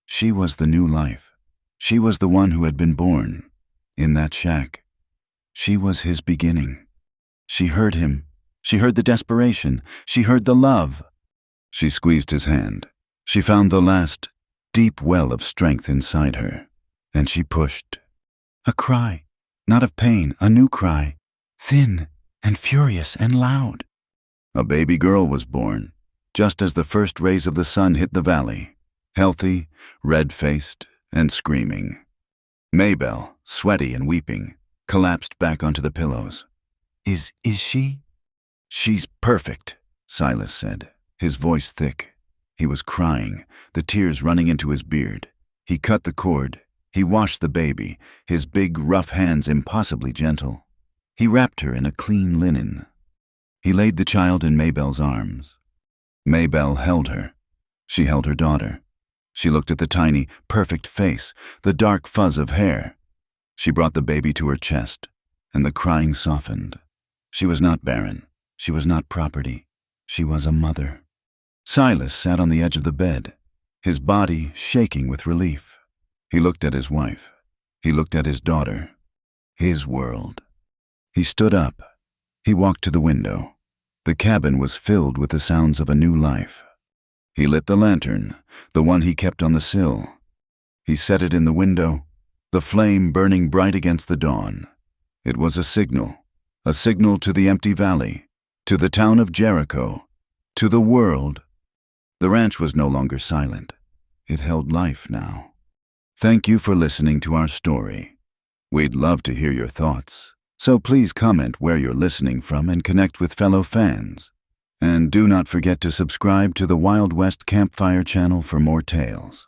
She was the new life. She was the one who had been born, in that shack. She was his beginning. She heard him. She heard the desperation. She heard the love. She squeezed his hand. She found the last, deep well of strength inside her, and she pushed. A cry, not of pain, a new cry, thin and furious and loud. A baby girl was born, just as the first rays of the sun hit the valley, healthy, red-faced, and screaming. Maybelle, sweaty and weeping, collapsed back onto the pillows. Is she? "She's perfect," Silas said, his voice thick. He was crying, the tears running into his beard. He cut the cord. He washed the baby, his big, rough hands impossibly gentle. He wrapped her in a clean linen. He laid the child in Maybelle's arms. Maybelle held her. She held her daughter. She looked at the tiny, perfect face, the dark fuzz of hair. She brought the baby to her chest, and the crying softened. She was not barren. She was not property. She was a mother. Silas sat on the edge of the bed, his body shaking with relief. He looked at his wife. He looked at his daughter. His world. He stood up. He walked to the window. The cabin was filled with the sounds of a new life. He lit the lantern, the one he kept on the sill. He set it in the window, the flame burning bright against the dawn. It was a signal to the empty valley, to the town of Jericho, to the world. The ranch was no longer silent. It held life now. Thank you for listening to our story. We'd love to hear your thoughts, so please comment where you're listening from and connect with fellow fans. And do not forget to subscribe to the Wild West Campfire channel for more tales.